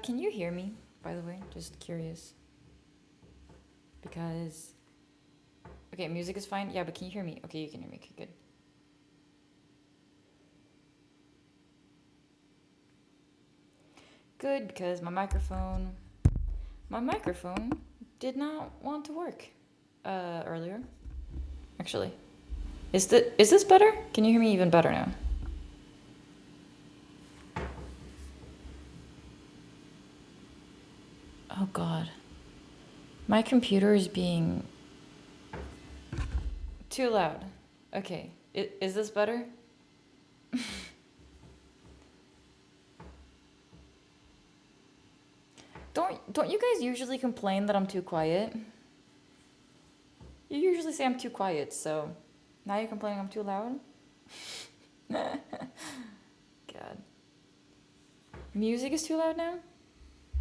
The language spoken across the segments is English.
Can you hear me, by the way? Just curious. Because. Okay, music is fine. Yeah, but can you hear me? Okay, you can hear me. Okay, good. Good, because my microphone. My microphone did not want to work earlier. Actually. Is this better? Can you hear me even better now? Oh god. My computer is being too loud. Okay. Is this better? Don't you guys usually complain that I'm too quiet? You usually say I'm too quiet, so now you're complaining I'm too loud? God. Music is too loud now?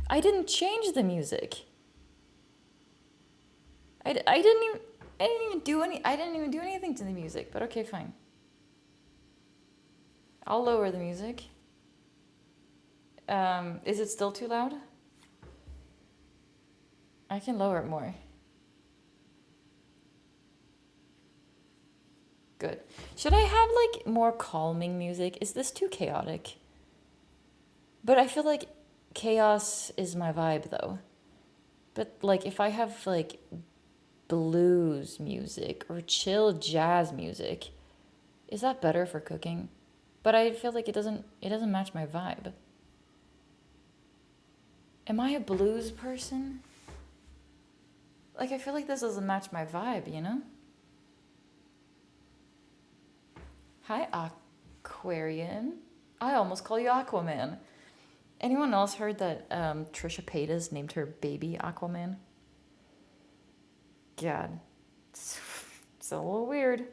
I didn't change the music. I didn't even do anything to the music, but okay, fine. I'll lower the music. Is it still too loud? I can lower it more. Good. Should I have like more calming music? Is this too chaotic? But I feel like chaos is my vibe though. But like if I have like blues music or chill jazz music, is that better for cooking? But I feel like it doesn't match my vibe. Am I a blues person? Like I feel like this doesn't match my vibe, you know? Hi Aquarian. I almost call you Aquaman. Anyone else heard that Trisha Paytas named her baby Aquaman? God. It's a little weird.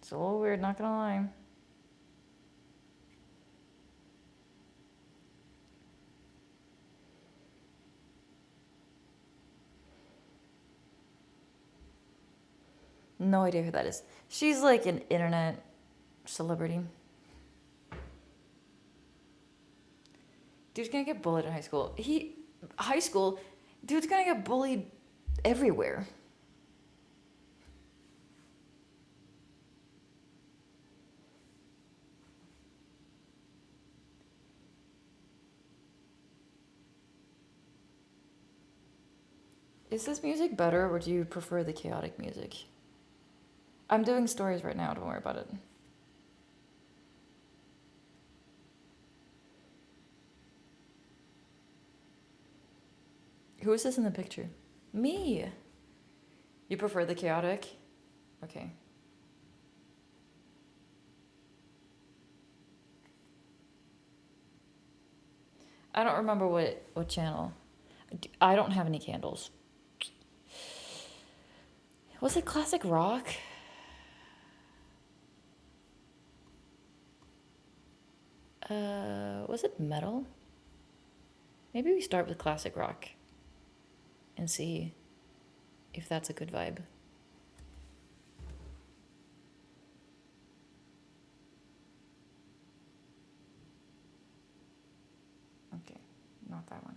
It's a little weird, not gonna lie. No idea who that is. She's like an internet celebrity. Dude's gonna get bullied in high school. High school, dude's gonna get bullied everywhere. Is this music better or do you prefer the chaotic music? I'm doing stories right now, don't worry about it. Who is this in the picture? Me. You prefer the chaotic? Okay. I don't remember what channel. I don't have any candles. Was it classic rock? Was it metal? Maybe we start with classic rock and see if that's a good vibe. Okay, not that one.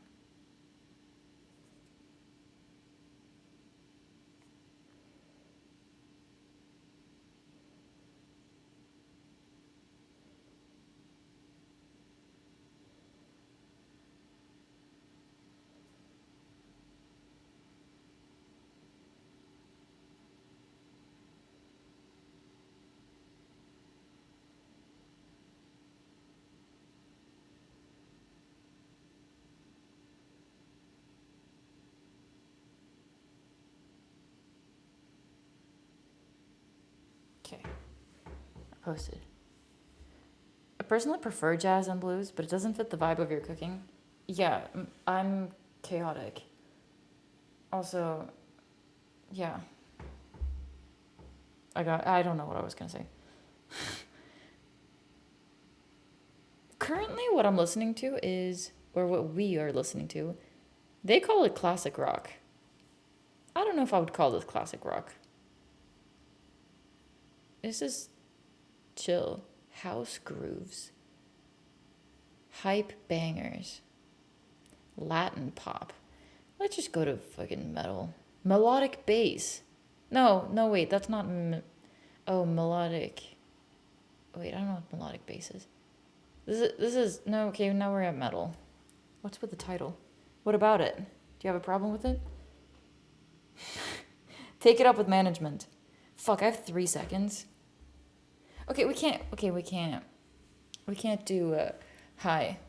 Okay, I posted. I personally prefer jazz and blues, but it doesn't fit the vibe of your cooking. Yeah, I'm chaotic. Also, yeah. I don't know what I was gonna say. Currently, what I'm listening to is, or what we are listening to, they call it classic rock. I don't know if I would call this classic rock. This is chill. House grooves. Hype bangers. Latin pop. Let's just go to fucking metal. Melodic bass. No, wait, that's not. Oh, melodic. Wait, I don't know what melodic bass is. This is no. Okay, now we're at metal. What's with the title? What about it? Do you have a problem with it? Take it up with management. Fuck, I have 3 seconds. Okay, we can't. We can't do high.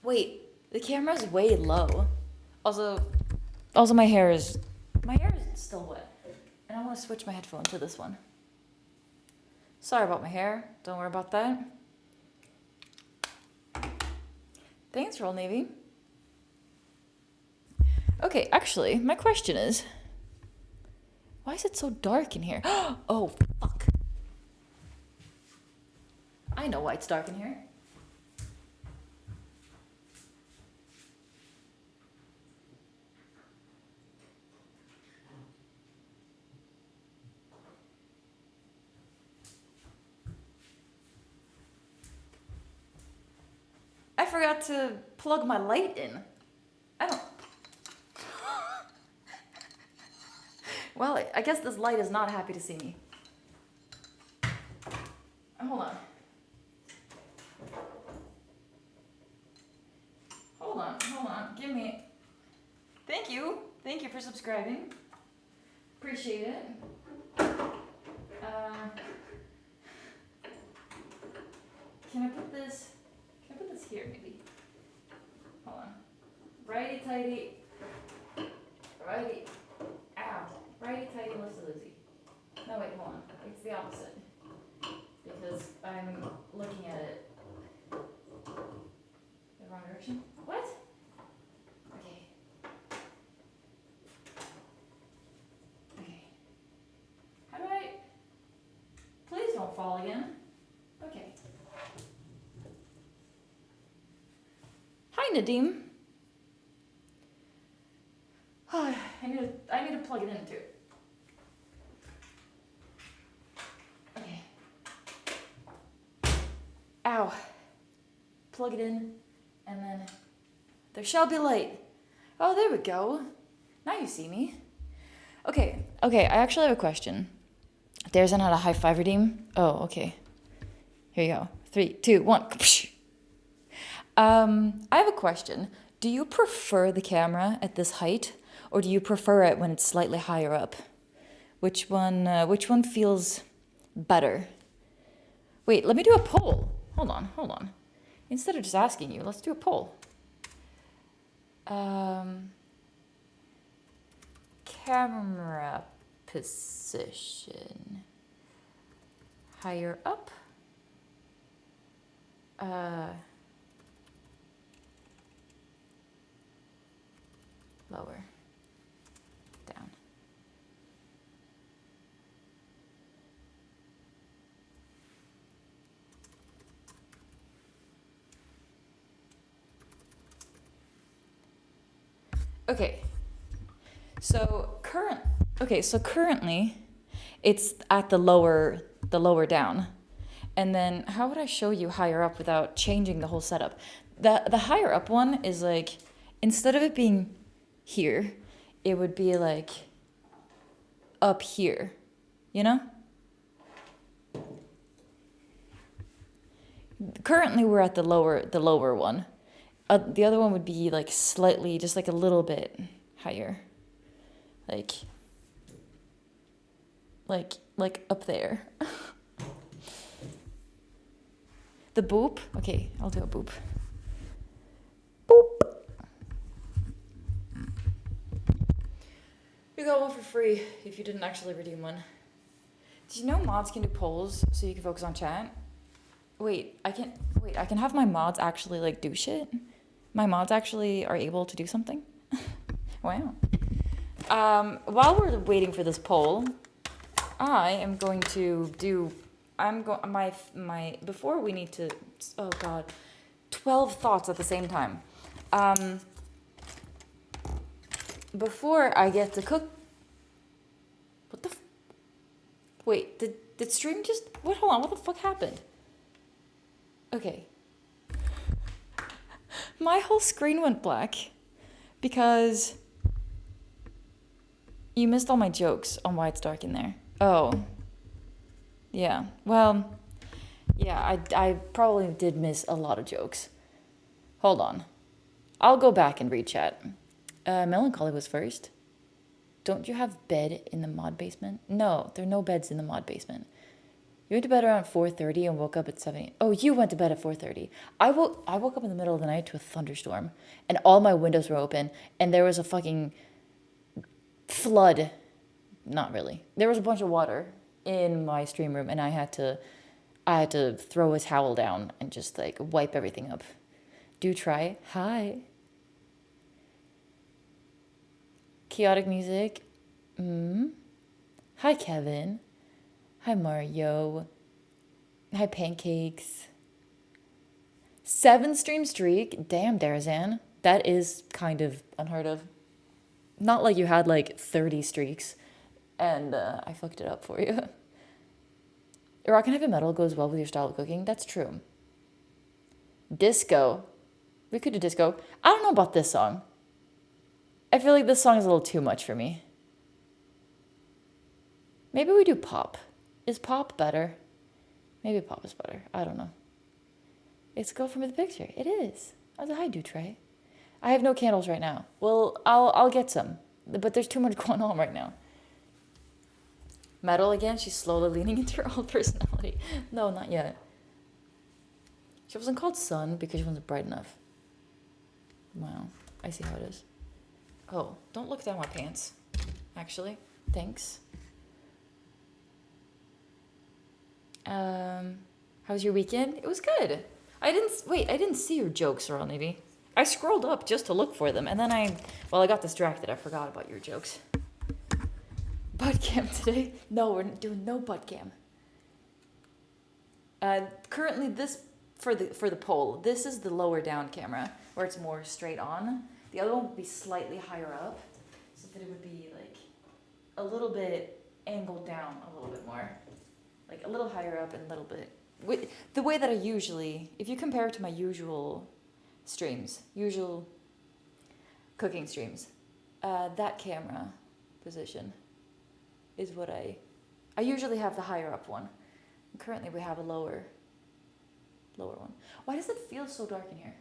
Wait, the camera's way low. Also, my hair is still wet, and I want to switch my headphone to this one. Sorry about my hair. Don't worry about that. Thanks, Roll Navy. Okay, actually, my question is, why is it so dark in here? Oh, fuck. I know why it's dark in here. I forgot to plug my light in. I don't... Well, I guess this light is not happy to see me. Hold on. Hold on. Give me... Thank you. Thank you for subscribing. Appreciate it. Can I put this here, maybe? Hold on. Righty-tighty. Righty. Ow. Righty-tighty, loosey-loosey. No, wait, hold on. It's the opposite. Because I'm looking at it the wrong direction. What? Okay. How do I... Please don't fall again. Okay. Hi, Nadim. Oh, I need to plug it in too. Okay. Ow. Plug it in, and then there shall be light. Oh, there we go. Now you see me. Okay, I actually have a question. There's not a high five redeem. Oh, okay. Here you go. 3, 2, 1. I have a question. Do you prefer the camera at this height, or do you prefer it when it's slightly higher up? Which one feels better? Wait, let me do a poll. Hold on. Instead of just asking you, let's do a poll. Camera position. Higher up. Lower. Down. Okay. So currently it's at the lower down. And then how would I show you higher up without changing the whole setup? The higher up one is like, instead of it being here, it would be like up here, you know? Currently we're at the lower one. The other one would be like slightly, just like a little bit higher. Like up there. The boop? Okay, I'll do a boop. Boop. You got one for free if you didn't actually redeem one. Did you know mods can do polls so you can focus on chat? I can have my mods actually like do shit? My mods actually are able to do something? Wow. While we're waiting for this poll, I am going to do before we need to, oh god, 12 thoughts at the same time. Before I get to cook, wait, did stream just, hold on, what the fuck happened? Okay. My whole screen went black because you missed all my jokes on why it's dark in there. Oh, yeah. Well, yeah, I probably did miss a lot of jokes. Hold on. I'll go back and read chat. Melancholy was first. Don't you have bed in the mod basement? No, there are no beds in the mod basement. You went to bed around 4:30 and woke up at 7. Oh, you went to bed at 4:30. I woke up in the middle of the night to a thunderstorm, and all my windows were open, and there was a fucking flood. Not really. There was a bunch of water in my stream room, and I had to throw a towel down and just like wipe everything up. Do try. Hi. Chaotic music. Hi, Kevin. Hi, Mario. Hi, Pancakes. 7-stream streak. Damn, Darazan. That is kind of unheard of. Not like you had like 30 streaks and I fucked it up for you. Rock and heavy metal goes well with your style of cooking. That's true. Disco. We could do disco. I don't know about this song. I feel like this song is a little too much for me. Maybe we do pop. Is pop better? Maybe pop is better. I don't know. It's a girl from the picture. It is. I was like, hi, do Trey. I have no candles right now. Well, I'll get some. But there's too much going on right now. Metal again? She's slowly leaning into her old personality. No, not yet. She wasn't called Sun because she wasn't bright enough. Wow. I see how it is. Oh, don't look down my pants. Actually. Thanks. How was your weekend? It was good. I didn't see your jokes, Ronnie. I scrolled up just to look for them, and then I got distracted. I forgot about your jokes. Butt cam today? No, we're doing no butt cam. Currently, this for the poll, this is the lower down camera where it's more straight on. The other one would be slightly higher up, so that it would be like a little bit angled down a little bit more, like a little higher up and a little bit. The way that I usually, if you compare it to my usual cooking streams, that camera position is what I usually have the higher up one. And currently we have a lower one. Why does it feel so dark in here?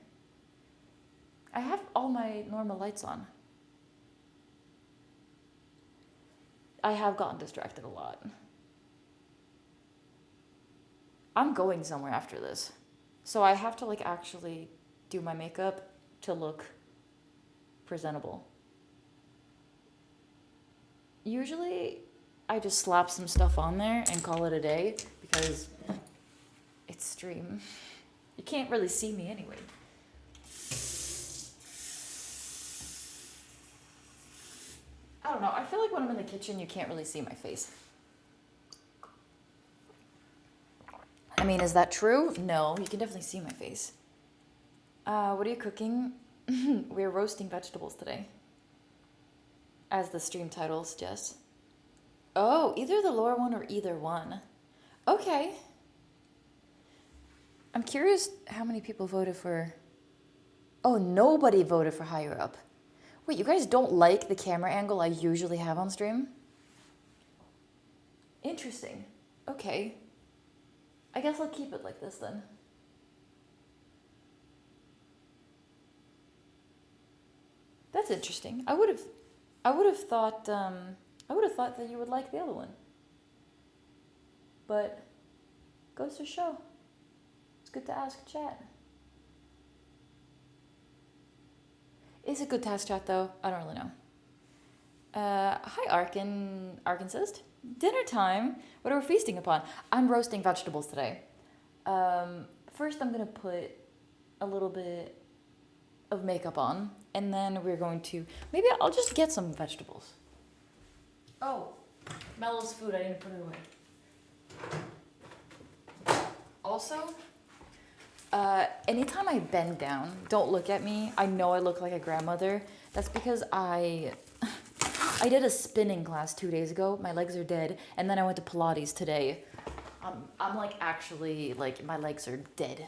I have all my normal lights on. I have gotten distracted a lot. I'm going somewhere after this. So I have to actually do my makeup to look presentable. Usually I just slap some stuff on there and call it a day because it's stream. You can't really see me anyway. I don't know. I feel like when I'm in the kitchen, you can't really see my face. I mean, is that true? No, you can definitely see my face. What are you cooking? We're roasting vegetables today, as the stream title suggests. Oh, either the lower one or either one. Okay. I'm curious how many people voted for... Oh, nobody voted for higher up. Wait, you guys don't like the camera angle I usually have on stream? Interesting. Okay. I guess I'll keep it like this then. That's interesting. I would have thought that you would like the other one. But goes to show. It's good to ask chat. Is it good to ask chat though? I don't really know. Hi Arkansas. Dinner time. What are we feasting upon? I'm roasting vegetables today. First I'm gonna put a little bit of makeup on, and then we're going to, maybe I'll just get some vegetables. Oh, Mello's food, I didn't put it away. Also, anytime I bend down, don't look at me. I know I look like a grandmother. That's because I did a spinning class 2 days ago. My legs are dead. And then I went to Pilates today. I'm actually, my legs are dead.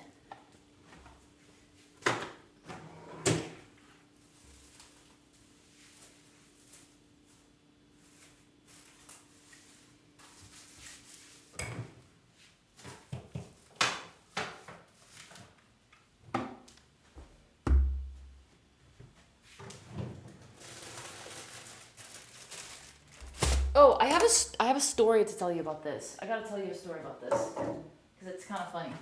Oh, I have a story to tell you about this. I gotta tell you a story about this because it's kind of funny.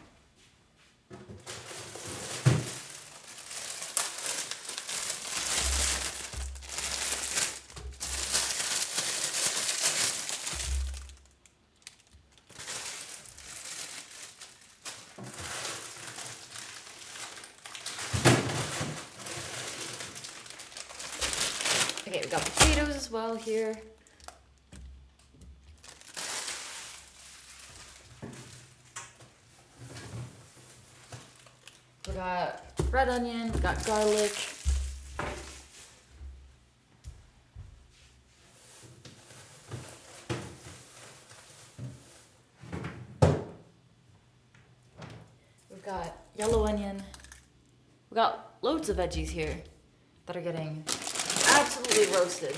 Okay, we got potatoes as well here. We got red onion, we got garlic. We've got yellow onion. We got loads of veggies here that are getting absolutely roasted.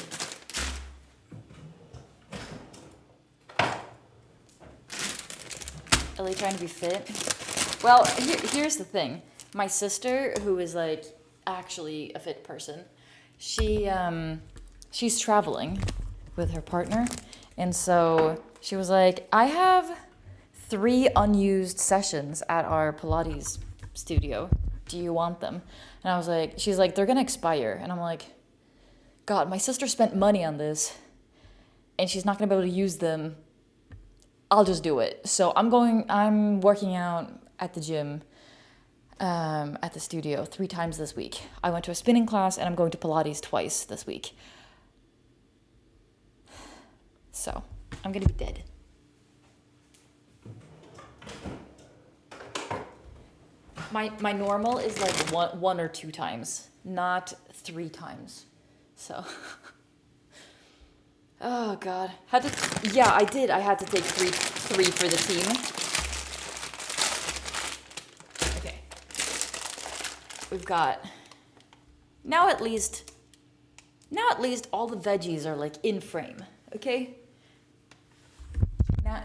Ellie trying to be fit. Well, here's the thing. My sister, who is like actually a fit person, she's traveling with her partner, and so she was like, I have 3 unused sessions at our Pilates studio. Do you want them? And I was like, she's like, they're gonna expire. And I'm like, God, my sister spent money on this and she's not gonna be able to use them. I'll just do it. So I'm working out at the gym, at the studio 3 times this week. I went to a spinning class and I'm going to Pilates twice this week. So I'm gonna be dead. My normal is like one or 2 times, not 3 times. So, oh God, I did. I had to take three for the team. Okay, we've got now at least all the veggies are like in frame. Okay,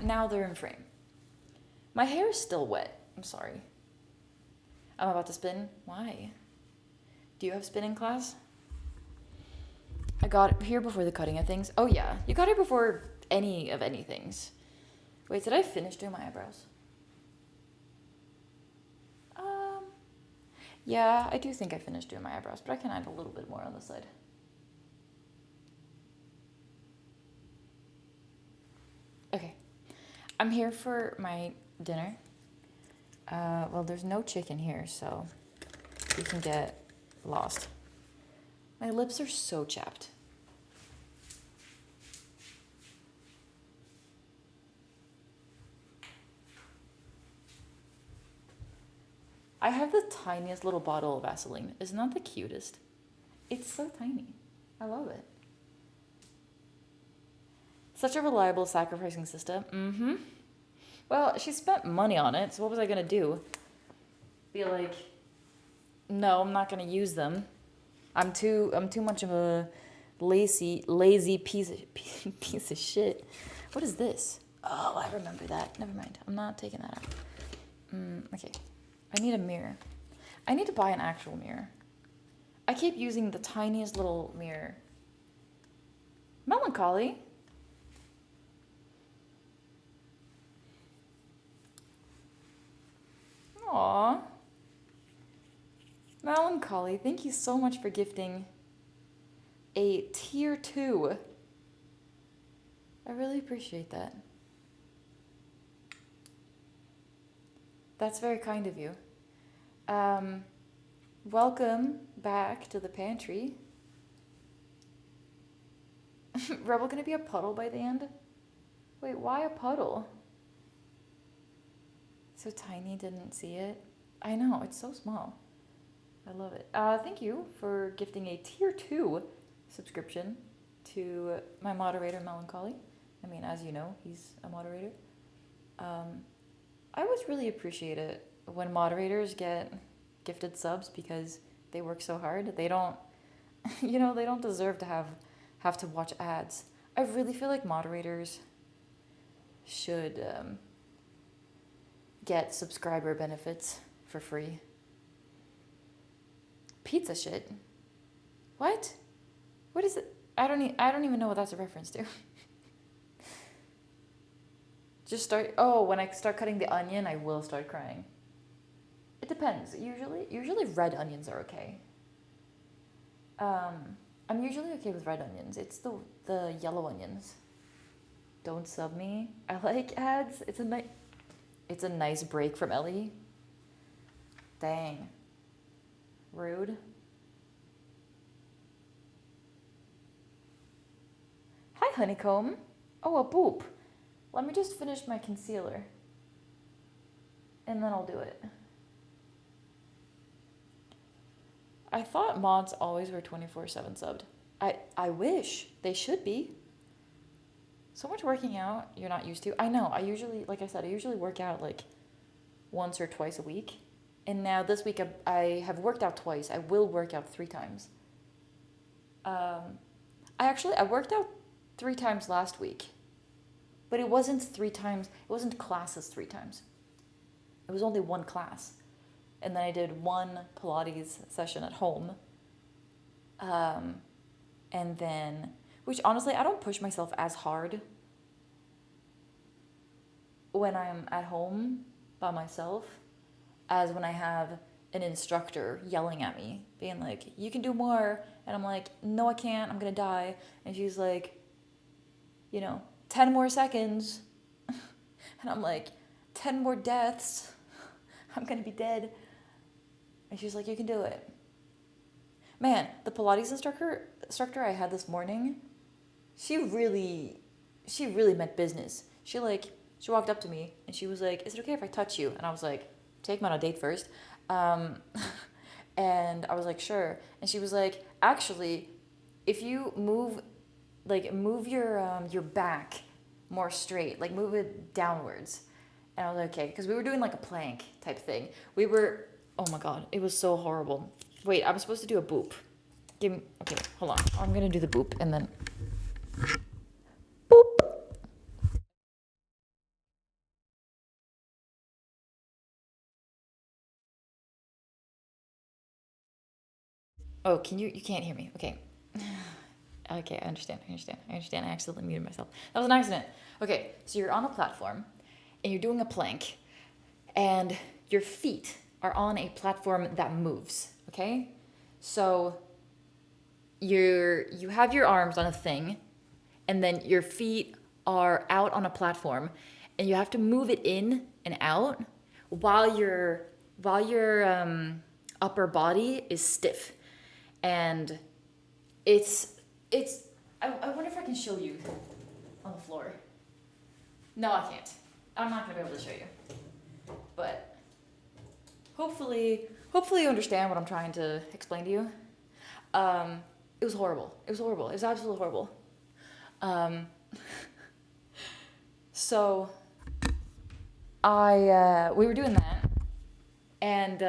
now they're in frame. My hair is still wet. I'm sorry. I'm about to spin. Why? Do you have spinning class? I got here before the cutting of things. Oh yeah, you got here before any things. Wait, did I finish doing my eyebrows? Yeah, I do think I finished doing my eyebrows, but I can add a little bit more on the side. Okay, I'm here for my dinner. Well, there's no chicken here, so you can get lost. My lips are so chapped. I have the tiniest little bottle of Vaseline. Isn't that the cutest? It's so tiny. I love it. Such a reliable sacrificing system. Mm-hmm. Well, she spent money on it, so what was I gonna do? Be like, no, I'm not gonna use them. I'm too much of a lazy piece of shit. What is this? Oh, I remember that. Never mind. I'm not taking that out. Okay. I need a mirror. I need to buy an actual mirror. I keep using the tiniest little mirror. Melancholy. Aww. Melancholy, thank you so much for gifting a tier 2. I really appreciate that. That's very kind of you. Welcome back to the pantry. Rebel gonna be a puddle by the end? Wait, why a puddle? So tiny, didn't see it. I know, it's so small. I love it. Thank you for gifting a tier 2 subscription to my moderator, Melancholy. I mean, as you know, he's a moderator. I always really appreciate it when moderators get gifted subs because they work so hard. They don't, they don't deserve to have to watch ads. I really feel like moderators should get subscriber benefits for free. Pizza shit. What? What is it? I don't even know what that's a reference to. Just start. Oh, when I start cutting the onion, I will start crying. It depends. Usually red onions are okay. I'm usually okay with red onions. It's the yellow onions. Don't sub me. I like ads. It's a nice break from Ellie. Dang. Rude. Hi, honeycomb. Oh, a boop. Let me just finish my concealer. And then I'll do it. I thought mods always were 24/7 subbed. I wish. They should be. So much working out you're not used to. I know. I usually, like I said, I usually work out like once or twice a week. And now this week I have worked out twice. I will work out 3 times. I worked out 3 times last week. But it wasn't 3 times. It wasn't classes 3 times. It was only one class. And then I did one Pilates session at home. And then, which honestly, I don't push myself as hard when I'm at home by myself as when I have an instructor yelling at me, being like, you can do more. And I'm like, no, I can't. I'm going to die. And she's like, 10 more seconds. And I'm like, 10 more deaths. I'm going to be dead. And she's like, you can do it. Man, the Pilates instructor I had this morning, she really meant business. She walked up to me and she was like, is it okay if I touch you? And I was like, take me on a date first. And I was like, sure. And she was like, actually, if you move your back more straight, like move it downwards. And I was like, okay, because we were doing like a plank type thing. Oh my God, it was so horrible. Wait, I'm supposed to do a boop. Okay, hold on. I'm gonna do the boop and then boop. Oh, you can't hear me. Okay. Okay, I understand. I accidentally muted myself. That was an accident. Okay, so you're on a platform and you're doing a plank and your feet are on a platform that moves, okay? So you have your arms on a thing and then your feet are out on a platform and you have to move it in and out while your upper body is stiff. And I wonder if I can show you on the floor. No, I can't. I'm not gonna be able to show you. But hopefully you understand what I'm trying to explain to you. It was horrible. It was absolutely horrible. So we were doing that, and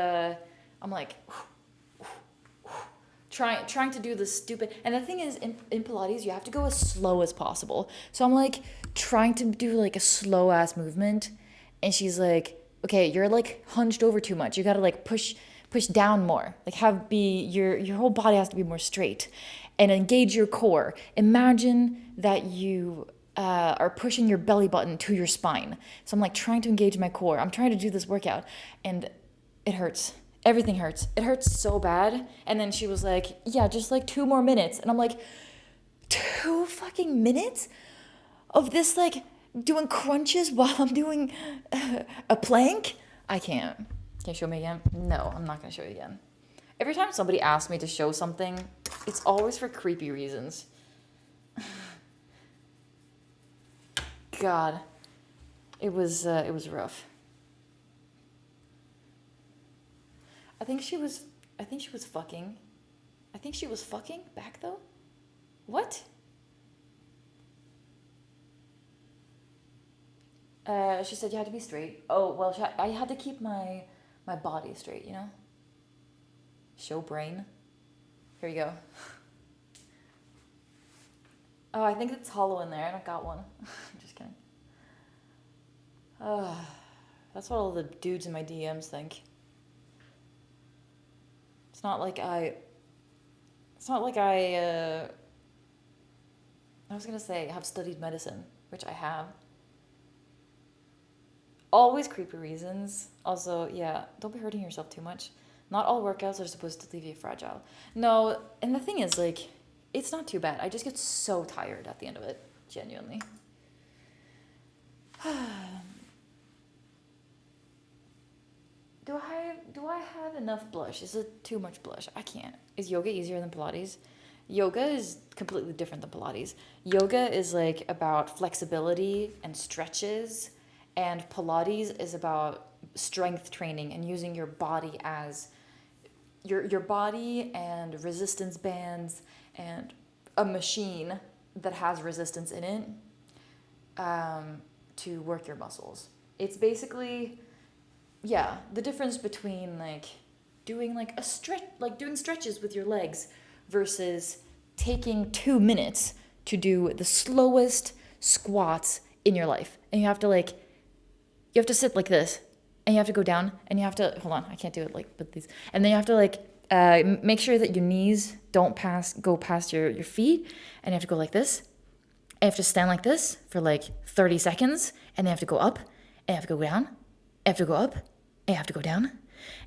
I'm like trying to do this stupid. And the thing is, in Pilates, you have to go as slow as possible. So I'm like trying to do like a slow ass movement, and she's like, okay, you're like hunched over too much. You gotta like push down more. Like your whole body has to be more straight, and engage your core. Imagine that you are pushing your belly button to your spine. So I'm like trying to engage my core. I'm trying to do this workout, and it hurts. Everything hurts. It hurts so bad. And then she was like, yeah, just like 2 more minutes. And I'm like, 2 fucking minutes of this, like doing crunches while I'm doing a plank? I can't. Can you show me again? No, I'm not gonna show you again. Every time somebody asks me to show something, it's always for creepy reasons. God, it was rough. I think she was fucking. I think she was fucking back though. What? She said you had to be straight. Oh well, I had to keep my body straight, you know. Show brain. Here you go. Oh, I think it's hollow in there. I don't got one. I'm just kidding. That's what all the dudes in my DMs think. It's not like I was gonna say have studied medicine, which I have. Always creepy reasons. Also, yeah, don't be hurting yourself too much. Not all workouts are supposed to leave you fragile. No, and the thing is, like, it's not too bad. I just get so tired at the end of it, genuinely. Do I have enough blush? Is it too much blush? I can't. Is yoga easier than Pilates? Yoga is completely different than Pilates. Yoga is like about flexibility and stretches, and Pilates is about strength training and using your body as your body and resistance bands and a machine that has resistance in it, to work your muscles. It's basically, yeah, the difference between like doing like a stretch, like doing stretches with your legs versus taking 2 minutes to do the slowest squats in your life. And you have to sit like this, and you have to go down, and you have to, hold on, I can't do it like with these. And then you have to like make sure that your knees don't go past your feet, and you have to go like this. And you have to stand like this for like 30 seconds, and then you have to go up, and you have to go down, and you have to go up, and you have to go down,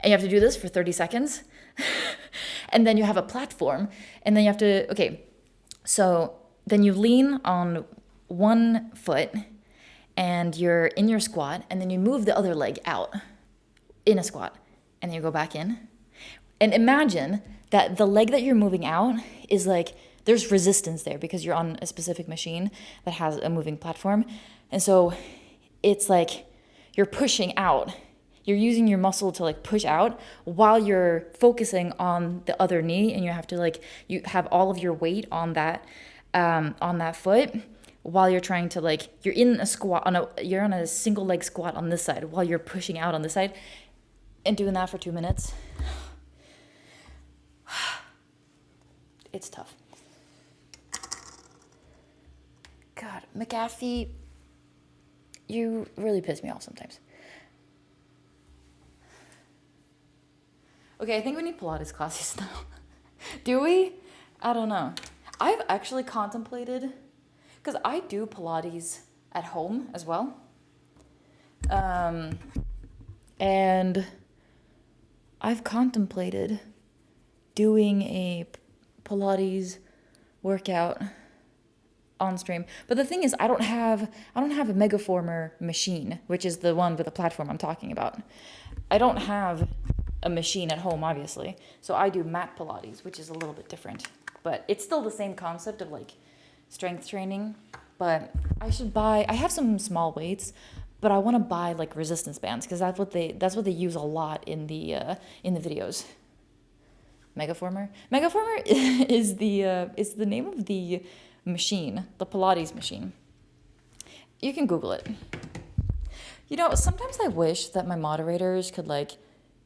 and you have to do this for 30 seconds. And then you have a platform, and then you have to, okay, so then you lean on one foot, and you're in your squat, and then you move the other leg out in a squat, and then you go back in. And imagine that the leg that you're moving out is like, there's resistance there because you're on a specific machine that has a moving platform. And so it's like you're pushing out. You're using your muscle to like push out while you're focusing on the other knee, and you have to like, you have all of your weight on that foot while you're trying to like, you're in a squat you're on a single leg squat on this side while you're pushing out on this side, and doing that for 2 minutes. It's tough. God, McAfee, you really piss me off sometimes. Okay, I think we need Pilates classes now. Do we? I don't know. I've actually contemplated, because I do Pilates at home as well. And I've contemplated doing a Pilates workout on stream. But the thing is, I don't have a Megaformer machine, which is the one with the platform I'm talking about. I don't have a machine at home, obviously. So I do mat Pilates, which is a little bit different. But it's still the same concept of like strength training. But I have some small weights, but I want to buy like resistance bands, because that's what they use a lot in the videos. Megaformer is the name of the machine, the Pilates machine. You can Google it. You know, sometimes I wish that my moderators could like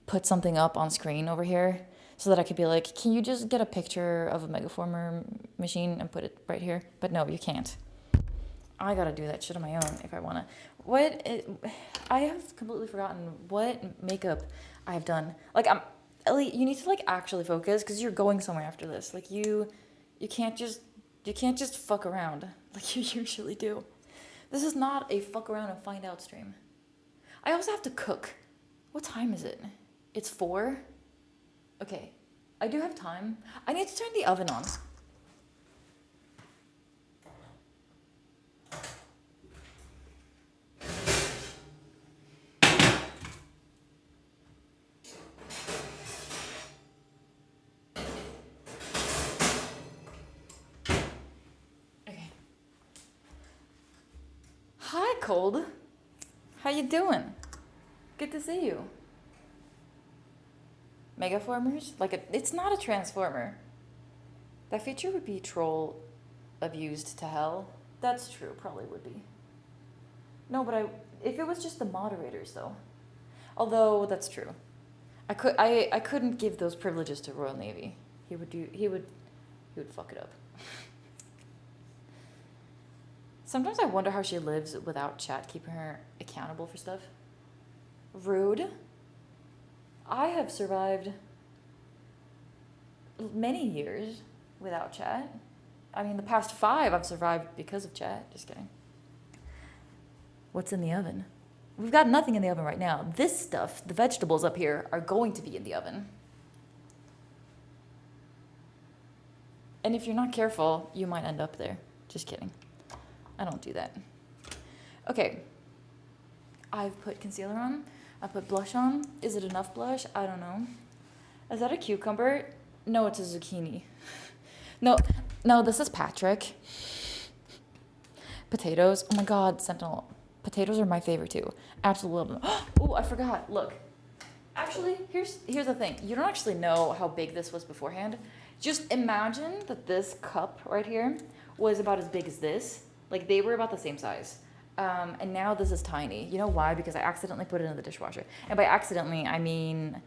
put something up on screen over here so that I could be like, can you just get a picture of a Megaformer machine and put it right here? But no, you can't. I gotta do that shit on my own if I wanna. I have completely forgotten what makeup I've done. Like, Ellie, you need to like actually focus, because you're going somewhere after this. Like you can't just fuck around like you usually do. This is not a fuck around and find out stream. I also have to cook. What time is it? It's 4? Okay. I do have time. I need to turn the oven on. Okay. Hi, Cold. How you doing? Good to see you. Megaformers? It's not a transformer. That feature would be troll abused to hell. That's true, probably would be. No, but if it was just the moderators though. Although that's true. I couldn't give those privileges to Royal Navy. He would fuck it up. Sometimes I wonder how she lives without chat keeping her accountable for stuff. Rude. I have survived many years without chat. I mean, the past 5 I've survived because of chat. Just kidding. What's in the oven? We've got nothing in the oven right now. This stuff, the vegetables up here, are going to be in the oven. And if you're not careful, you might end up there. Just kidding. I don't do that. Okay. I've put concealer on. I put blush on. Is it enough blush? I don't know. Is that a cucumber? No, it's a zucchini. No, this is Patrick. Potatoes. Oh my God, Sentinel. Potatoes are my favorite too. Absolutely. Oh, I forgot. Look. Actually, here's the thing. You don't actually know how big this was beforehand. Just imagine that this cup right here was about as big as this. Like, they were about the same size. And now this is tiny. You know why? Because I accidentally put it in the dishwasher. And by accidentally, I mean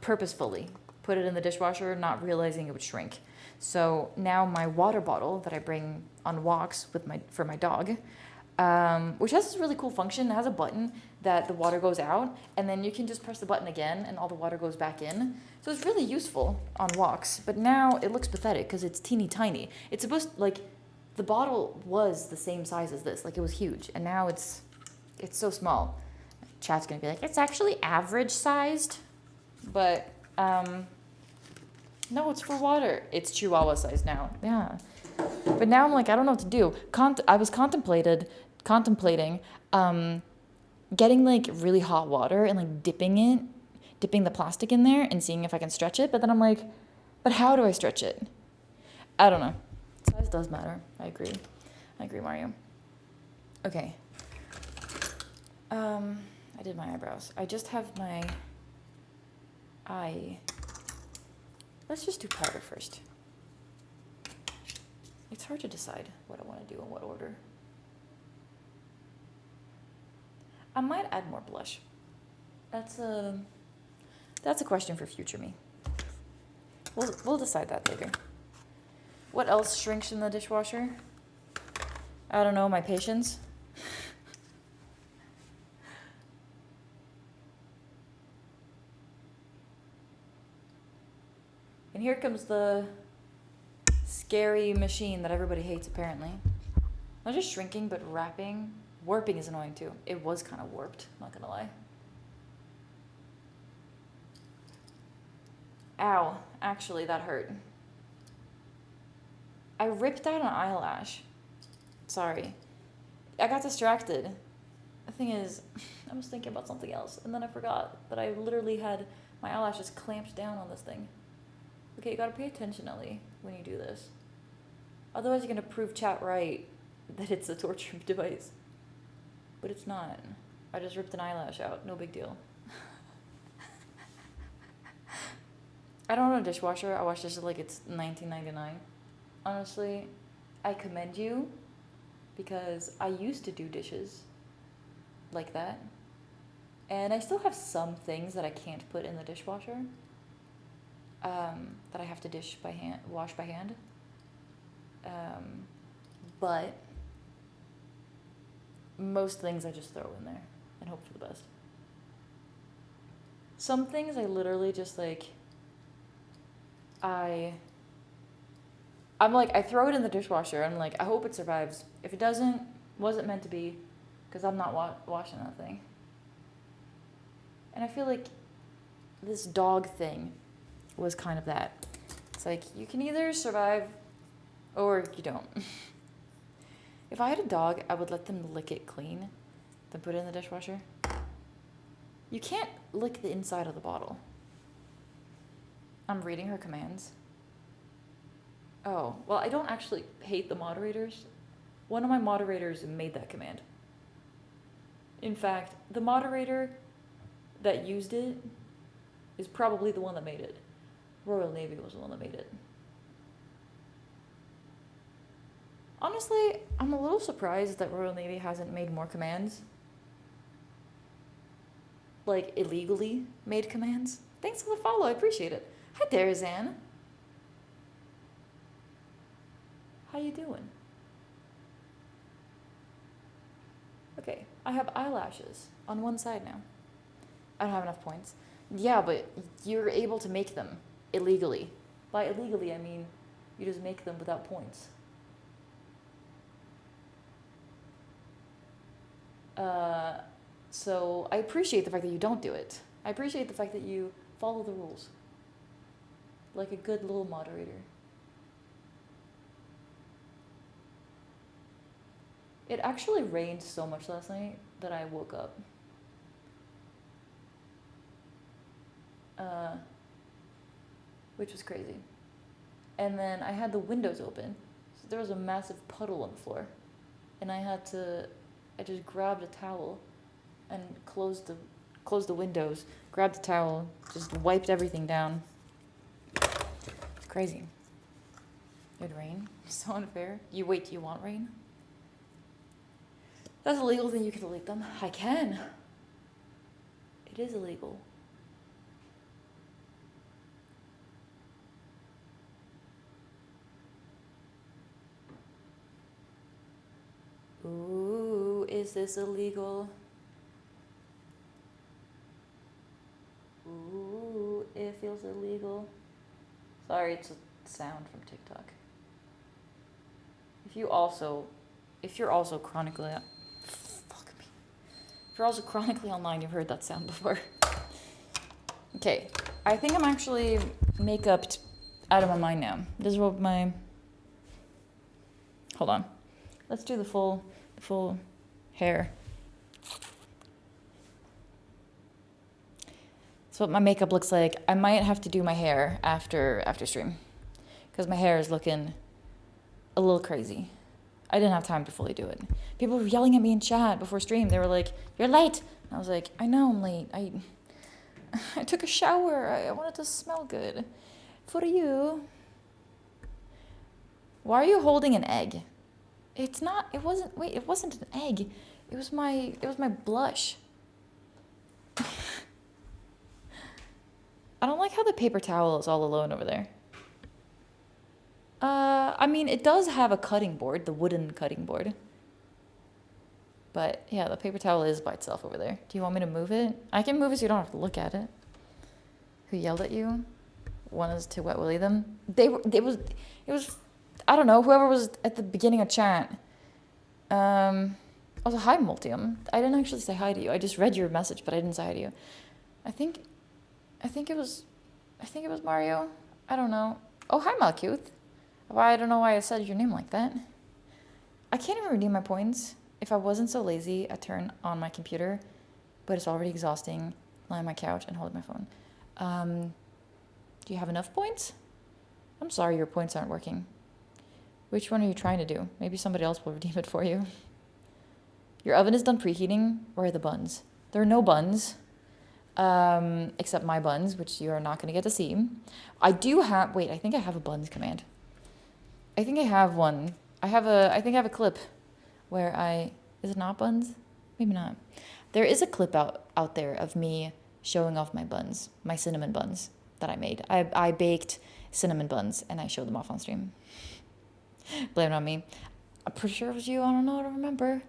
purposefully put it in the dishwasher, not realizing it would shrink. So now my water bottle that I bring on walks for my dog, which has this really cool function. It has a button that the water goes out, and then you can just press the button again, and all the water goes back in. So it's really useful on walks. But now it looks pathetic because it's teeny tiny. It's supposed, like, the bottle was the same size as this. Like, it was huge, and now it's so small. Chat's gonna be like, it's actually average sized, but no, it's for water. It's Chihuahua size now. Yeah. But now I'm like, I don't know what to do. I was contemplating getting like really hot water and like dipping the plastic in there and seeing if I can stretch it. But then I'm like, but how do I stretch it? I don't know. Size does matter. I agree, Mario. Okay. I did my eyebrows. I just have my eye. Let's just do powder first. It's hard to decide what I want to do in what order. I might add more blush. That's a question for future me. We'll decide that later. What else shrinks in the dishwasher? I don't know, my patience. And here comes the scary machine that everybody hates, apparently. Not just shrinking, but wrapping. Warping is annoying, too. It was kind of warped, not gonna lie. Ow. Actually, that hurt. I ripped out an eyelash. Sorry. I got distracted. The thing is, I was thinking about something else, and then I forgot that I literally had my eyelashes clamped down on this thing. Okay, you gotta pay attention, Ellie, when you do this. Otherwise, you're gonna prove chat right that it's a torture device. But it's not. I just ripped an eyelash out. No big deal. I don't own a dishwasher. I wash dishes like it's $19.99. Honestly, I commend you because I used to do dishes like that. And I still have some things that I can't put in the dishwasher. That I have to wash by hand. But most things I just throw in there and hope for the best. Some things I literally just like, I'm like, I throw it in the dishwasher and like, I hope it survives. If it doesn't, wasn't meant to be, because I'm not washing that thing. And I feel like this dog thing was kind of that. It's like, you can either survive or you don't. If I had a dog, I would let them lick it clean, then put it in the dishwasher. You can't lick the inside of the bottle. I'm reading her commands. Oh, well, I don't actually hate the moderators. One of my moderators made that command. In fact, the moderator that used it is probably the one that made it. Royal Navy was the one that made it. Honestly, I'm a little surprised that Royal Navy hasn't made more commands. Like, illegally made commands. Thanks for the follow, I appreciate it. Hi there, Zan. How you doing? Okay, I have eyelashes on one side now. I don't have enough points. Yeah, but you're able to make them illegally. By illegally, I mean you just make them without points. Uh, so I appreciate the fact that you don't do it. I appreciate the fact that you follow the rules. Like a good little moderator. It actually rained so much last night that I woke up. Uh, which was crazy. And then I had the windows open. So there was a massive puddle on the floor. And I just grabbed a towel and closed the windows, grabbed the towel, just wiped everything down. It's crazy. It would rain. So unfair. You want rain? That's illegal, then you can delete them. I can. It is illegal. Ooh, is this illegal? Ooh, it feels illegal. Sorry, it's a sound from TikTok. If you're also chronically, fuck me. If you're also chronically online, you've heard that sound before. Okay, I think I'm actually makeup out of my mind now. This is what hold on. Let's do the full hair. That's what my makeup looks like. I might have to do my hair after stream, because my hair is looking a little crazy. I didn't have time to fully do it. People were yelling at me in chat before stream. They were like, "You're late." And I was like, "I know I'm late. I took a shower. I wanted to smell good. For you." Why are you holding an egg? It wasn't an egg. It was my blush. I don't like how the paper towel is all alone over there. I mean, it does have a cutting board, the wooden cutting board. But yeah, the paper towel is by itself over there. Do you want me to move it? I can move it so you don't have to look at it. Who yelled at you? One is to wet willy them. It was I don't know, whoever was at the beginning of chat. Also, hi, Multium. I didn't actually say hi to you. I just read your message, but I didn't say hi to you. I think it was Mario. I don't know. Oh, hi, Malkuth. I don't know why I said your name like that. I can't even redeem my points. If I wasn't so lazy, I'd turn on my computer, but it's already exhausting, lying on my couch and holding my phone. Do you have enough points? I'm sorry your points aren't working. Which one are you trying to do? Maybe somebody else will redeem it for you. Your oven is done preheating. Where are the buns? There are no buns, except my buns, which you are not going to get to see. I do have, wait, I think I have a buns command. I think I have one. I think I have a clip where is it not buns? Maybe not. There is a clip out there of me showing off my buns, my cinnamon buns that I made. I baked cinnamon buns and I showed them off on stream. Blame it on me. I'm pretty sure it was you. I don't know. I don't remember.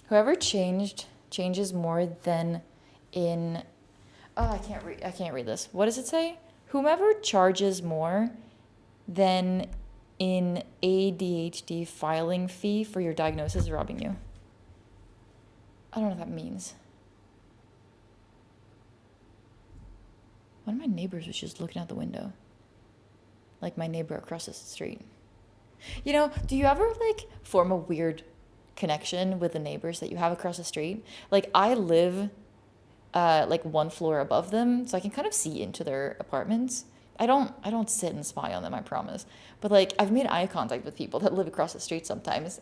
Whoever changes more than in. Oh, I can't read this. What does it say? Whomever charges more than in ADHD filing fee for your diagnosis is robbing you. I don't know what that means. One of my neighbors was just looking out the window. Like my neighbor across the street. You know, do you ever like form a weird connection with the neighbors that you have across the street? Like I live like one floor above them, so I can kind of see into their apartments. I don't sit and spy on them, I promise. But like I've made eye contact with people that live across the street sometimes.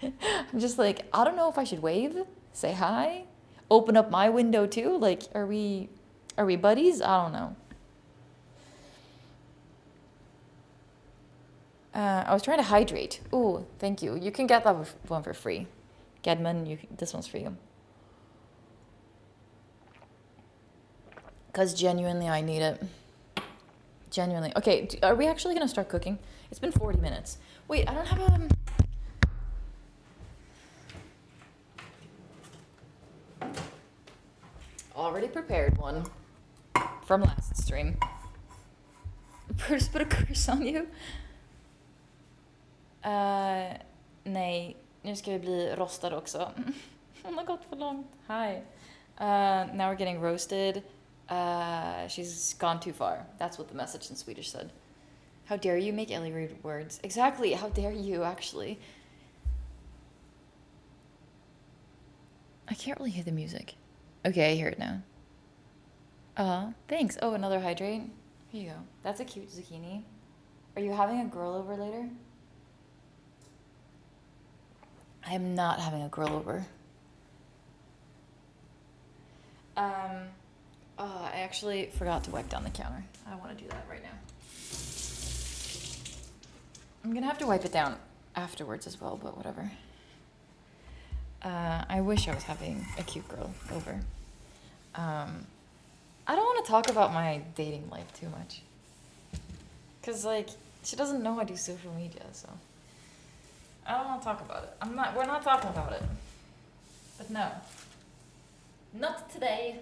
I'm just like, I don't know if I should wave, say hi, open up my window too. Like, are we buddies? I don't know. I was trying to hydrate. Ooh, thank you. You can get that one for free. Gedman, this one's for you. Because genuinely, I need it. Genuinely. Okay, are we actually going to start cooking? It's been 40 minutes. Wait, I don't have already prepared one from last stream. Just put a curse on you. Nej, Nu ska vi bli rostade också. Hon har gått för långt. Hi. Now we're getting roasted. She's gone too far. That's what the message in Swedish said. How dare you make Ellie read words? Exactly. How dare you, actually? I can't really hear the music. Okay, I hear it now. Thanks. Oh, another hydrate. Here you go. That's a cute zucchini. Are you having a grill over later? I am not having a grill over. I actually forgot to wipe down the counter. I want to do that right now. I'm gonna have to wipe it down afterwards as well, but whatever. I wish I was having a cute girl over. I don't want to talk about my dating life too much. Cause like, she doesn't know I do social media, so. I don't want to talk about it. We're not talking about it. But no. Not today.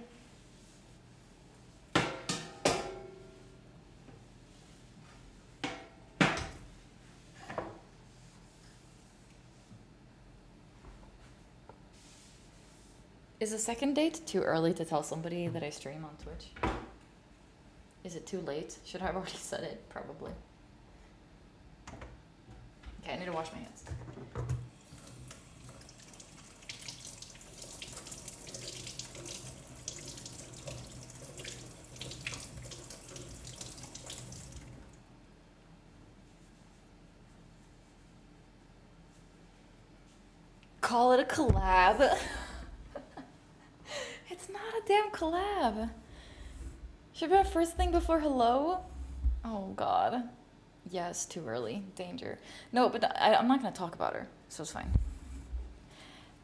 Is a second date too early to tell somebody that I stream on Twitch? Is it too late? Should I have already said it? Probably. Okay, I need to wash my hands. Call it a collab. It's not a damn collab. Should be a first thing before hello? Oh god. Yes, too early. Danger. No, but I'm not going to talk about her, so it's fine.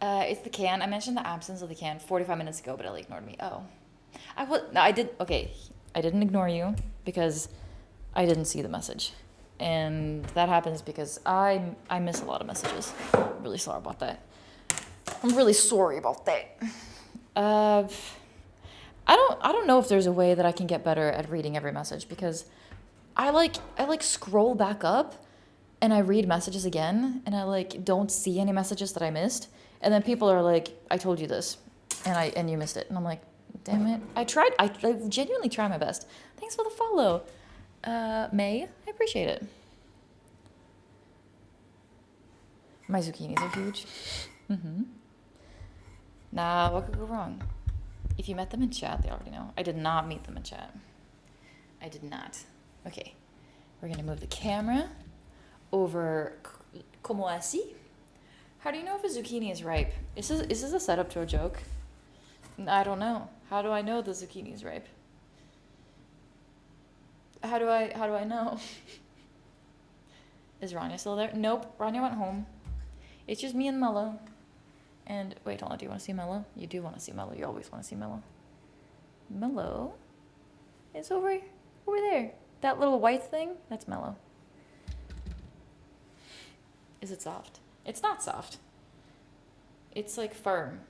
It's the can. I mentioned the absence of the can 45 minutes ago, but Ellie ignored me. Oh. I didn't ignore you because I didn't see the message. And that happens because I miss a lot of messages. I'm really sorry about that. I don't know if there's a way that I can get better at reading every message because I scroll back up and I read messages again and I don't see any messages that I missed. And then people are like, I told you this and you missed it. And I'm like, damn it. I genuinely try my best. Thanks for the follow. May, I appreciate it. My zucchinis are huge. Mm-hmm. Nah, what could go wrong? If you met them in chat, they already know. I did not meet them in chat. I did not. Okay, we're gonna move the camera over como así. How do you know if a zucchini is ripe? Is this a setup to a joke? I don't know. How do I know the zucchini is ripe? How do I know? Is Rania still there? Nope, Rania went home. It's just me and Mello. And wait, hold on, do you want to see Mello? You do want to see Mello. You always want to see Mello. Mello is over there. That little white thing, that's Mello. Is it soft? It's not soft. It's like firm.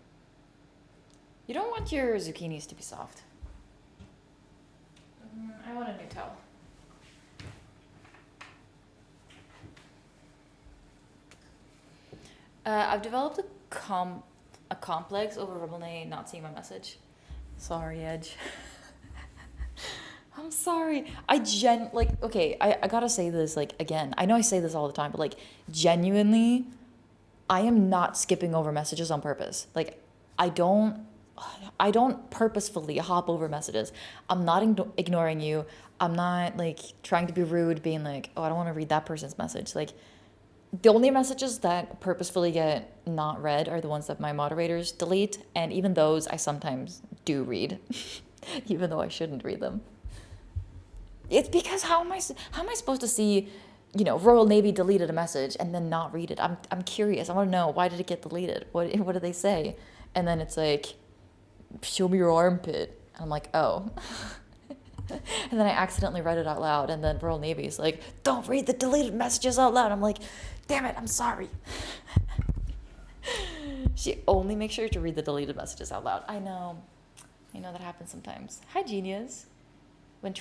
You don't want your zucchinis to be soft. I want a new towel. I've developed a complex over Rebelnay not seeing my message. Sorry, Edge. I'm sorry. I gotta say this, again. I know I say this all the time, but, genuinely, I am not skipping over messages on purpose. I don't purposefully hop over messages. I'm not ignoring you. I'm not, trying to be rude, being oh, I don't want to read that person's message. The only messages that purposefully get not read are the ones that my moderators delete, and even those I sometimes do read, even though I shouldn't read them. It's because how am I supposed to see, Royal Navy deleted a message and then not read it? I'm curious. I want to know, why did it get deleted? What did they say? And then it's show me your armpit. And I'm like, oh. And then I accidentally read it out loud, and then Royal Navy's like, don't read the deleted messages out loud. I'm like, damn it, I'm sorry. She only makes sure to read the deleted messages out loud. I know that happens sometimes. Hi, genius. When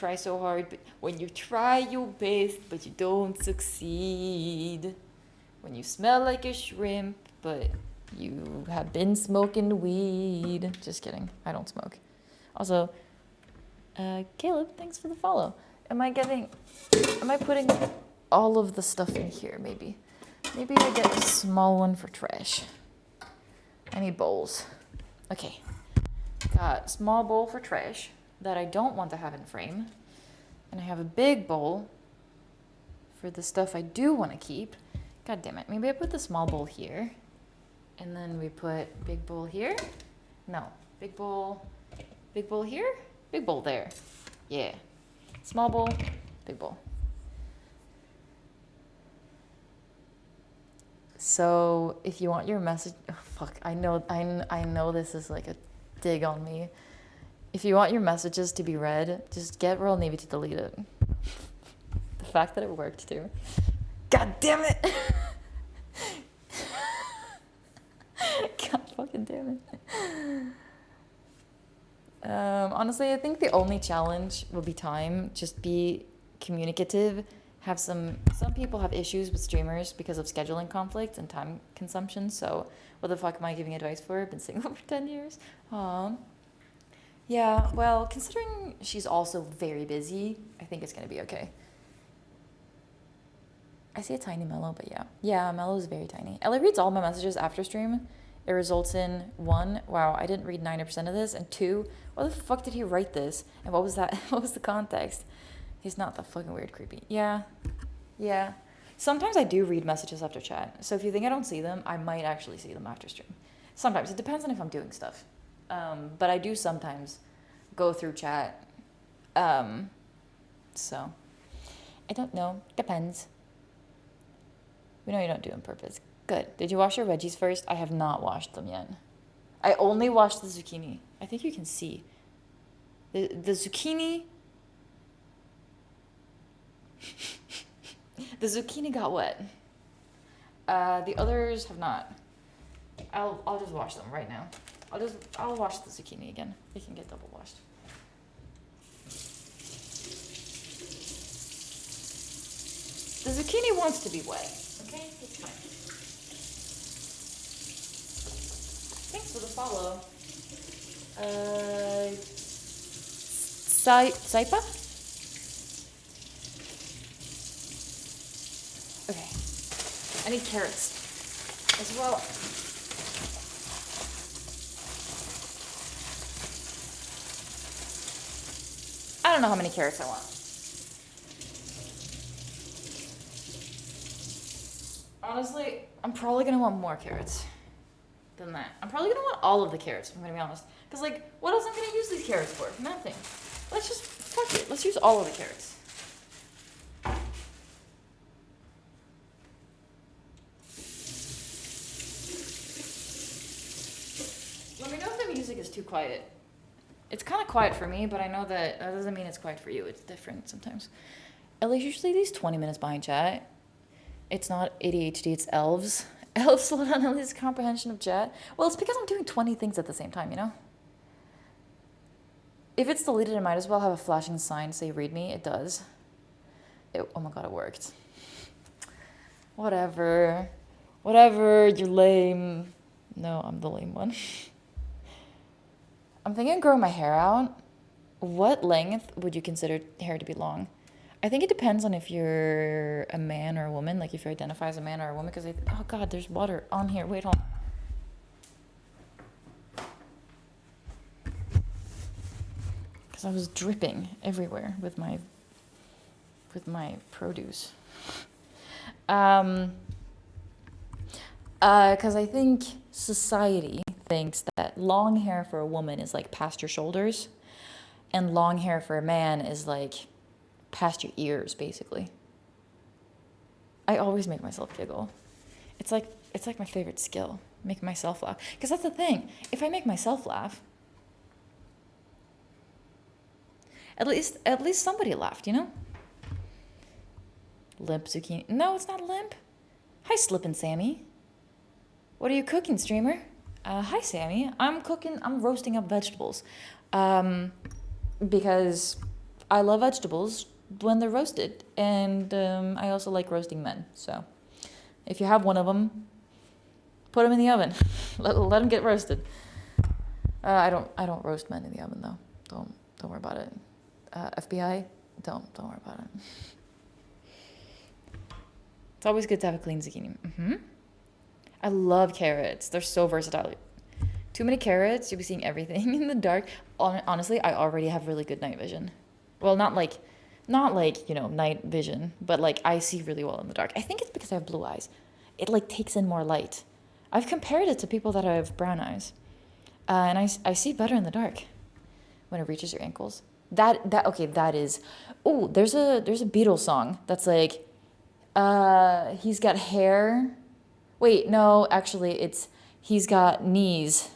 you try your best, but you don't succeed. When you smell like a shrimp, but you have been smoking weed. Just kidding. I don't smoke. Also, Caleb, thanks for the follow. Am I putting all of the stuff in here, maybe? Maybe I get a small one for trash. I need bowls. Okay. Got a small bowl for trash that I don't want to have in frame. And I have a big bowl for the stuff I do want to keep. God damn it. Maybe I put the small bowl here. And then we put big bowl here. No. Big bowl here. Big bowl there. Yeah. Small bowl, big bowl. So if you want your message, oh, fuck, I know this is like a dig on me. If you want your messages to be read, just get Royal Navy to delete it. The fact that it worked too. God damn it! God fucking damn it. Honestly, I think the only challenge will be time. Just be communicative. Have some people have issues with streamers because of scheduling conflicts and time consumption. So what the fuck am I giving advice for? I've been single for 10 years. Yeah, well, considering she's also very busy, I think it's gonna be okay. I see a tiny Mellow, but yeah. Yeah, Mellow is very tiny. Ellie reads all my messages after stream. It results in 1, wow, I didn't read 90% of this, and 2, why the fuck did he write this? And what was that? What was the context? He's not that fucking weird creepy. Yeah. Sometimes I do read messages after chat. So if you think I don't see them, I might actually see them after stream. Sometimes. It depends on if I'm doing stuff. But I do sometimes go through chat. So I don't know. Depends. We know you don't do it on purpose. Good. Did you wash your veggies first? I have not washed them yet. I only washed the zucchini. I think you can see. The zucchini... The zucchini got wet. The others have not. I'll just wash them right now. I'll wash the zucchini again. It can get double washed. The zucchini wants to be wet. Okay? It's fine. Thanks for the follow. Saipa? Okay. I need carrots as well. I don't know how many carrots I want. Honestly, I'm probably gonna want more carrots than that. I'm probably gonna want all of the carrots, if I'm gonna be honest. Because, like, what else am I gonna use these carrots for? Nothing. Let's just, fuck it. Let's use all of the carrots. Let me know if the music is too quiet. It's kind of quiet for me, but I know that doesn't mean it's quiet for you. It's different sometimes. Ellie's usually these 20 minutes behind chat. It's not ADHD, it's elves. Elves slow down Ellie's comprehension of chat. Well, it's because I'm doing 20 things at the same time, you know? If it's deleted, it might as well have a flashing sign say read me. It does. Oh my god, it worked. Whatever, you're lame. No, I'm the lame one. I'm thinking of growing my hair out. What length would you consider hair to be long? I think it depends on if you're a man or a woman, like if you identify as a man or a woman, because oh god, there's water on here. Wait, hold on. Because I was dripping everywhere with my produce. Because I think society thinks that long hair for a woman is like past your shoulders, and long hair for a man is like past your ears, basically. I always make myself giggle. It's like my favorite skill, making myself laugh. Because that's the thing. If I make myself laugh, at least somebody laughed, you know? Limp zucchini. No, it's not limp. Hi, Slippin' Sammy. What are you cooking, streamer? Hi, Sammy. I'm roasting up vegetables. Because I love vegetables when they're roasted. And I also like roasting men. So if you have one of them, Put them in the oven. Let them get roasted. I don't roast men in the oven though. Don't worry about it. FBI, don't worry about it. It's always good to have a clean zucchini. I love carrots. They're so versatile. Too many carrots, you'll be seeing everything in the dark. Honestly, I already have really good night vision. Well, not like night vision, but like I see really well in the dark. I think it's because I have blue eyes. It like takes in more light. I've compared it to people that have brown eyes, and I see better in the dark when it reaches your ankles. That is. Oh, there's a Beatles song that's like, he's got hair. Wait, no, actually, it's he's got knees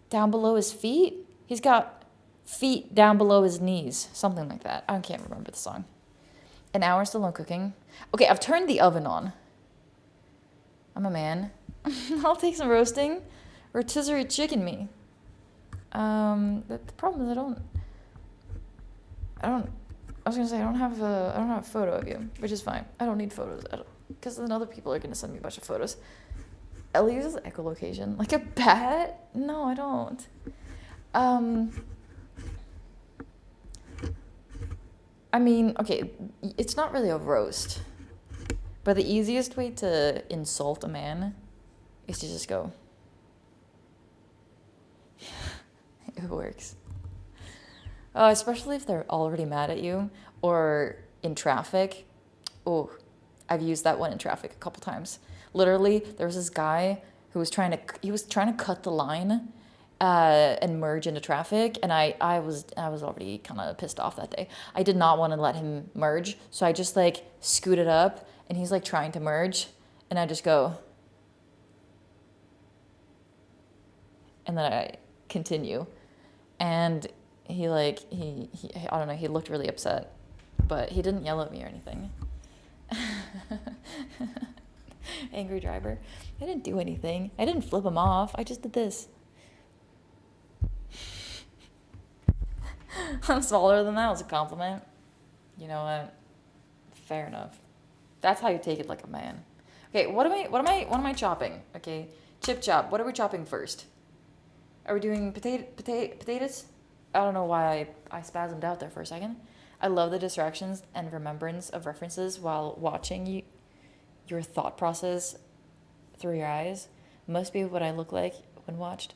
down below his feet. He's got feet down below his knees, something like that. I can't remember the song. An hour still on cooking. Okay, I've turned the oven on. I'm a man. I'll take some roasting. Rotisserie chicken me. The problem is I was gonna say I don't have a photo of you, which is fine. I don't need photos because then other people are gonna send me a bunch of photos. Ellie uses echolocation like a bat. No, I don't. I mean, okay, it's not really a roast, but the easiest way to insult a man is to just go. It works. Especially if they're already mad at you or in traffic. Oh, I've used that one in traffic a couple times. Literally, there was this guy who was trying to cut the line and merge into traffic, and I was already kind of pissed off that day. I did not want to let him merge, so I just like scooted up, and he's like trying to merge, and I just go, and then I continue, and he I don't know, he looked really upset, but he didn't yell at me or anything. Angry driver. I didn't do anything. I didn't flip him off. I just did this. I'm smaller than that. Was a compliment. You know what? Fair enough. That's how you take it like a man. Okay, what am I chopping? Okay, chip chop. What are we chopping first? Are we doing potatoes? I don't know why I spasmed out there for a second. I love the distractions and remembrance of references while watching your thought process through your eyes. Must be what I look like when watched.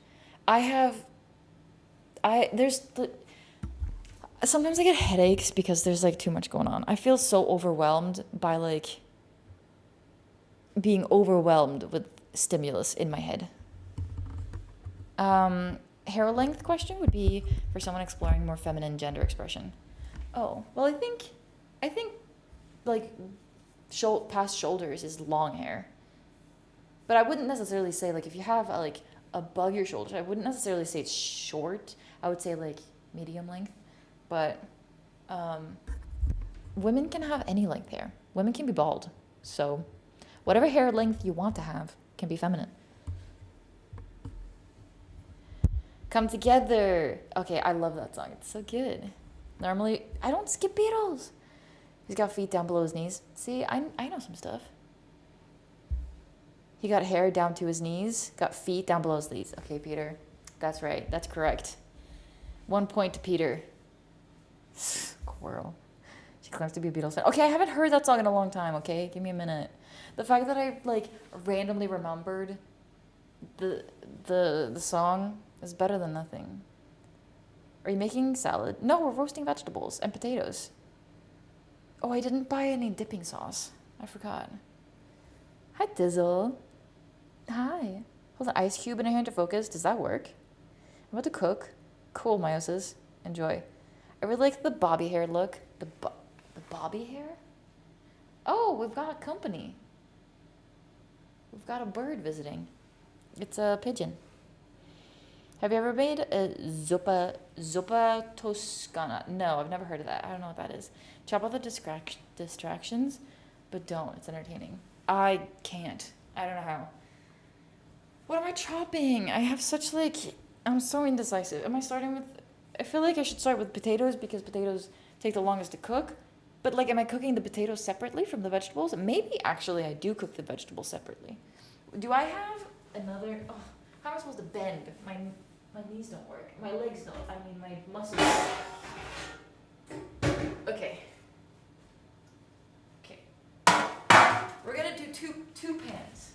Sometimes I get headaches because there's like too much going on. I feel so overwhelmed by like being overwhelmed with stimulus in my head. Hair length question would be for someone exploring more feminine gender expression. Oh, well, I think like past shoulders is long hair. But I wouldn't necessarily say like if you have like above your shoulders, I wouldn't necessarily say it's short. I would say like medium length. But women can have any length hair. Women can be bald. So whatever hair length you want to have can be feminine. Come Together. Okay, I love that song. It's so good. Normally, I don't skip Beatles. He's got feet down below his knees. See, I know some stuff. He got hair down to his knees, got feet down below his knees. Okay, Peter. That's right. That's correct. 1 point to Peter. Squirrel. She claims to be a Beatles fan. Okay, I haven't heard that song in a long time, okay? Give me a minute. The fact that I, like, randomly remembered the song is better than nothing. Are you making salad? No, we're roasting vegetables and potatoes. Oh, I didn't buy any dipping sauce. I forgot. Hi, Dizzle. Hi. Hold an ice cube in a hand to focus. Does that work? I'm about to cook. Cool, meiosis. Enjoy. I really like the bobby hair look. The bobby hair? Oh, we've got a company. We've got a bird visiting. It's a pigeon. Have you ever made a zuppa toscana? No, I've never heard of that. I don't know what that is. Chop out the distractions, but don't. It's entertaining. I can't. I don't know how. What am I chopping? I have such I'm so indecisive. Am I starting with... I feel like I should start with potatoes because potatoes take the longest to cook, But like, am I cooking the potatoes separately from the vegetables? Maybe actually I do cook the vegetables separately. Do I have another? Oh, how am I supposed to bend? My knees don't work. My legs don't. I mean, my muscles. Okay. Okay. We're gonna do two pans.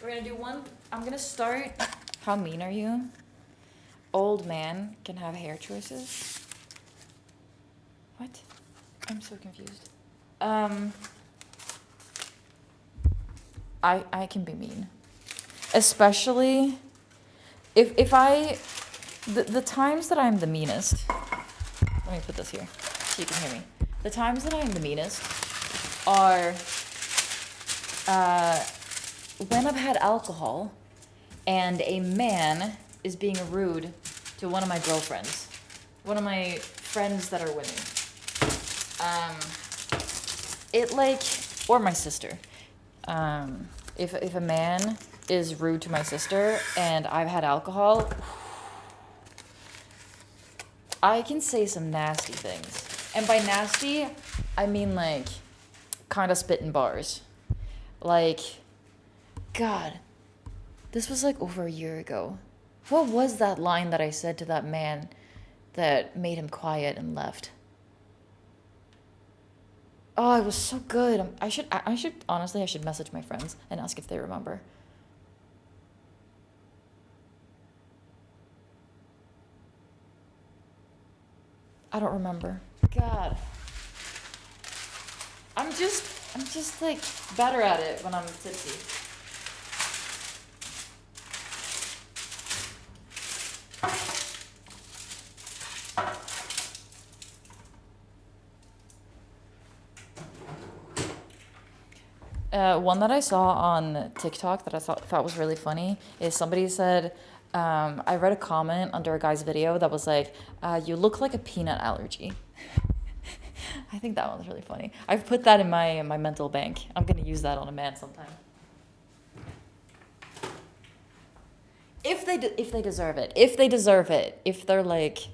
We're gonna do one. I'm gonna start. How mean are you? Old man can have hair choices. What? I'm so confused. I can be mean, especially if I the times that I'm the meanest. Let me put this here so you can hear me. The times that I'm the meanest are when I've had alcohol and a man is being rude to one of my girlfriends, one of my friends that are women. It like, or my sister. If a man is rude to my sister and I've had alcohol, I can say some nasty things. And by nasty, I mean like kind of spitting bars. Like, God, this was like over a year ago. What was that line that I said to that man that made him quiet and left? Oh, it was so good. I should honestly, I should message my friends and ask if they remember. I don't remember. God. I'm just like better at it when I'm tipsy. One that I saw on TikTok that I thought was really funny is somebody said, I read a comment under a guy's video that was like, you look like a peanut allergy. I think that one's really funny. I've put that in my mental bank. I'm going to use that on a man sometime. If they deserve it. If they deserve it. If they're like,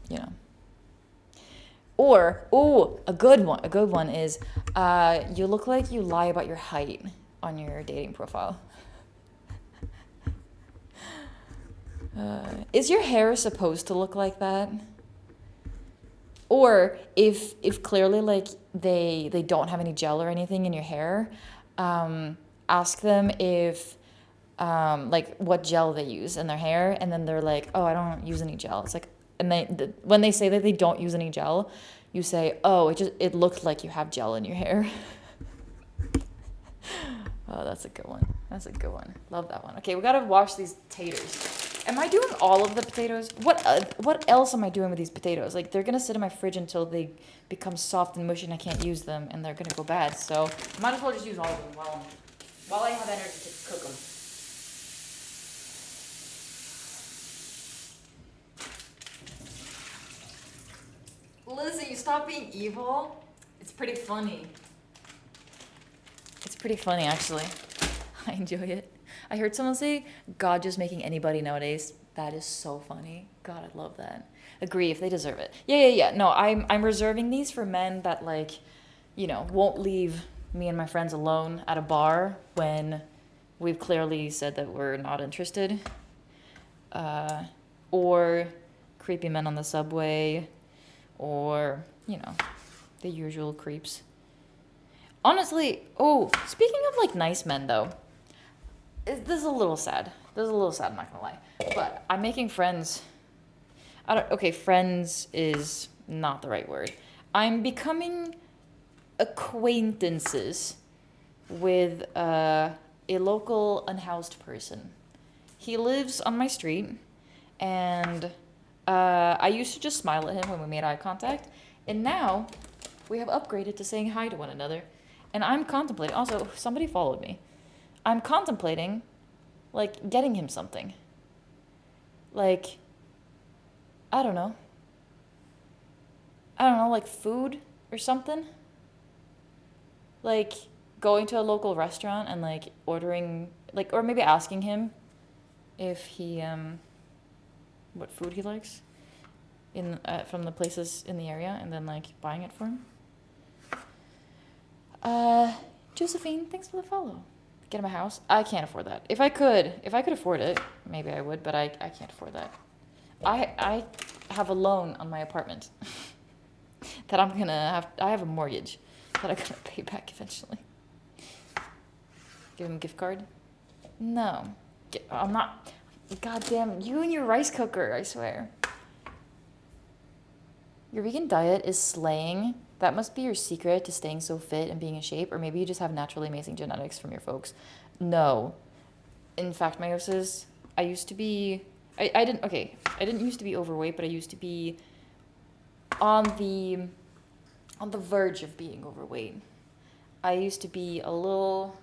you know. Or, a good one is, you look like you lie about your height on your dating profile. Is your hair supposed to look like that? Or if clearly like they don't have any gel or anything in your hair, ask them if like what gel they use in their hair, and then they're like, oh, I don't use any gel. It's like, and when they say that they don't use any gel, you say, oh, it looked like you have gel in your hair. Oh, that's a good one. That's a good one. Love that one. Okay, we gotta wash these taters. Am I doing all of the potatoes? What else am I doing with these potatoes? Like, they're gonna sit in my fridge until they become soft and mushy and I can't use them, and they're gonna go bad. So might as well just use all of them while I have energy to cook them. Lizzie, stop being evil. It's pretty funny. It's pretty funny, actually. I enjoy it. I heard someone say, God just making anybody nowadays. That is so funny. God, I love that. Agree, if they deserve it. Yeah. No, I'm reserving these for men that, like, you know, won't leave me and my friends alone at a bar when we've clearly said that we're not interested. Or creepy men on the subway. Or, you know, the usual creeps. Honestly, speaking of, like, nice men, though, this is a little sad. I'm not gonna lie. But I'm making friends. Friends is not the right word. I'm becoming acquaintances with a local unhoused person. He lives on my street, and I used to just smile at him when we made eye contact, and now we have upgraded to saying hi to one another. And I'm contemplating, also, somebody followed me. I'm contemplating, like, getting him something. Like, I don't know, like food or something. Like, going to a local restaurant and, like, ordering, like, or maybe asking him if he, what food he likes from the places in the area, and then like buying it for him. Josephine, thanks for the follow. Get him a house. I can't afford that. If I could afford it, maybe I would, but I can't afford that. I have a loan on my apartment that I'm gonna have. I have a mortgage that I'm gonna pay back eventually. Give him a gift card? No, I'm not. Goddamn, you and your rice cooker! I swear. Your vegan diet is slaying. That must be your secret to staying so fit and being in shape, or maybe you just have naturally amazing genetics from your folks. No. In fact, meiosis, I used to be, I didn't used to be overweight, but I used to be on the verge of being overweight. I used to be a little,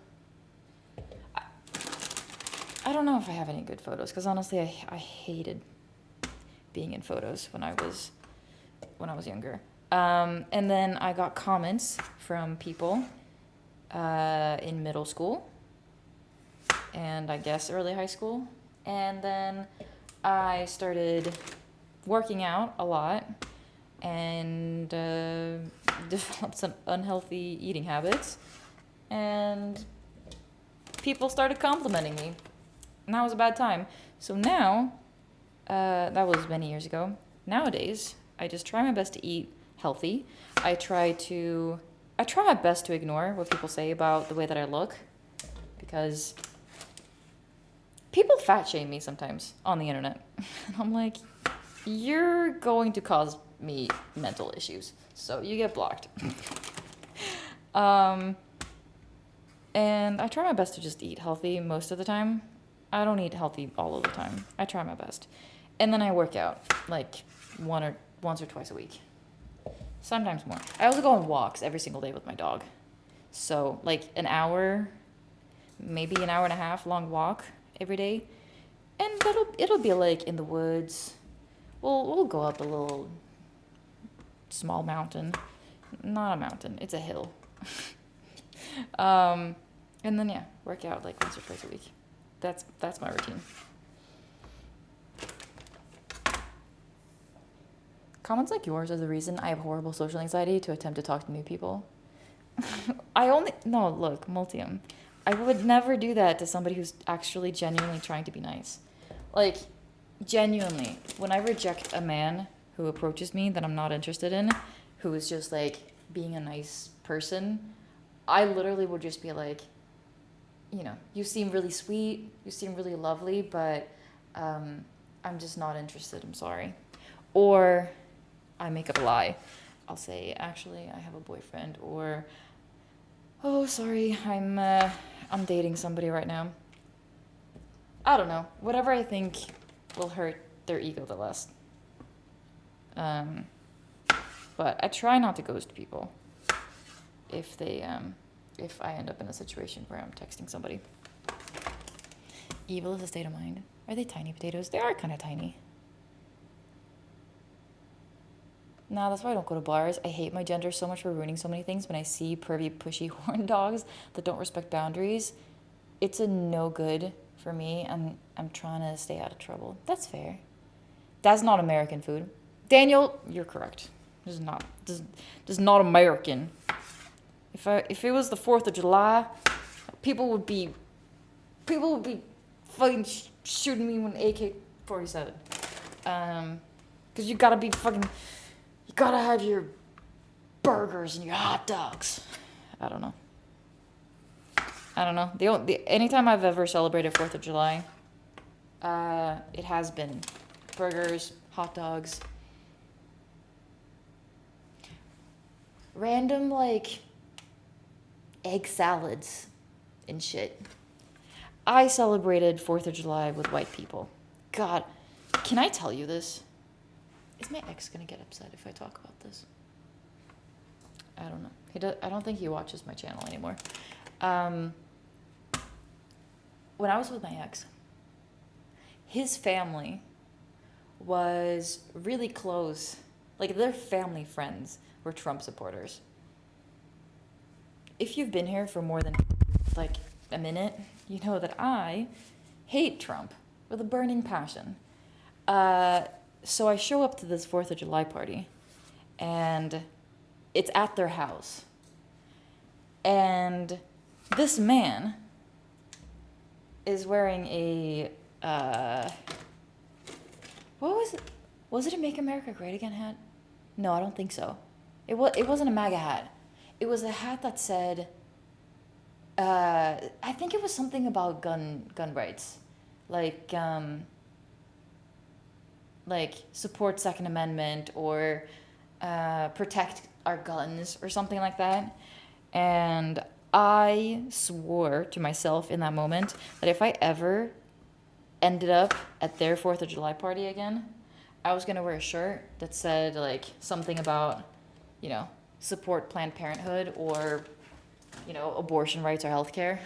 I don't know if I have any good photos, because honestly, I hated being in photos when I was younger. And then I got comments from people in middle school and I guess early high school. And then I started working out a lot and developed some unhealthy eating habits. And people started complimenting me. And that was a bad time. So now, that was many years ago. Nowadays, I just try my best to eat healthy. I try my best to ignore what people say about the way that I look, because people fat shame me sometimes on the internet. And I'm like, you're going to cause me mental issues, so you get blocked. And I try my best to just eat healthy most of the time. I don't eat healthy all of the time. I try my best. And then I work out like once or twice a week. Sometimes more. I also go on walks every single day with my dog. So like an hour, maybe an hour and a half long walk every day. And it'll be like in the woods. We'll go up a little small mountain. Not a mountain, it's a hill. And then yeah, work out like once or twice a week. That's my routine. Comments like yours are the reason I have horrible social anxiety to attempt to talk to new people. Look, Multium. I would never do that to somebody who's actually genuinely trying to be nice. Like, genuinely, when I reject a man who approaches me that I'm not interested in, who is just like being a nice person, I literally would just be like, you seem really sweet, you seem really lovely, but I'm just not interested, I'm sorry. Or I make up a lie. I'll say, actually, I have a boyfriend, or, oh, sorry, I'm dating somebody right now. I don't know. Whatever I think will hurt their ego the less. But I try not to ghost people if I end up in a situation where I'm texting somebody. Evil is a state of mind. Are they tiny potatoes? They are kind of tiny. Nah, that's why I don't go to bars. I hate my gender so much for ruining so many things. When I see pervy, pushy horn dogs that don't respect boundaries, it's a no good for me, and I'm trying to stay out of trouble. That's fair. That's not American food. Daniel, you're correct. This is not American. If it was the 4th of July, people would be fucking shooting me with an AK-47. Because you gotta have your burgers and your hot dogs. I don't know. Anytime I've ever celebrated 4th of July, it has been burgers, hot dogs, random like egg salads and shit. I celebrated 4th of July with white people. God, can I tell you this? Is my ex gonna get upset if I talk about this? I don't know. I don't think he watches my channel anymore. When I was with my ex, his family was really close. Like, their family friends were Trump supporters. If you've been here for more than, like, a minute, you know that I hate Trump with a burning passion. Uh, so I show up to this 4th of July party, and it's at their house. And this man is wearing a, what was it? Was it a Make America Great Again hat? No, I don't think so. It wasn't a MAGA hat. It was a hat that said, I think it was something about gun rights, like support Second Amendment or protect our guns or something like that. And I swore to myself in that moment that if I ever ended up at their 4th of July party again, I was gonna wear a shirt that said like something about, support Planned Parenthood or, abortion rights or healthcare.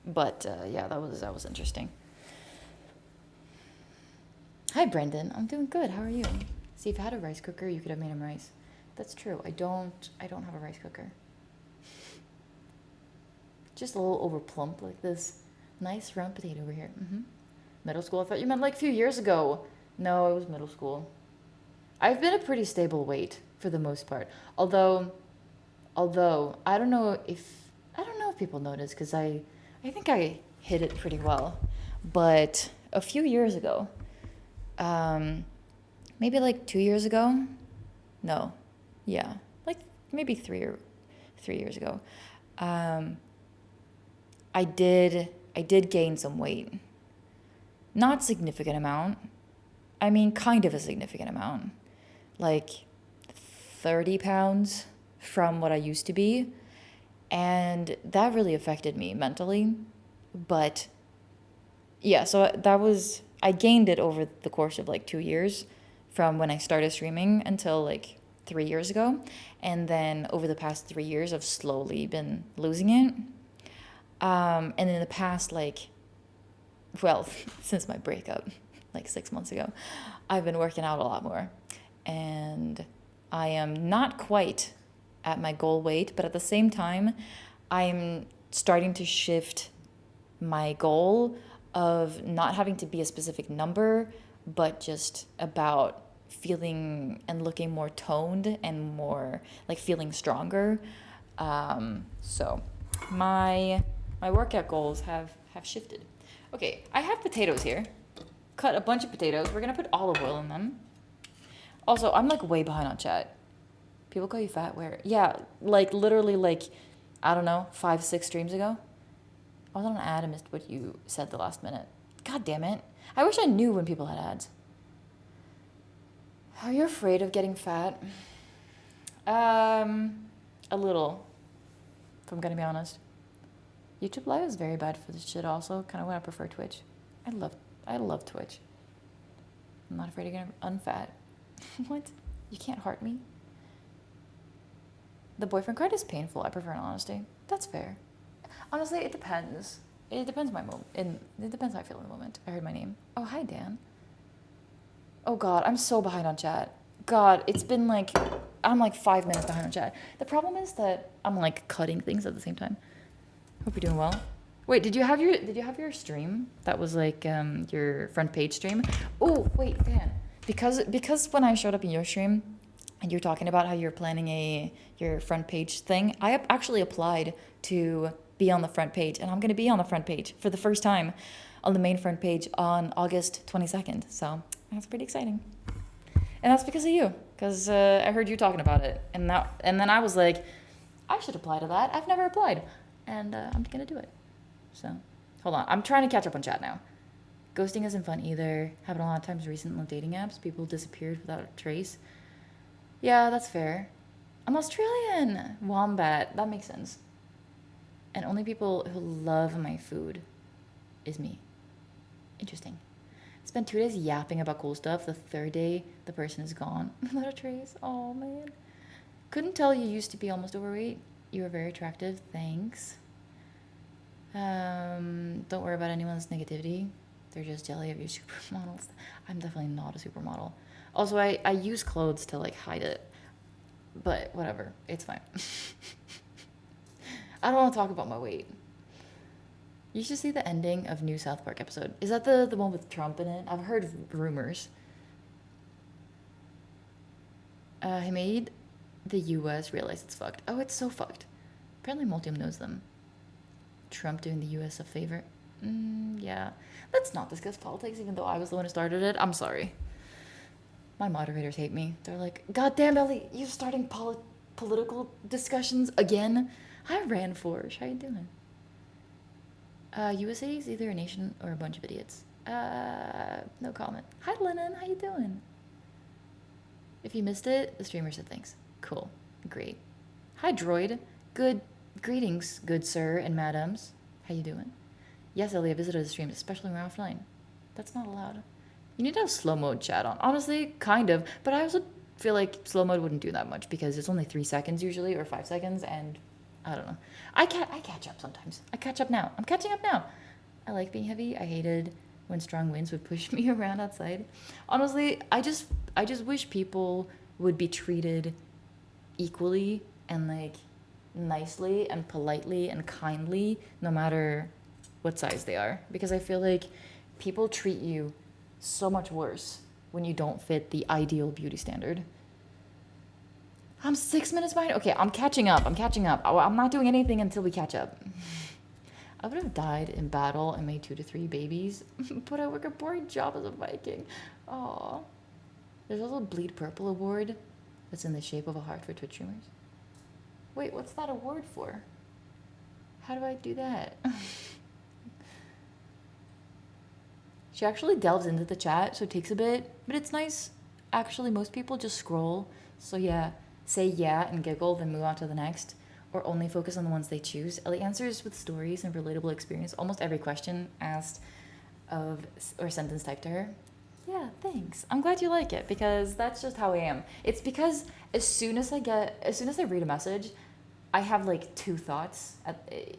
But yeah, that was interesting. Hi, Brendan. I'm doing good. How are you? See, if you had a rice cooker, you could have made him rice. That's true. I don't have a rice cooker. Just a little over plump like this. Nice round potato over here. Middle school. I thought you meant like a few years ago. No, it was middle school. I've been a pretty stable weight for the most part. Although I don't know if people notice because I think I hit it pretty well. But a few years ago, maybe like 2 years ago. No, yeah, like maybe 3 years ago. I did gain some weight. Not significant amount. I mean, kind of a significant amount. Like 30 pounds from what I used to be. And that really affected me mentally. But yeah, so I gained it over the course of like 2 years from when I started streaming until like 3 years ago. And then over the past 3 years, I've slowly been losing it. And in the past, since my breakup, like 6 months ago, I've been working out a lot more. And I am not quite at my goal weight, but at the same time, I'm starting to shift my goal of not having to be a specific number, but just about feeling and looking more toned and more like feeling stronger. So my workout goals have shifted. Okay, I have potatoes here. Cut a bunch of potatoes. We're gonna put olive oil in them. Also, I'm like way behind on chat. People call you fat where? Yeah, like literally like, I don't know, 5-6 streams ago. I was on an ad and missed what you said the last minute. God damn it. I wish I knew when people had ads. Are you afraid of getting fat? A little, if I'm gonna be honest. YouTube Live is very bad for this shit also. Kind of why I prefer Twitch. I love Twitch. I'm not afraid of getting unfat. What? You can't heart me? The boyfriend card is painful. I prefer honesty. That's fair. Honestly, it depends. It depends my moment. It depends how I feel in the moment. I heard my name. Oh, hi, Dan. Oh, God. I'm so behind on chat. God, it's been like... I'm like 5 minutes behind on chat. The problem is that I'm like cutting things at the same time. Hope you're doing well. Wait, did you have your stream? That was like your front page stream? Oh, wait, Dan. Because when I showed up in your stream and you're talking about how you're planning your front page thing, I actually applied to be on the front page, and I'm going to be on the front page for the first time on the main front page on August 22nd. So that's pretty exciting. And that's because of you, because I heard you talking about it. And then I was like, I should apply to that. I've never applied. And I'm going to do it. So, hold on. I'm trying to catch up on chat now. Ghosting isn't fun either. Happened a lot of times recently on dating apps. People disappeared without a trace. Yeah, that's fair. I'm Australian. Wombat. That makes sense. And only people who love my food is me. Interesting. Spent 2 days yapping about cool stuff. The third day, the person is gone without a trace. Oh, man. Couldn't tell you used to be almost overweight. You were very attractive. Thanks. Don't worry about anyone's negativity. They're just jelly of your supermodels. I'm definitely not a supermodel. Also, I use clothes to like hide it. But whatever. It's fine. I don't want to talk about my weight. You should see the ending of new South Park episode. Is that the one with Trump in it? I've heard rumors. He made the U.S. realize it's fucked. Oh, it's so fucked. Apparently Multium knows them. Trump doing the U.S. a favor. Yeah. Let's not discuss politics, even though I was the one who started it. I'm sorry. My moderators hate me. They're like, God damn, Ellie, you starting political discussions again? Hi, Ranforge. How you doing? USA is either a nation or a bunch of idiots. No comment. Hi, Lennon. How you doing? If you missed it, the streamer said thanks. Cool. Great. Hi, Droid. Good greetings, good sir and madams. How you doing? Yes, Ellie, I visited the stream, especially when we're offline. That's not allowed. You need to have slow mode chat on. Honestly, kind of. But I also feel like slow mode wouldn't do that much because it's only 3 seconds usually, or 5 seconds, and I don't know. I catch up sometimes. I catch up now. I'm catching up now. I like being heavy. I hated when strong winds would push me around outside. Honestly, I just wish people would be treated equally and like nicely and politely and kindly no matter what size they are, because I feel like people treat you so much worse when you don't fit the ideal beauty standard. I'm 6 minutes behind. Okay, I'm catching up. I'm not doing anything until we catch up. I would have died in battle and made 2 to 3 babies, but I work a boring job as a Viking. Aww. There's also a Bleed Purple award that's in the shape of a heart for Twitch streamers. Wait, what's that award for? How do I do that? She actually delves into the chat, so it takes a bit, but it's nice. Actually, most people just scroll. So yeah, say yeah and giggle, then move on to the next, or only focus on the ones they choose. Ellie answers with stories and relatable experience. Almost every question asked of or sentence typed to her. Yeah, thanks. I'm glad you like it because that's just how I am. It's because as soon as I read a message, I have like 2 thoughts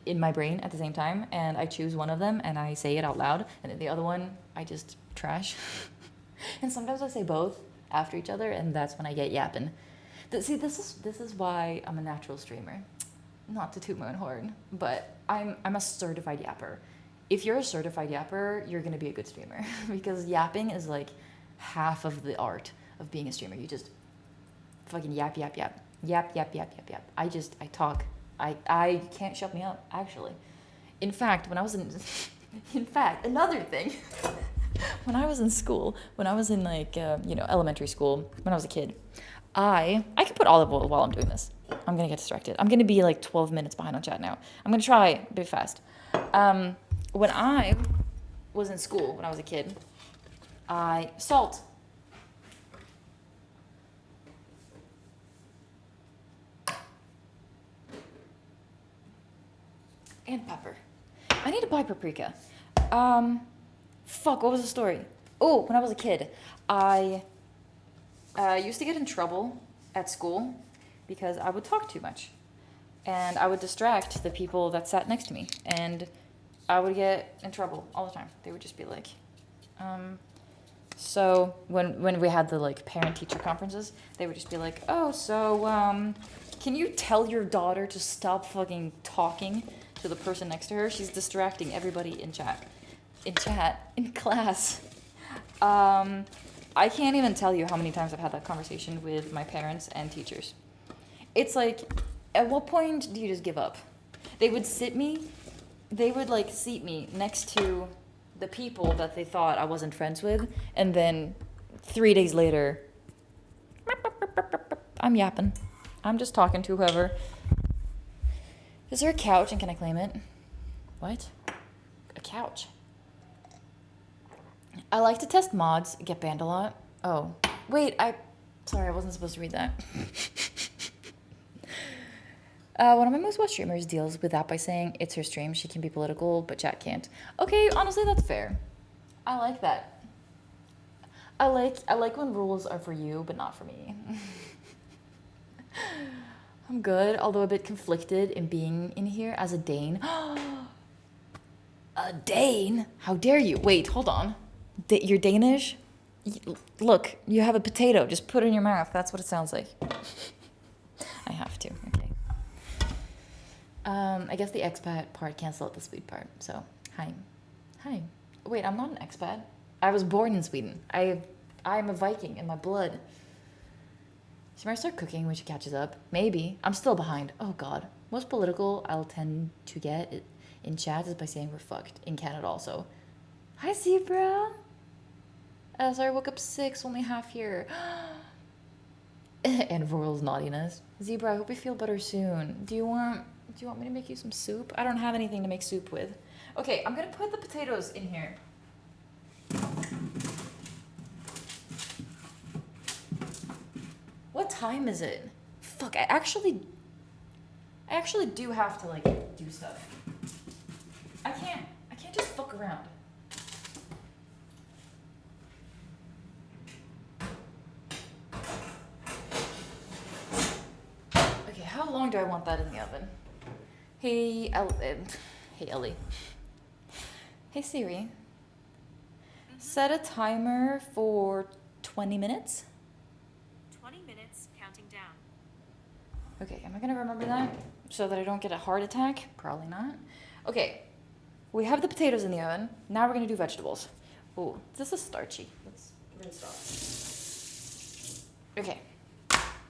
in my brain at the same time, and I choose one of them and I say it out loud, and then the other one I just trash. And sometimes I say both after each other, and that's when I get yapping. See, this is why I'm a natural streamer. Not to toot my own horn, but I'm a certified yapper. If you're a certified yapper, you're gonna be a good streamer because yapping is like half of the art of being a streamer. You just fucking yap. I talk. I can't shut me up, actually. In fact, another thing, when I was in school, when I was in like, elementary school, when I was a kid, I can put olive oil while I'm doing this. I'm gonna get distracted. I'm gonna be like 12 minutes behind on chat now. I'm gonna try a bit fast. When I was in school, when I was a kid, salt. And pepper. I need to buy paprika. What was the story? Oh, when I was a kid, I used to get in trouble at school because I would talk too much. And I would distract the people that sat next to me. And I would get in trouble all the time. They would just be like, so when we had the like parent-teacher conferences, they would just be like, oh, so can you tell your daughter to stop fucking talking to the person next to her? She's distracting everybody in class. I can't even tell you how many times I've had that conversation with my parents and teachers. It's like, at what point do you just give up? They would seat me next to the people that they thought I wasn't friends with, and then 3 days later, I'm yapping. I'm just talking to whoever. Is there a couch and can I claim it? What? A couch. I like to test mods, get banned a lot. Oh, wait, sorry, I wasn't supposed to read that. One of my most watched streamers deals with that by saying it's her stream, she can be political, but chat can't. Okay, honestly, that's fair. I like that. I like when rules are for you, but not for me. I'm good, although a bit conflicted in being in here as a Dane. A Dane? How dare you? Wait, hold on. You're Danish? Look, you have a potato. Just put it in your mouth. That's what it sounds like. I have to. Okay. I guess the expat part cancel out the sweet part. So Hi. Hi. Wait, I'm not an expat. I was born in Sweden. I'm a Viking in my blood. Should I start cooking when she catches up? Maybe. I'm still behind. Oh god. Most political I'll tend to get in chat is by saying we're fucked. In Canada also. Hi Zebra. Sorry, I woke up 6, only half here. And Royal's naughtiness. Zebra, I hope you feel better soon. Do you want me to make you some soup? I don't have anything to make soup with. Okay, I'm gonna put the potatoes in here. What time is it? Fuck, I actually do have to like do stuff. I can't just fuck around. Okay, how long do I want that in the oven? Hey Ellie. Hey Siri. Set a timer for 20 minutes. 20 minutes, counting down. Okay, am I gonna remember that so that I don't get a heart attack? Probably not. Okay, we have the potatoes in the oven. Now we're gonna do vegetables. Oh, this is starchy. Let's rinse it off. Okay,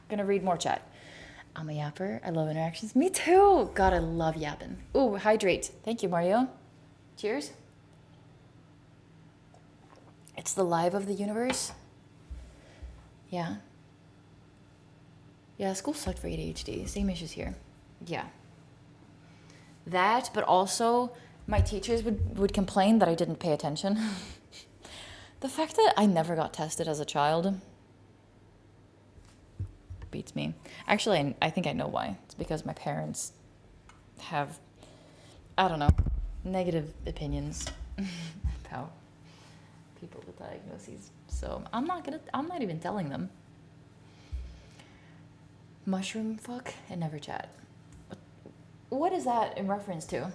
gonna read more chat. I'm a yapper. I love interactions. Me too. God, I love yapping. Ooh, hydrate. Thank you, Mario. Cheers. It's the live of the universe. Yeah. Yeah, school sucked for ADHD. Same issues here. Yeah. That, but also my teachers would complain that I didn't pay attention. The fact that I never got tested as a child beats me. Actually, I think I know why. It's because my parents have, I don't know, negative opinions about people with diagnoses. So I'm not even telling them. Mushroom fuck and never chat. What is that in reference to?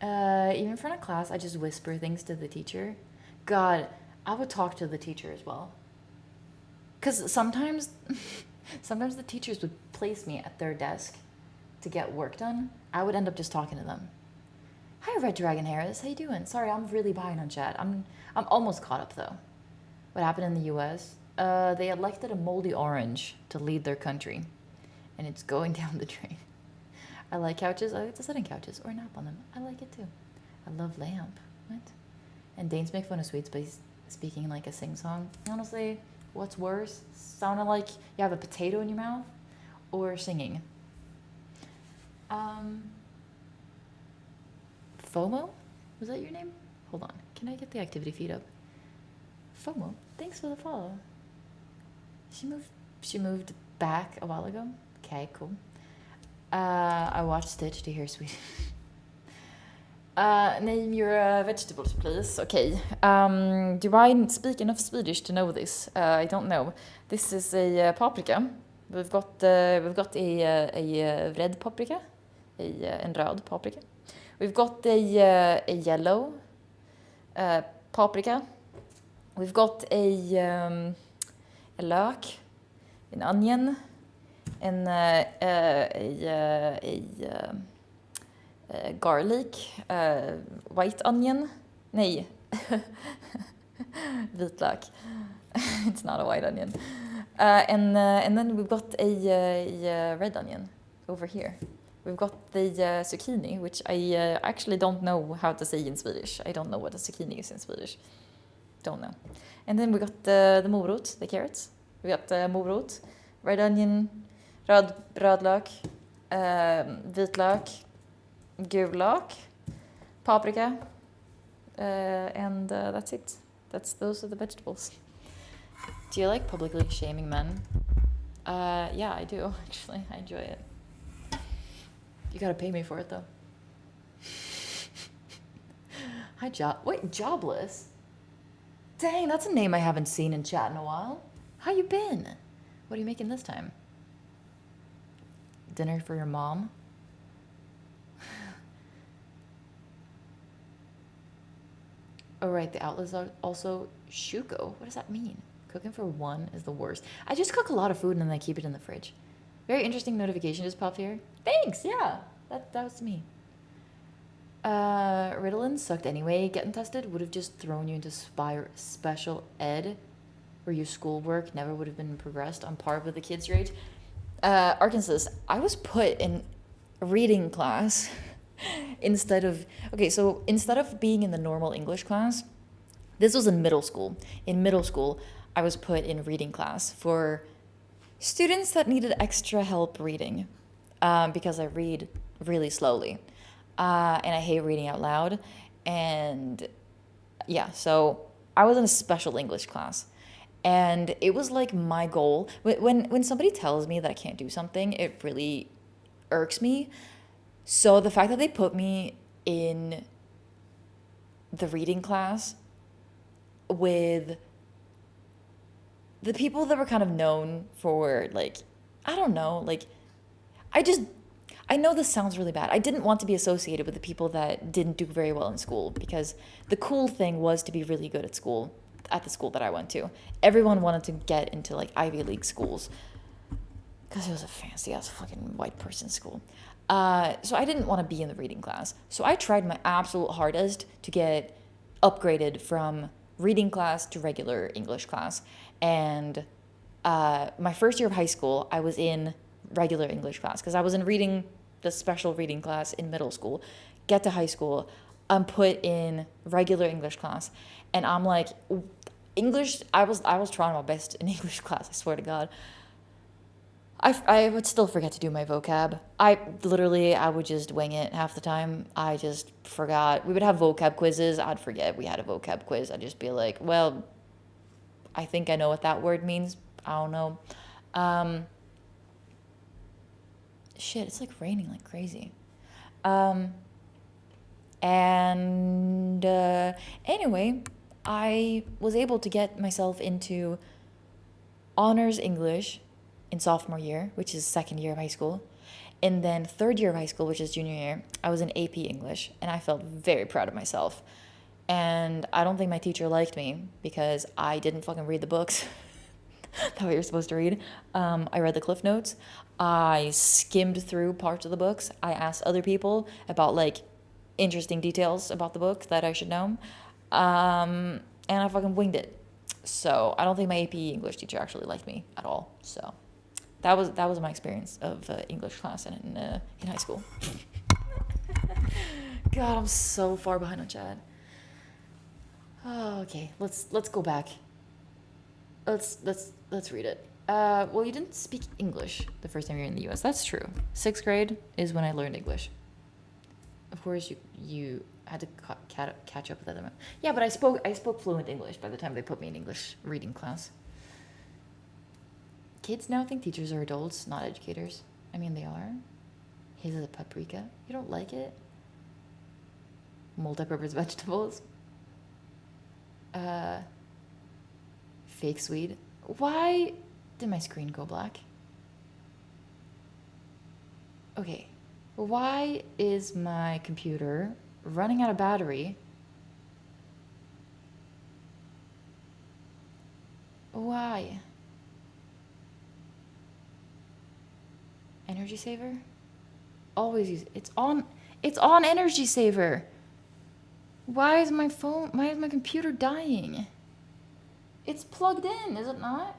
Even in front of class, I just whisper things to the teacher. God, I would talk to the teacher as well. Because sometimes the teachers would place me at their desk to get work done. I would end up just talking to them. Hi, Red Dragon Harris. How you doing? Sorry, I'm really behind on chat. I'm almost caught up, though. What happened in the U.S.? They elected a moldy orange to lead their country. And it's going down the drain. I like couches. I like to sit on couches or nap on them. I like it, too. I love lamp. What? And Danes make fun of sweets by speaking like a sing-song. Honestly, what's worse? Sounding like you have a potato in your mouth or singing. FOMO? Was that your name? Hold on. Can I get the activity feed up? FOMO, thanks for the follow. She moved back a while ago. Okay, cool. I watched Stitch to hear Swedish. Name your vegetables, please. Okay. Do I speak enough Swedish to know this? I don't know. This is a paprika. We've got a red paprika, en röd paprika. We've got a yellow paprika. We've got a lök, an onion, and garlic, white onion. Nej, vitlök. It's not a white onion. And then we've got a red onion over here. We've got the zucchini, which I actually don't know how to say in Swedish. I don't know what a zucchini is in Swedish. Don't know. And then we got the morot, the carrots. We got the morot, red onion, rödlök, vitlök, gul lök, paprika, and that's it. Those are the vegetables. Do you like publicly shaming men? Yeah, I do, actually. I enjoy it. You gotta pay me for it, though. Hi, Wait, Jobless? Dang, that's a name I haven't seen in chat in a while. How you been? What are you making this time? Dinner for your mom? Oh, right, the outlets are also shuko. What does that mean? Cooking for one is the worst. I just cook a lot of food and then I keep it in the fridge. Very interesting notification just popped here. Thanks, yeah. That was me. Ritalin sucked anyway. Getting tested would have just thrown you into special ed, where your schoolwork never would have been progressed on par with the kids your age. Arkansas, I was put in reading class instead of, okay, so instead of being in the normal English class, this was in middle school. In middle school, I was put in reading class for students that needed extra help reading, because I read really slowly, and I hate reading out loud. And yeah, so I was in a special English class. And it was like my goal. When somebody tells me that I can't do something, it really irks me. So the fact that they put me in the reading class with the people that were kind of known for, like, I don't know, like, I just, I know this sounds really bad. I didn't want to be associated with the people that didn't do very well in school, because the cool thing was to be really good at school, at the school that I went to. Everyone wanted to get into like Ivy League schools because it was a fancy ass fucking white person school. So I didn't want to be in the reading class. So I tried my absolute hardest to get upgraded from reading class to regular English class. And my first year of high school, I was in regular English class because I was in reading, the special reading class in middle school. Get to high school, I'm put in regular English class, and I'm like, English. I was trying my best in English class. I swear to God. I would still forget to do my vocab. I would just wing it half the time. I just forgot. We would have vocab quizzes. I'd forget we had a vocab quiz. I'd just be like, well, I think I know what that word means. I don't know. Um, Shit, it's like raining like crazy. Um, and anyway, I was able to get myself into honors English in sophomore year, which is second year of high school. And then third year of high school, which is junior year, I was in AP English, and I felt very proud of myself. And I don't think my teacher liked me because I didn't fucking read the books that we were supposed to read. I read the Cliff Notes. I skimmed through parts of the books. I asked other people about like interesting details about the book that I should know. And I fucking winged it. So I don't think my AP English teacher actually liked me at all. So that was my experience of English class in high school. God, I'm so far behind on chat. Oh, okay, let's go back. Let's read it. Well, you didn't speak English the first time you're in the U.S. That's true. Sixth grade is when I learned English. Of course, you had to catch up with other. Yeah, but I spoke fluent English by the time they put me in English reading class. Kids now think teachers are adults, not educators. I mean, they are. His is a paprika. You don't like it? Multi-purpose vegetables. Fake sweet. Why did my screen go black? Okay. Why is my computer running out of battery? Why? Energy saver? Always use it. It's on energy saver. Why is my computer dying? It's plugged in, is it not?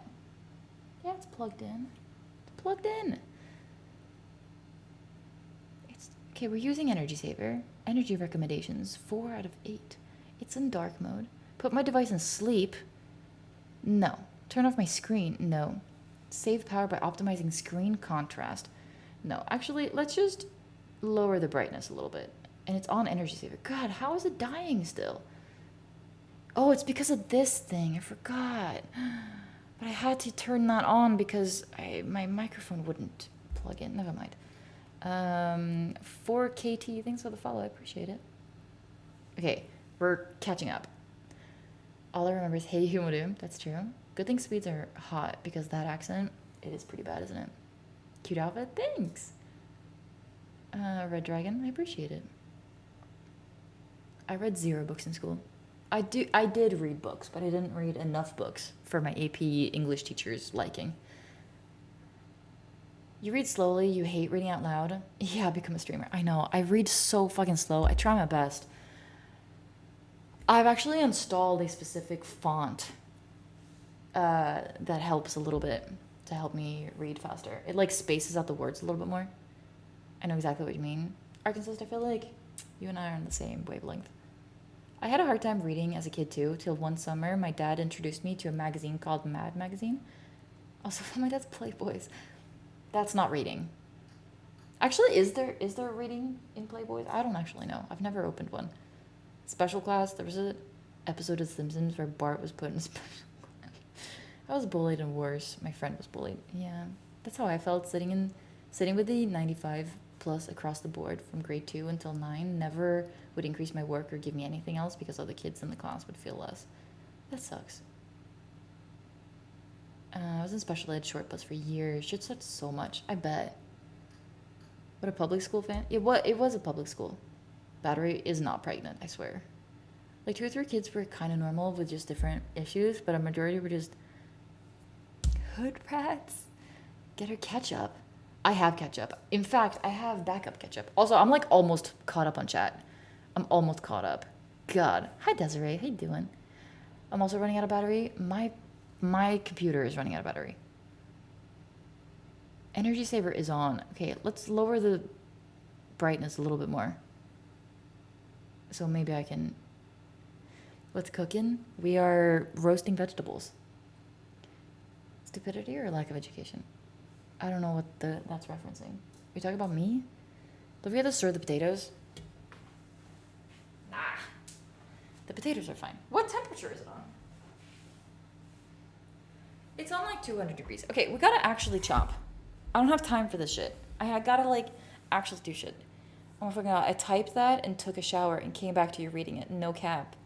Yeah, it's plugged in. It's plugged in. It's okay, we're using energy saver. Energy recommendations, 4 out of 8. It's in dark mode. Put my device in sleep. No. Turn off my screen. No. Save power by optimizing screen contrast. No. Actually, let's just lower the brightness a little bit. And it's on energy saver. God, how is it dying still? Oh, it's because of this thing. I forgot. But I had to turn that on because my microphone wouldn't plug in. Never mind. 4KT, thanks for the follow. I appreciate it. Okay, we're catching up. All I remember is Hey Humadum. That's true. Good thing Swedes are hot because that accent, it is pretty bad, isn't it? Cute outfit. Thanks. Red Dragon. I appreciate it. I read 0 books in school. I did read books, but I didn't read enough books for my AP English teacher's liking. You read slowly, you hate reading out loud. Yeah, become a streamer. I know. I read so fucking slow. I try my best. I've actually installed a specific font that helps a little bit to help me read faster. It like spaces out the words a little bit more. I know exactly what you mean. Arkansas, I feel like you and I are on the same wavelength. I had a hard time reading as a kid too, till one summer my dad introduced me to a magazine called Mad Magazine. Also, my dad's Playboys. That's not reading. Actually, is there reading in Playboys? I don't actually know. I've never opened one. Special class, there was an episode of Simpsons where Bart was put in special class. I was bullied and worse. My friend was bullied. Yeah, that's how I felt sitting with the 95 plus across the board from grade 2 until 9. Never would increase my work or give me anything else because other kids in the class would feel less. That sucks. I was in special ed short bus for years. Shit sucked so much. I bet. What a public school fan? It was a public school. Battery is not pregnant, I swear. Like 2 or 3 kids were kind of normal with just different issues, but a majority were just hood rats. Get her ketchup. I have ketchup. In fact, I have backup ketchup. Also, I'm like almost caught up on chat. I'm almost caught up. God. Hi, Desiree. How you doing? I'm also running out of battery. My computer is running out of battery. Energy saver is on. Okay, let's lower the brightness a little bit more. So maybe I can... What's cooking? We are roasting vegetables. Stupidity or lack of education? I don't know what that's referencing. Are you talking about me? Do we have to stir the potatoes? Nah. The potatoes are fine. What temperature is it on? It's on like 200 degrees. Okay, we gotta actually chop. I don't have time for this shit. I gotta like actually do shit. Oh my fucking god. I typed that and took a shower and came back to you reading it. No cap.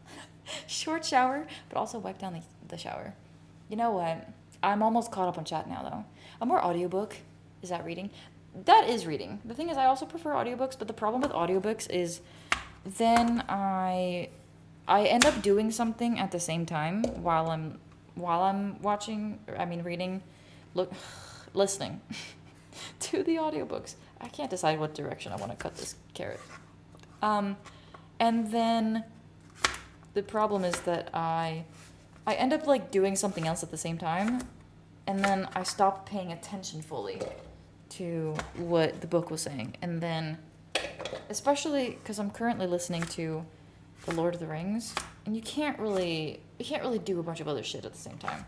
Short shower, but also wiped down the shower. You know what? I'm almost caught up on chat now though. A more audiobook. Is that reading? That is reading. The thing is I also prefer audiobooks, but the problem with audiobooks is then I end up doing something at the same time while I'm reading, listening to the audiobooks. I can't decide what direction I want to cut this carrot. And then the problem is that I end up like doing something else at the same time, and then I stop paying attention fully to what the book was saying. And then, especially because I'm currently listening to The Lord of the Rings, and you can't really do a bunch of other shit at the same time.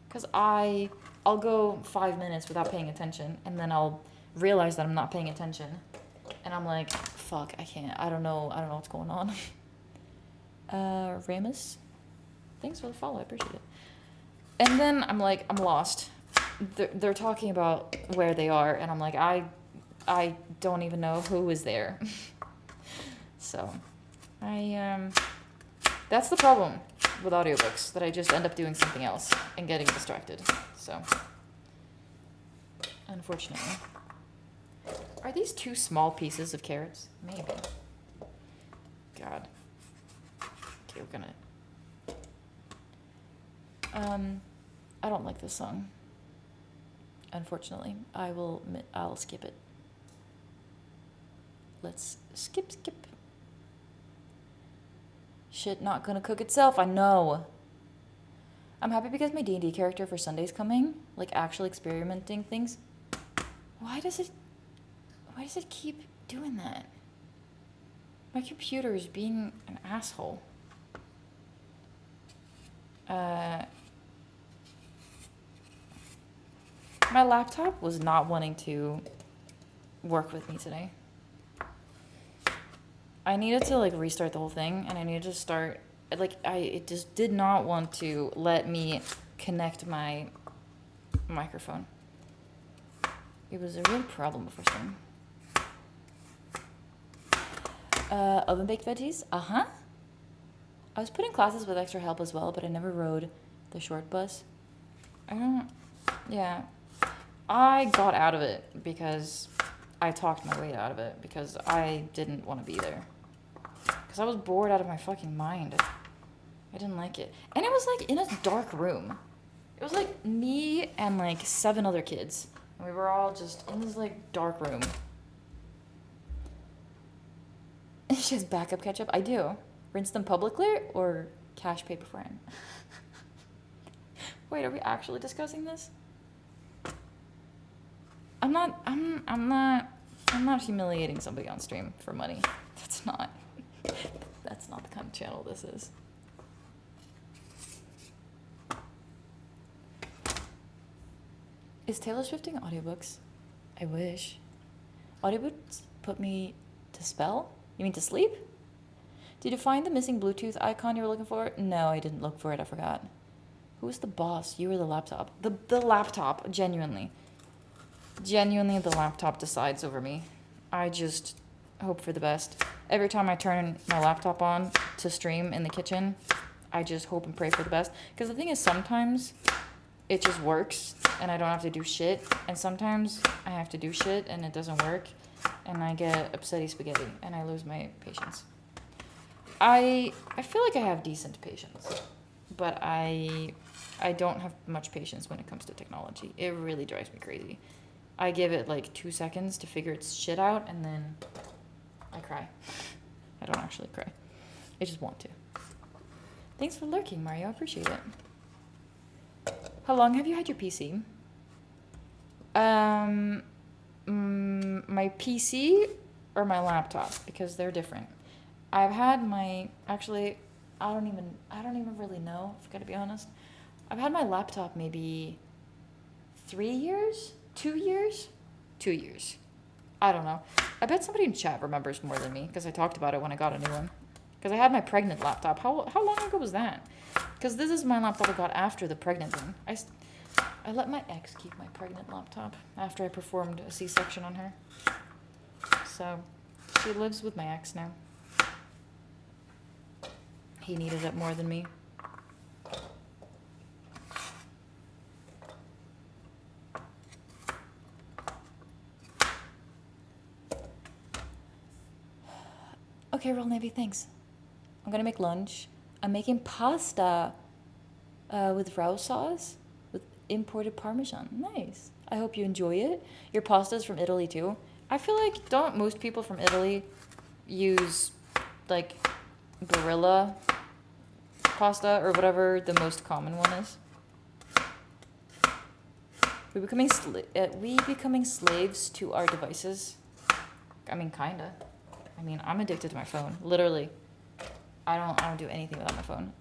Because I'll go 5 minutes without paying attention, and then I'll realize that I'm not paying attention, and I'm like, fuck, I can't. I don't know what's going on. Ramus, thanks for the follow. I appreciate it. And then I'm like, I'm lost. They're talking about where they are, and I'm like, I don't even know who is there. So, that's the problem with audiobooks, that I just end up doing something else and getting distracted. So, unfortunately. Are these 2 small pieces of carrots? Maybe. God. Okay, we're gonna... I don't like this song. Unfortunately. I'll skip it. Let's skip. Shit not gonna cook itself, I know. I'm happy because my D&D character for Sunday's coming. Like, actually experimenting things. Why does it keep doing that? My computer is being an asshole. My laptop was not wanting to work with me today. I needed to like restart the whole thing, and I needed to start it just did not want to let me connect my microphone. It was a real problem the first time. Oven baked veggies? Uh-huh. I was put in classes with extra help as well, but I never rode the short bus. I got out of it because I talked my way out of it because I didn't want to be there. Because I was bored out of my fucking mind. I didn't like it. And it was like in a dark room. It was like me and like 7 other kids. And we were all just in this like dark room. She has backup ketchup? I do. Rinse them publicly or cash pay beforehand? Wait, are we actually discussing this? I'm not humiliating somebody on stream for money. That's not the kind of channel this is. Is Taylor Swifting audiobooks? I wish. Audiobooks put me to spell? You mean to sleep? Did you find the missing Bluetooth icon you were looking for? No, I didn't look for it. I forgot. Who was the boss? You or the laptop? The laptop, genuinely. Genuinely, the laptop decides over me. I just hope for the best. Every time I turn my laptop on to stream in the kitchen, I just hope and pray for the best. Because the thing is, sometimes it just works and I don't have to do shit. And sometimes I have to do shit and it doesn't work. And I get upsetty spaghetti and I lose my patience. I feel like I have decent patience, but I don't have much patience when it comes to technology. It really drives me crazy. I give it like 2 seconds to figure its shit out and then I cry. I don't actually cry. I just want to. Thanks for lurking, Mario. I appreciate it. How long have you had your PC? My PC or my laptop, because they're different. I've had my, actually, I don't even really know, if I gotta be honest. I've had my laptop maybe 3 years? 2 years? 2 years. I don't know. I bet somebody in chat remembers more than me, because I talked about it when I got a new one. Because I had my pregnant laptop. How long ago was that? Because this is my laptop I got after the pregnant one. I let my ex keep my pregnant laptop after I performed a C-section on her. So, she lives with my ex now. He needed it more than me. Okay, Roll Navy, thanks. I'm gonna make lunch. I'm making pasta with raw sauce with imported Parmesan. Nice. I hope you enjoy it. Your pasta's from Italy too. I feel like, don't most people from Italy use like Barilla pasta or whatever the most common one is? We becoming slaves to our devices? I mean, kinda. I mean, I'm addicted to my phone. Literally. I don't do anything without my phone.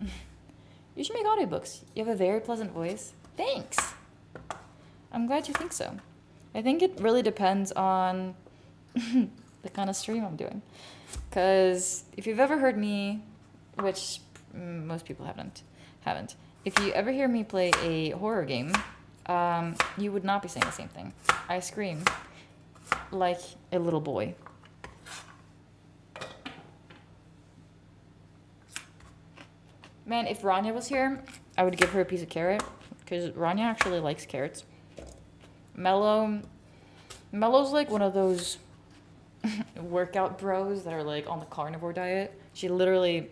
You should make audiobooks. You have a very pleasant voice. Thanks. I'm glad you think so. I think it really depends on the kind of stream I'm doing. Because if you've ever heard me, which most people haven't. If you ever hear me play a horror game, you would not be saying the same thing. I scream like a little boy. Man, if Rania was here, I would give her a piece of carrot, because Rania actually likes carrots. Mello's like one of those workout bros that are like on the carnivore diet. She literally,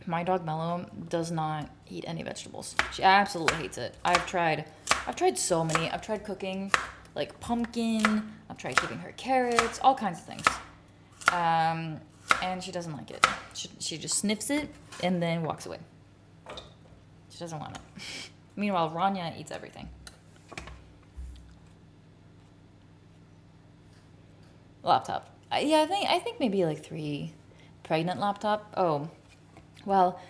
my dog Mello does not eat any vegetables. She absolutely hates it. I've tried so many. I've tried cooking like pumpkin. I've tried giving her carrots, all kinds of things. And she doesn't like it. She just sniffs it and then walks away. She doesn't want it. Meanwhile, Rania eats everything. Laptop. Yeah, I think maybe like 3. Pregnant laptop. Oh, well,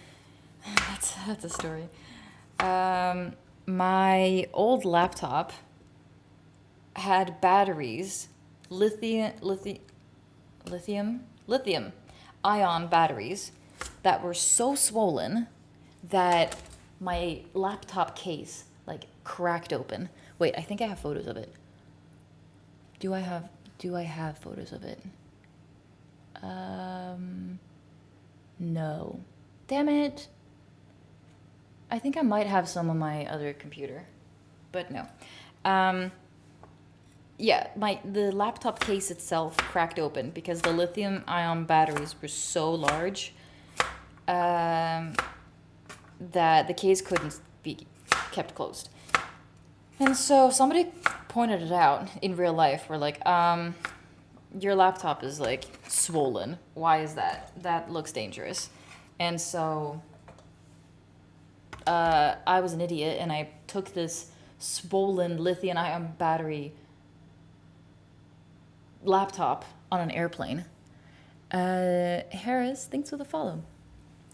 that's a story. My old laptop had batteries, lithium ion batteries that were so swollen that my laptop case like cracked open. Wait, I think I have photos of it. Do I have photos of it? No. Damn it. I think I might have some on my other computer, but no. Yeah, the laptop case itself cracked open because the lithium ion batteries were so large that the case couldn't be kept closed. And so somebody pointed it out in real life. We're like, your laptop is like swollen. Why is that? That looks dangerous. And so I was an idiot and I took this swollen lithium ion battery laptop on an airplane. Harris, thanks for the follow.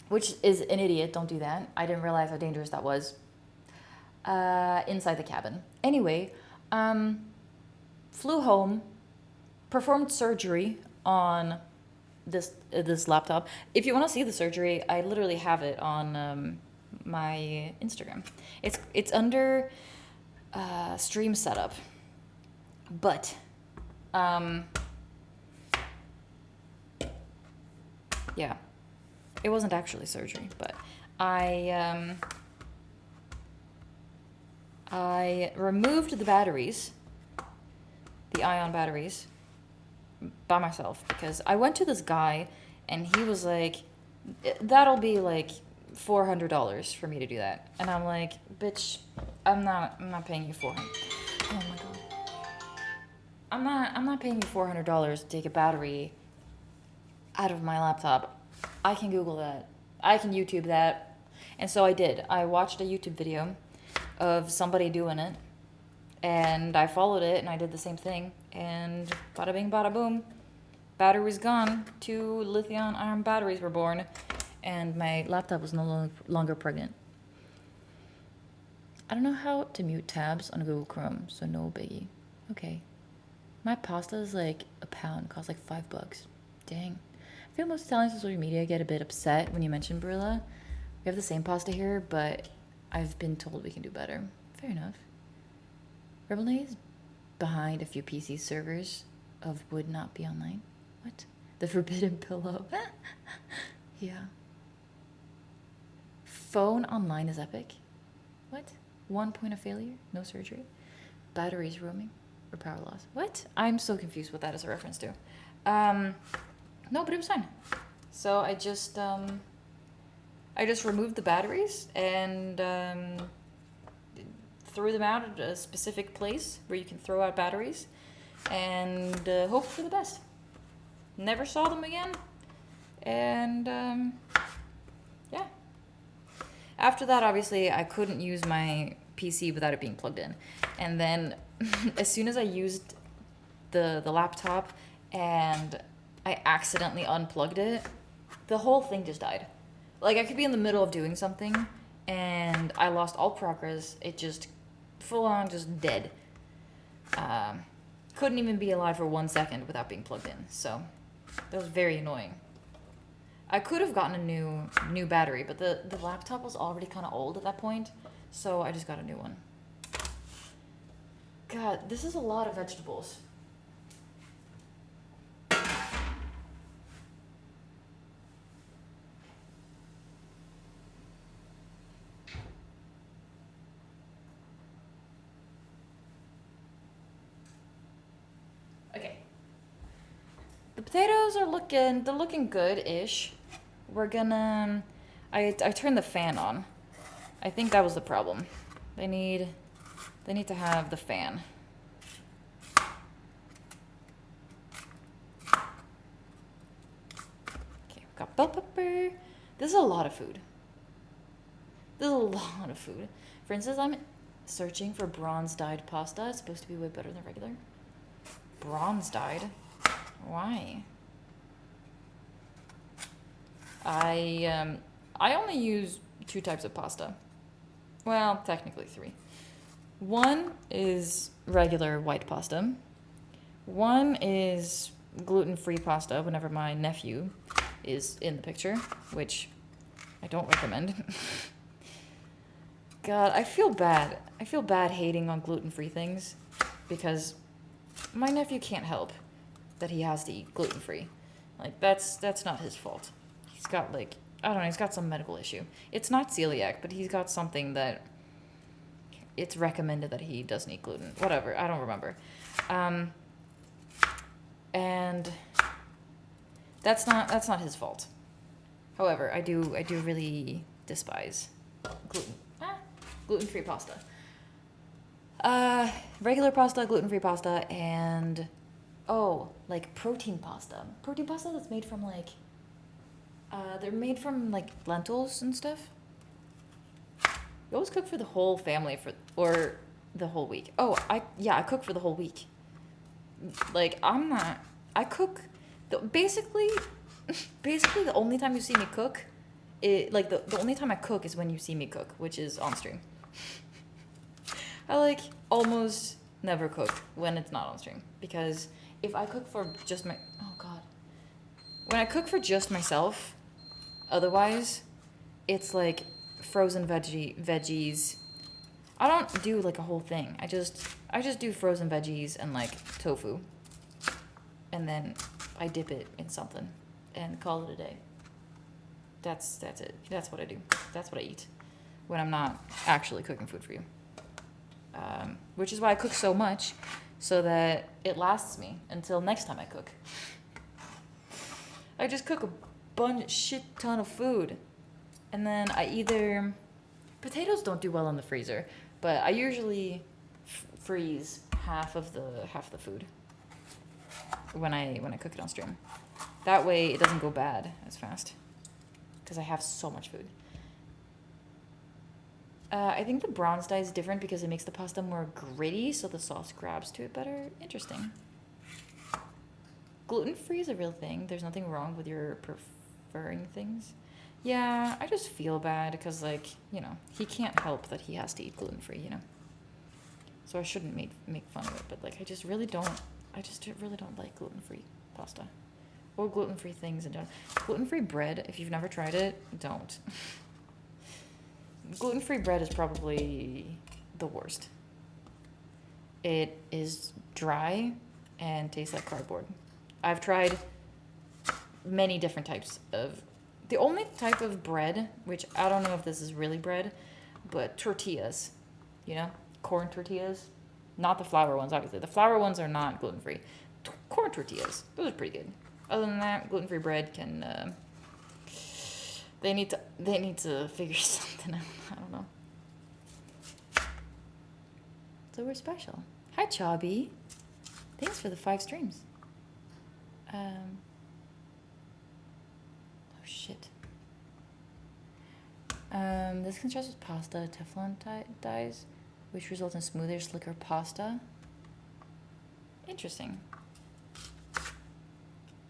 Which is an idiot, don't do that. I didn't realize how dangerous that was. Inside the cabin. Anyway, flew home, performed surgery on this laptop. If you want to see the surgery, I literally have it on my Instagram. It's under stream setup, but yeah, it wasn't actually surgery, but I removed the batteries, the ion batteries, by myself because I went to this guy and he was like, that'll be like $400 for me to do that. And I'm like, bitch, I'm not paying you $400. Oh my god. I'm not paying you $400 to take a battery out of my laptop. I can Google that. I can YouTube that. And so I did. I watched a YouTube video of somebody doing it, and I followed it, and I did the same thing, and bada bing, bada boom, battery was gone. 2 lithium-ion batteries were born, and my laptop was no longer pregnant. I don't know how to mute tabs on Google Chrome, so no biggie. Okay. My pasta is like £1, costs like $5. Dang. I feel most Italians on social media get a bit upset when you mention Barilla. We have the same pasta here, but I've been told we can do better. Fair enough. Rebel is behind a few PC servers of would not be online. What? The forbidden pillow. Yeah. Phone online is epic. What? 1 point of failure? No surgery? Batteries roaming? Or power loss? What? I'm so confused what that is a reference to. No, but it was fine. So I just removed the batteries and threw them out at a specific place where you can throw out batteries and hope for the best. Never saw them again. And yeah. After that, obviously, I couldn't use my PC without it being plugged in. And then as soon as I used the laptop and I accidentally unplugged it, the whole thing just died. Like, I could be in the middle of doing something and I lost all progress. It just full on just dead. Couldn't even be alive for 1 second without being plugged in. So that was very annoying. I could have gotten a new battery, but the laptop was already kind of old at that point, so I just got a new one. God, this is a lot of vegetables. Okay. The potatoes are looking good-ish. We're gonna, I turned the fan on. I think that was the problem. They need to have the fan. Okay, we've got bell pepper. This is a lot of food. For instance, I'm searching for bronze-dyed pasta. It's supposed to be way better than regular. Bronze-dyed? Why? I only use 2 types of pasta. Well, technically 3. One is regular white pasta. One is gluten-free pasta whenever my nephew is in the picture, which I don't recommend. God, I feel bad. I feel bad hating on gluten-free things because my nephew can't help that he has to eat gluten-free. Like, that's not his fault. He's got, like, I don't know, he's got some medical issue. It's not celiac, but he's got something that it's recommended that he doesn't eat gluten. Whatever, I don't remember. And that's not his fault. However, I do really despise gluten-free pasta. Regular pasta, gluten-free pasta, and oh, like protein pasta. Protein pasta that's made from like they're made from like lentils and stuff. You always cook for the whole family for or the whole week. Oh, I cook for the whole week. Like I'm not. I cook. Basically, basically the only time you see me cook, the only time I cook is when you see me cook, which is on stream. I like almost never cook when it's not on stream because if I cook for just my oh god, when I cook for just myself, otherwise, it's like frozen veggies. I don't do like a whole thing. I just do frozen veggies and like tofu, and then I dip it in something and call it a day. That's it. That's what I do. That's what I eat when I'm not actually cooking food for you. Which is why I cook so much, so that it lasts me until next time I cook. I just cook a shit ton of food, and then I either potatoes don't do well in the freezer, but I usually freeze half of the food when I cook it on stream. That way it doesn't go bad as fast because I have so much food. I think the bronze dye is different because it makes the pasta more gritty, so the sauce grabs to it better. Interesting. Gluten-free is a real thing. There's nothing wrong with your preferring things. Yeah, I just feel bad because, like, you know, he can't help that he has to eat gluten-free, you know. So I shouldn't make fun of it, but, like, I just really don't like gluten-free pasta. Or gluten-free things in general. Gluten-free bread, if you've never tried it, don't. Gluten-free bread is probably the worst. It is dry and tastes like cardboard. I've tried many different types of... The only type of bread, which I don't know if this is really bread, but tortillas, you know? Corn tortillas. Not the flour ones, obviously. The flour ones are not gluten-free. Corn tortillas, those are pretty good. Other than that, gluten-free bread can... They need to figure something out. I don't know. So we're special. Hi, Chobby. Thanks for the 5 streams. Oh, shit. This contrasts with pasta Teflon dyes, which results in smoother, slicker pasta. Interesting.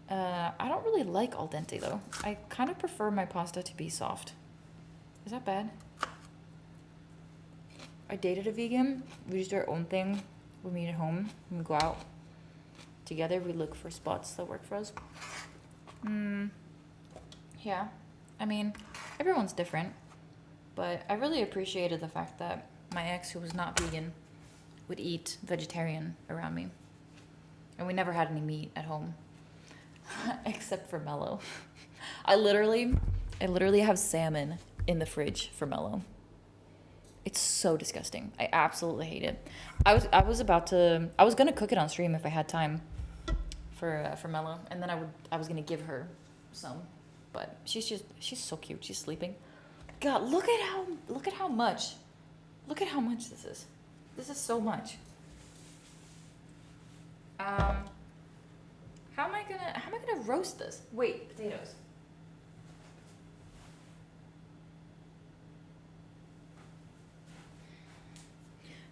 I don't really like al dente, though. I kind of prefer my pasta to be soft. Is that bad? I dated a vegan. We just do our own thing. We meet at home. When we go out together, we look for spots that work for us. Yeah. I mean, everyone's different. But I really appreciated the fact that my ex, who was not vegan, would eat vegetarian around me. And we never had any meat at home. Except for Mello. I literally have salmon in the fridge for Mello. It's so disgusting. I absolutely hate it. I was gonna cook it on stream if I had time for Mello, and then I was gonna give her some, but she's so cute. She's sleeping. God, look at how much this is. This is so much. How am I gonna roast this? Wait, potatoes.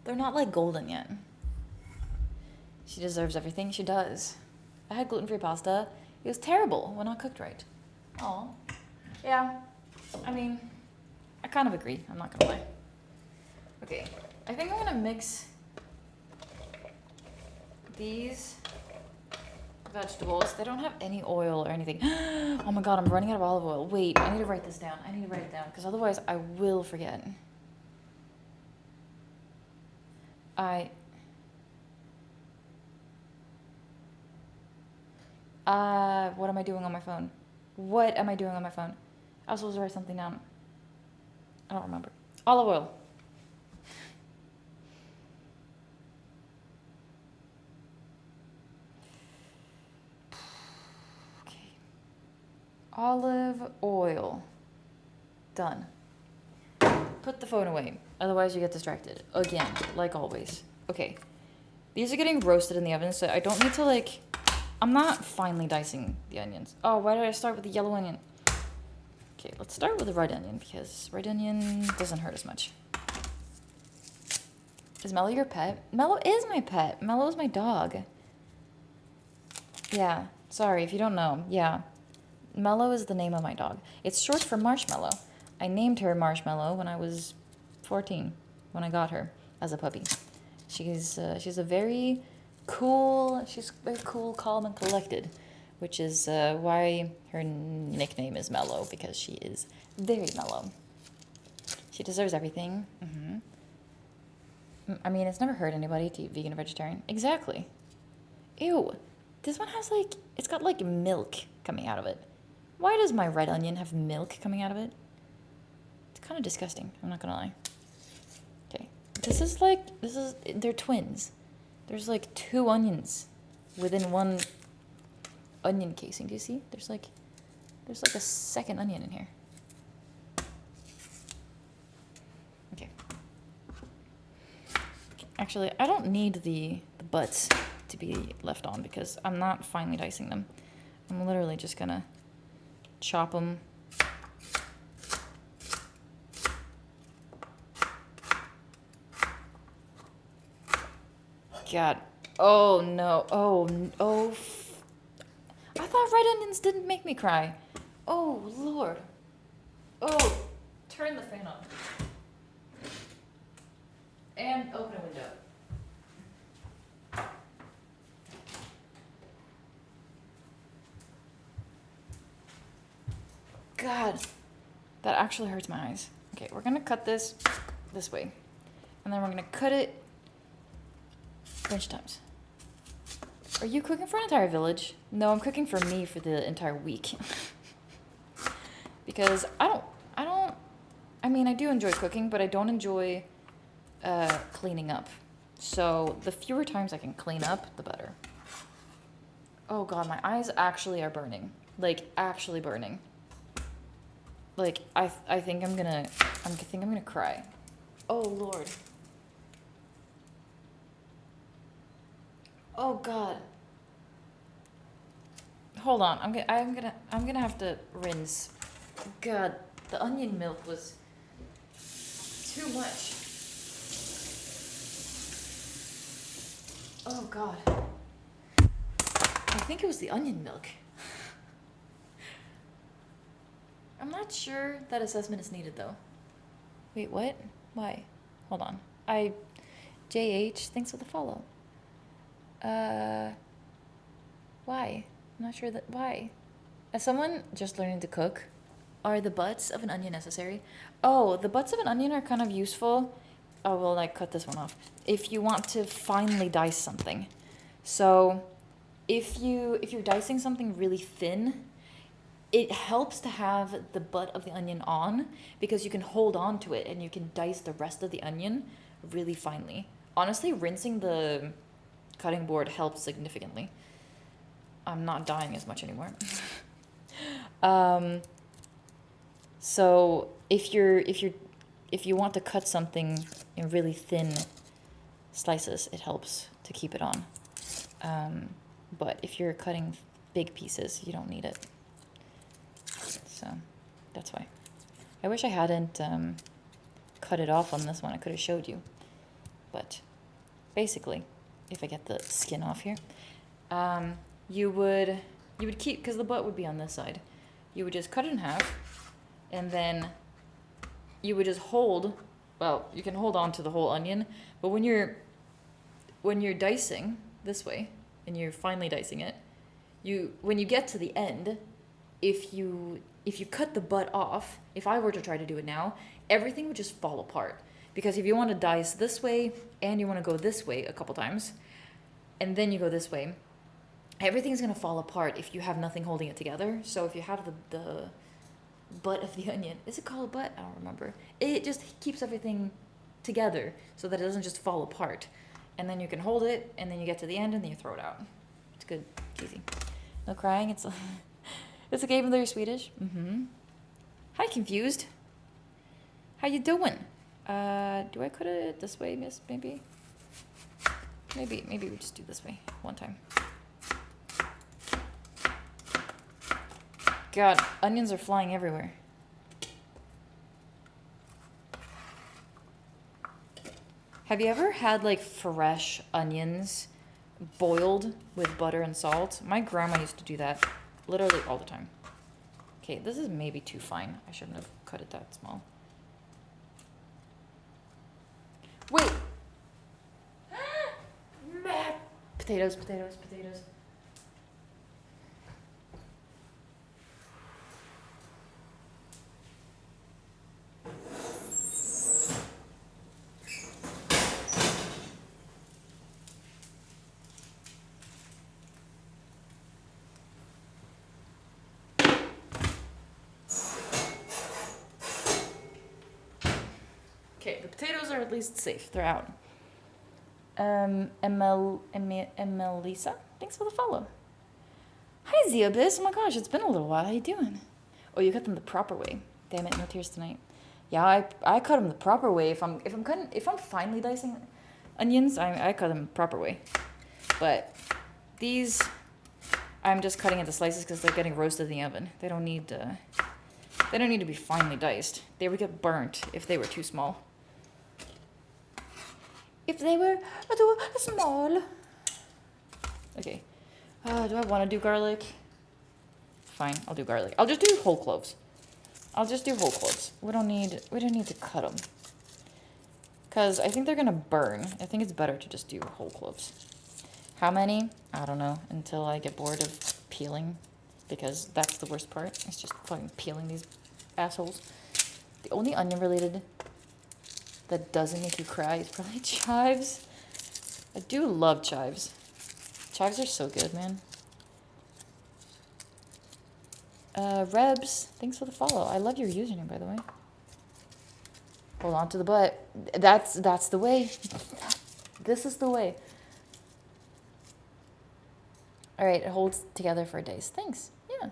They're not like golden yet. She deserves everything she does. I had gluten-free pasta. It was terrible when not cooked right. Oh, yeah. I mean, I kind of agree. I'm not gonna lie. Okay, I think I'm gonna mix these vegetables. They don't have any oil or anything. Oh my god, I'm running out of olive oil. Wait, I need to write this down. I need to write it down because otherwise I will forget. What am I doing on my phone? What am I doing on my phone? I was supposed to write something down. I don't remember. Olive oil. Okay. Olive oil. Done. put the phone away. Otherwise you get distracted. Again, like always. Okay. These are getting roasted in the oven, so I don't need to like... I'm not finely dicing the onions. Oh, why did I start with the yellow onion? Okay, let's start with the red onion, because red onion doesn't hurt as much. Is Mello your pet? Mello is my pet. Mello is my dog. Yeah, sorry if you don't know. Yeah, Mello is the name of my dog. It's short for Marshmallow. I named her Marshmallow when I was 14, when I got her as a puppy. She's a very cool, calm and collected, which is why her nickname is Mellow, because she is very mellow. She deserves everything. I mean, it's never hurt anybody to eat vegan or vegetarian. Exactly. Ew. This one has like, it's got like milk coming out of it. Why does my red onion have milk coming out of it? It's kind of disgusting, I'm not gonna lie. Okay. They're twins. There's like 2 onions within one onion casing. Do you see? There's like a second onion in here. Okay. Actually, I don't need the butts to be left on because I'm not finely dicing them. I'm literally just gonna chop them. God. Oh no. Oh. I thought red onions didn't make me cry. Oh Lord. Oh. Turn the fan on. And open a window. God. That actually hurts my eyes. Okay, we're gonna cut this way. And then we're gonna cut it a bunch of times. Are you cooking for an entire village? No, I'm cooking for me for the entire week. Because I mean, I do enjoy cooking, but I don't enjoy cleaning up. So the fewer times I can clean up, the better. Oh God, my eyes actually are burning. Like, actually burning. Like, I think I'm gonna cry. Oh Lord. Oh God. Hold on. I'm gonna have to rinse. God, the onion milk was too much. Oh God. I think it was the onion milk. I'm not sure that assessment is needed though. Wait, what? Why? Hold on. JH, thanks for the follow. Why? I'm not sure why. As someone just learning to cook, are the butts of an onion necessary? Oh, the butts of an onion are kind of useful. Oh, well, like, cut this one off. If you want to finely dice something. So, if you're dicing something really thin, it helps to have the butt of the onion on because you can hold on to it and you can dice the rest of the onion really finely. Honestly, rinsing the cutting board helps significantly. I'm not dying as much anymore. So if you want to cut something in really thin slices, it helps to keep it on. But if you're cutting big pieces, you don't need it. So that's why. I wish I hadn't cut it off on this one. I could have showed you. But basically, if I get the skin off here, you would keep, because the butt would be on this side. You would just cut it in half, and then you would just hold. Well, you can hold on to the whole onion, but when you're dicing this way and you're finely dicing it, when you get to the end, if you cut the butt off, if I were to try to do it now, everything would just fall apart. Because if you want to dice this way and you want to go this way a couple times, and then you go this way, everything's going to fall apart if you have nothing holding it together. So if you have the butt of the onion, is it called butt? I don't remember. It just keeps everything together so that it doesn't just fall apart. And then you can hold it, and then you get to the end, and then you throw it out. It's good. It's easy. No crying. It's okay, even though you're Swedish. Hi, Confused. How you doing? Do I cut it this way, miss? Maybe? Maybe we just do this way one time. God, onions are flying everywhere. Have you ever had like fresh onions boiled with butter and salt? My grandma used to do that literally all the time. Okay, this is maybe too fine. I shouldn't have cut it that small. Wait! Potatoes. Okay, the potatoes are at least safe. They're out. Emelisa, thanks for the follow. Hi, Zeobis. Oh my gosh, it's been a little while. How you doing? Oh, you cut them the proper way. Damn it, no tears tonight. Yeah, I cut them the proper way. If I'm finely dicing onions, I cut them the proper way. But these, I'm just cutting into slices because they're getting roasted in the oven. They don't need to be finely diced. They would get burnt if they were too small. If they were too small. Okay. Do I want to do garlic? Fine, I'll do garlic. I'll just do whole cloves. We don't need to cut them. Because I think they're going to burn. I think it's better to just do whole cloves. How many? I don't know. Until I get bored of peeling. Because that's the worst part. It's just fucking peeling these assholes. The only onion related that doesn't make you cry is probably chives. I do love chives. Chives are so good, man. Rebs, thanks for the follow. I love your username, by the way. Hold on to the butt. That's the way. This is the way. All right, it holds together for days. Thanks. Yeah.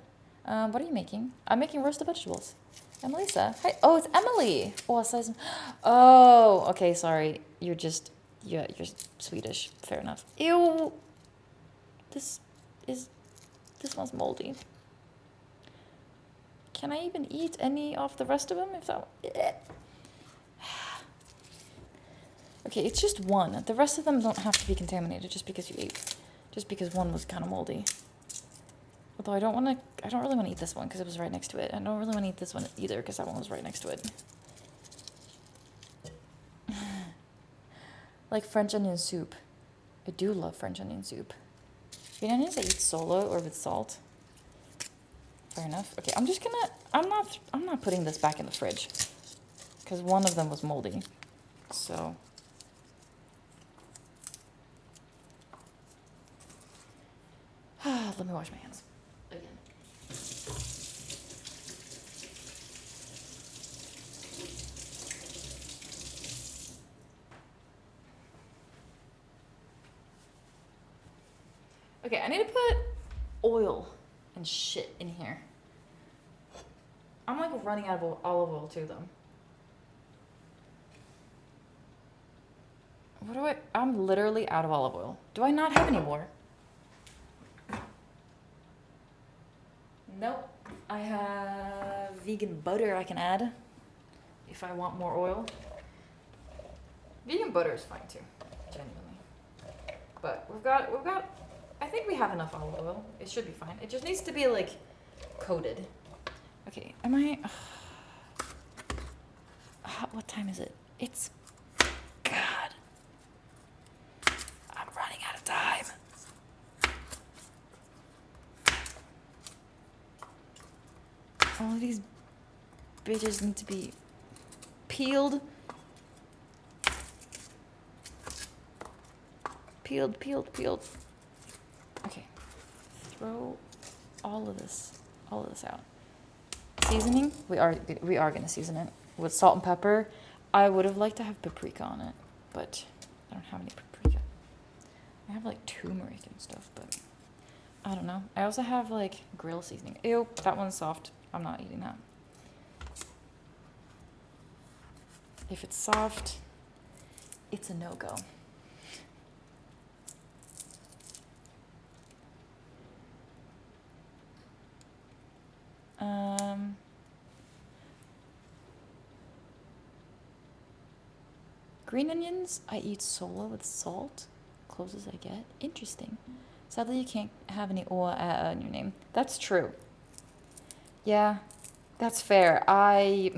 What are you making? I'm making roasted vegetables. Emelisa. Hi. Oh, it's Emily. Oh, size. Oh, okay. Sorry. You're Swedish. Fair enough. Ew. This smells moldy. Can I even eat any of the rest of them? Okay, it's just one. The rest of them don't have to be contaminated just because one was kind of moldy. Although I don't really want to eat this one because it was right next to it. I don't really want to eat this one either because that one was right next to it. Like French onion soup. I do love French onion soup. Green onions I eat solo or with salt. Fair enough. Okay, I'm not putting this back in the fridge because one of them was moldy. So let me wash my hands again. Okay, I need to put oil and shit in here. I'm like running out of olive oil too, though. I'm literally out of olive oil. Do I not have any more? Nope. I have vegan butter I can add if I want more oil. Vegan butter is fine too, genuinely. But we've got I think we have enough olive oil. It should be fine. It just needs to be like coated. Okay, what time is it? It's God. I'm running out of time. All of these bitches need to be peeled. Peeled. Okay. Throw all of this out. Seasoning? We are gonna season it with salt and pepper. I would have liked to have paprika on it, but I don't have any paprika. I have like turmeric and stuff, but I don't know. I also have like grill seasoning. Ew, that one's soft. I'm not eating that. If it's soft, it's a no-go. Green onions, I eat solo with salt. Close as I get. Interesting. Sadly, you can't have any oa in your name. That's true. Yeah, that's fair. I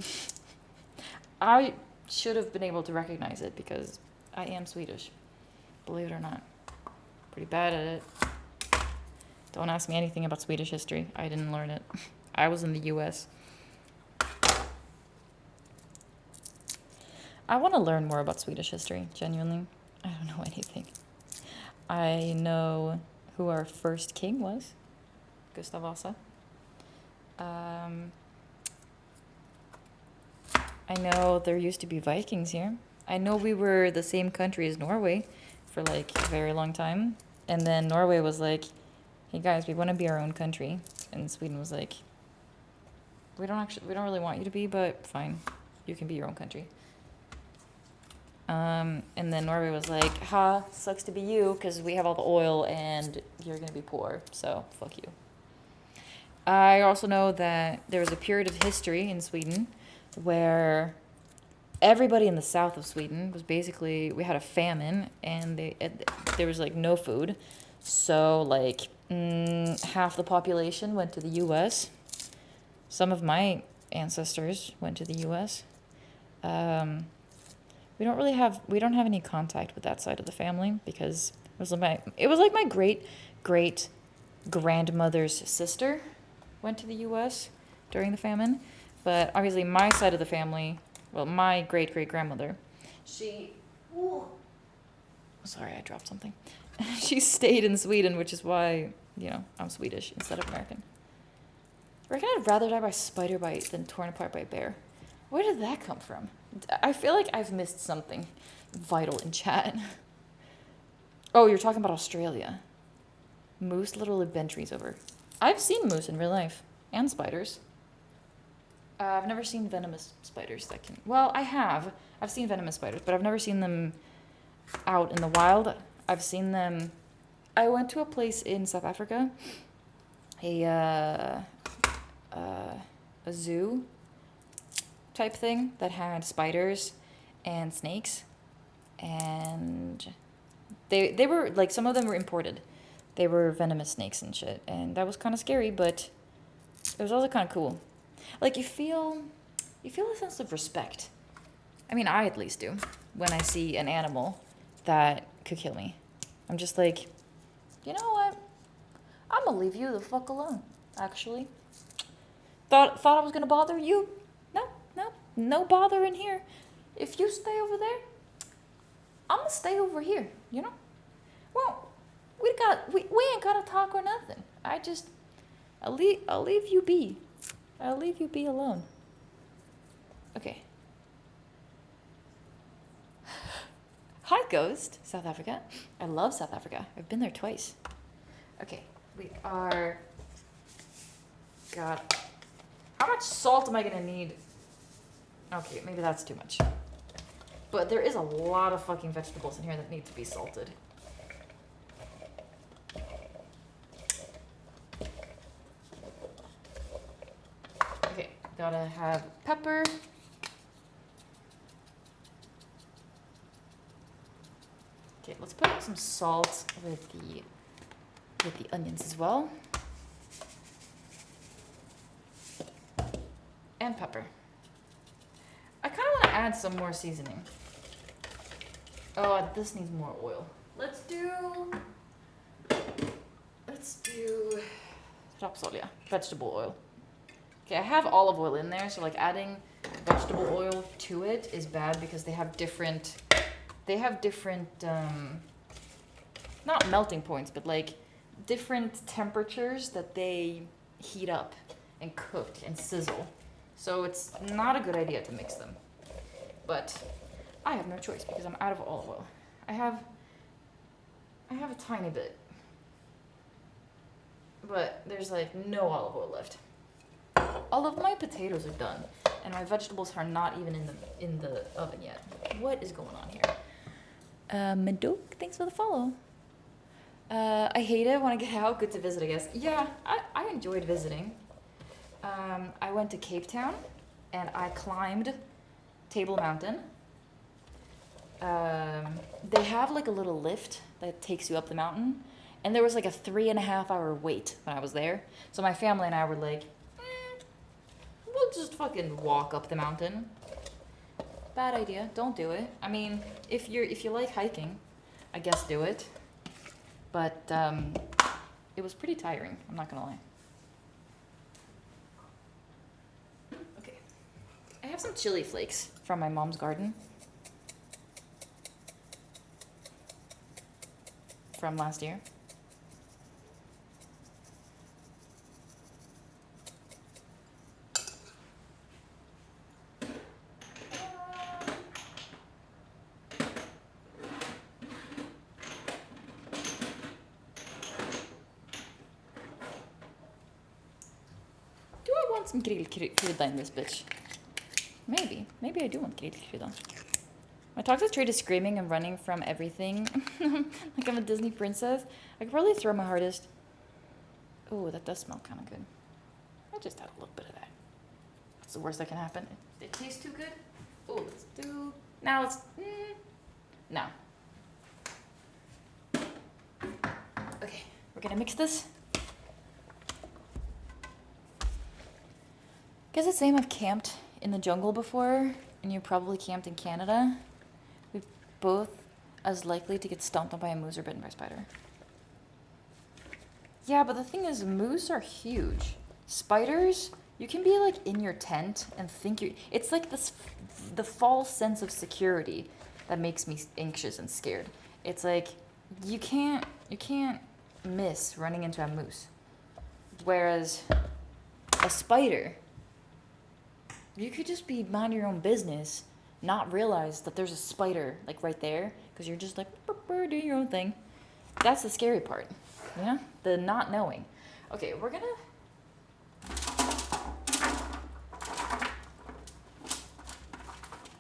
should have been able to recognize it because I am Swedish. Believe it or not. Pretty bad at it. Don't ask me anything about Swedish history. I didn't learn it. I was in the US. I want to learn more about Swedish history, genuinely. I don't know anything. I know who our first king was, Gustav Vasa. I know there used to be Vikings here. I know we were the same country as Norway for like a very long time. And then Norway was like, hey guys, we want to be our own country. And Sweden was like, we don't really want you to be, but fine, you can be your own country. And then Norway was like, ha, sucks to be you, because we have all the oil and you're going to be poor, so fuck you. I also know that there was a period of history in Sweden where everybody in the south of Sweden was basically, we had a famine and there was like no food. So like half the population went to the US. Some of my ancestors went to the US. We don't have any contact with that side of the family because it was like my great grandmother's sister went to the US during the famine. But obviously my side of the family, well, my great grandmother, sorry, I dropped something. She stayed in Sweden, which is why, I'm Swedish instead of American. I reckon I'd rather die by spider bite than torn apart by a bear. Where did that come from? I feel like I've missed something vital in chat. Oh, you're talking about Australia. Moose literally bend trees over. I've seen moose in real life. And spiders. I've never seen venomous spiders that can... Well, I have. I've seen venomous spiders, but I've never seen them out in the wild. I've seen them... I went to a place in South Africa. A zoo type thing that had spiders and snakes. And they were, like, some of them were imported. They were venomous snakes and shit. And that was kind of scary, but it was also kind of cool. Like, you feel a sense of respect. I mean, I at least do. When I see an animal that could kill me. I'm just like, you know what? I'm gonna leave you the fuck alone, actually. Thought I was gonna bother you? No bother in here. If you stay over there, I'm gonna stay over here, you know? Well, we ain't gotta talk or nothing. I'll leave you be. I'll leave you be alone. Okay. Hi, Ghost, South Africa. I love South Africa. I've been there twice. Okay, we are... God. How much salt am I gonna need? Okay, maybe that's too much. But there is a lot of fucking vegetables in here that need to be salted. Okay, gotta have pepper. Okay, let's put some salt with the onions as well. And pepper. I kind of want to add some more seasoning. Oh, this needs more oil. Let's do rapsolja, vegetable oil. Okay, I have olive oil in there, so like adding vegetable oil to it is bad because they have different not melting points, but like different temperatures that they heat up and cook and sizzle. So it's not a good idea to mix them. But I have no choice because I'm out of olive oil. I have a tiny bit. But there's like no olive oil left. All of my potatoes are done. and my vegetables are not even in the oven yet. What is going on here? Madoc, thanks for the follow. I hate it when I get out. Good to visit, I guess. Yeah, I enjoyed visiting. I went to Cape Town, and I climbed Table Mountain. They have like a little lift that takes you up the mountain, and there was like a 3.5 hour wait when I was there. So my family and I were like, we'll just fucking walk up the mountain. Bad idea. Don't do it. I mean, if you like hiking, I guess do it. But it was pretty tiring. I'm not gonna lie. Okay, I have some chili flakes from my mom's garden from last year. Some grillkrydda in this bitch. Maybe I do want grillkrydda. My toxic trait is screaming and running from everything. Like I'm a Disney princess. I could probably throw my hardest. Oh, that does smell kind of good. I just had a little bit of that. That's the worst that can happen. It tastes too good. Oh, let's do. Now let's. No. Okay, we're gonna mix this. Guess it's the same. I've camped in the jungle before, and you probably camped in Canada. We're both as likely to get stomped on by a moose or bitten by a spider. Yeah, but the thing is, moose are huge. Spiders, you can be like in your tent and think you. It's like this, the false sense of security that makes me anxious and scared. It's like you can't miss running into a moose, whereas a spider. You could just be mind your own business, not realize that there's a spider like right there, because you're just like doing your own thing. That's the scary part, yeah? The not knowing. Okay, we're gonna.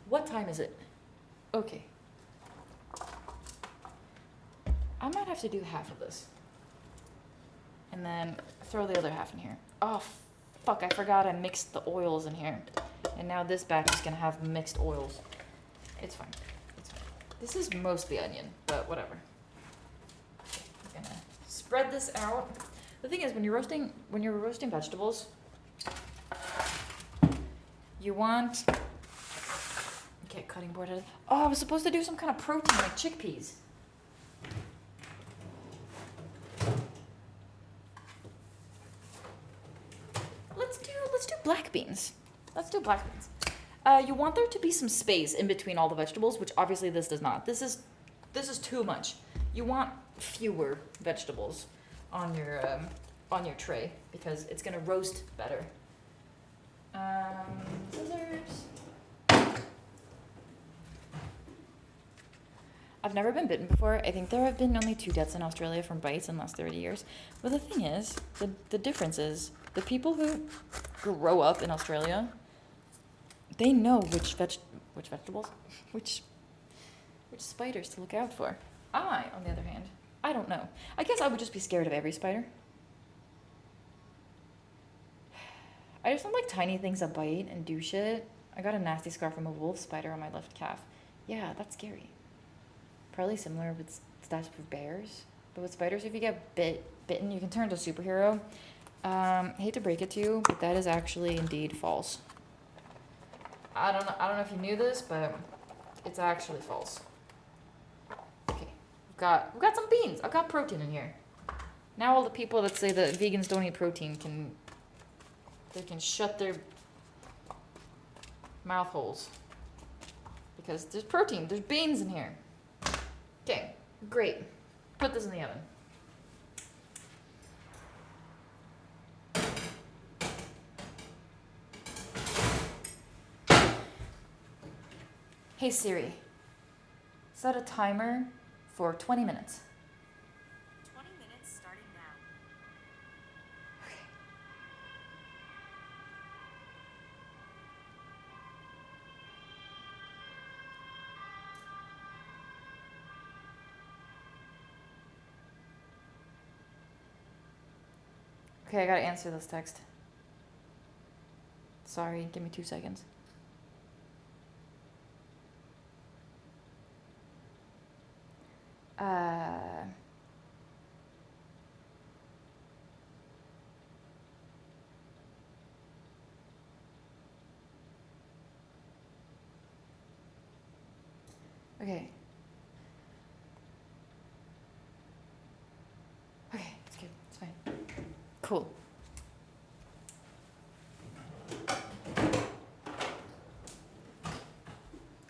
What time is it? Okay. I might have to do half of this, and then throw the other half in here. Oh, fuck! I forgot I mixed the oils in here. And now this batch is gonna have mixed oils. It's fine. It's fine. This is mostly onion, but whatever. I'm gonna spread this out. The thing is, when you're roasting vegetables, you want. Okay, cutting board. Oh, I was supposed to do some kind of protein like chickpeas. Let's do black beans. Let's do black beans. You want there to be some space in between all the vegetables, which obviously this does not. This is too much. You want fewer vegetables on your tray because it's gonna roast better. Scissors. I've never been bitten before. I think there have been only 2 deaths in Australia from bites in the last 30 years. But the thing is, the difference is the people who grow up in Australia. They know which vegetables, which spiders to look out for. I, on the other hand, I don't know. I guess I would just be scared of every spider. I just don't like tiny things that bite and do shit. I got a nasty scar from a wolf spider on my left calf. Yeah, that's scary. Probably similar with stats with bears. But with spiders, if you get bitten, you can turn into a superhero. Hate to break it to you, but that is actually indeed false. I don't know if you knew this, but it's actually false. Okay, we've got some beans. I've got protein in here. Now all the people that say that vegans don't eat protein can shut their mouth holes. Because there's protein, there's beans in here. Okay, great. Put this in the oven. Hey Siri, set a timer for 20 minutes. 20 minutes starting now. Okay. Okay, I gotta answer this text. Sorry, give me 2 seconds. Okay. Okay, it's good. It's fine. Cool.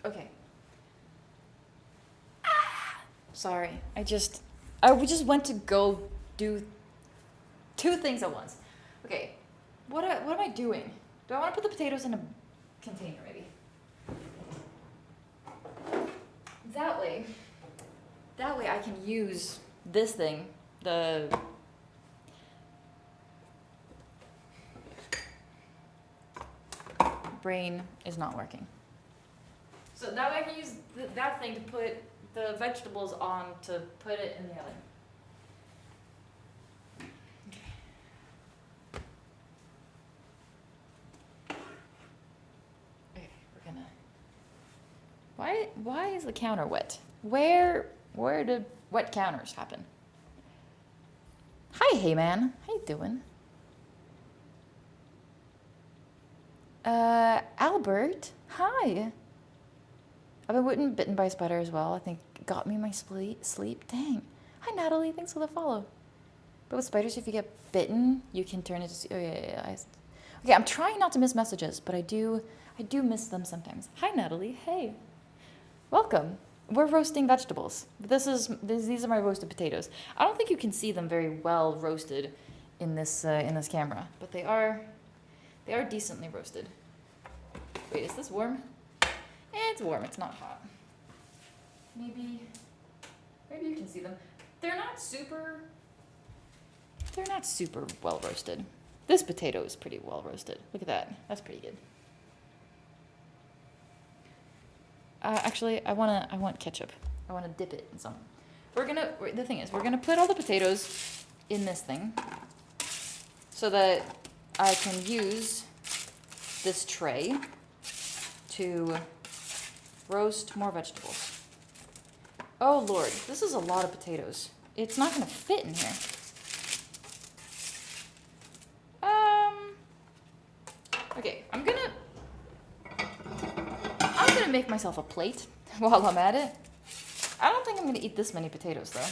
Okay. Sorry. We just went to go do 2 things at once. Okay. What am I doing? Do I want to put the potatoes in a container maybe? That way I can use this thing, the brain is not working. So that way I can use that thing to put the vegetables on to put it in the oven. Okay, we're gonna. Why is the counter wet? Where did wet counters happen? Hi, hey man. How you doing? Albert. Hi. I've been bitten by a spider as well. I think it got me in my sleep. Dang. Hi, Natalie. Thanks for the follow. But with spiders, if you get bitten, you can turn into... Oh, yeah. Okay, I'm trying not to miss messages, but I do miss them sometimes. Hi, Natalie. Hey. Welcome. We're roasting vegetables. These are my roasted potatoes. I don't think you can see them very well roasted in this camera, but they are decently roasted. Wait, is this warm? It's warm. It's not hot. Maybe you can see them. They're not super well roasted. This potato is pretty well roasted. Look at that. That's pretty good. Actually, I want ketchup. I want to dip it in some. The thing is, we're gonna put all the potatoes in this thing so that I can use this tray to roast more vegetables. Oh Lord, this is a lot of potatoes. It's not gonna fit in here. Okay, I'm gonna make myself a plate while I'm at it. I don't think I'm gonna eat this many potatoes though.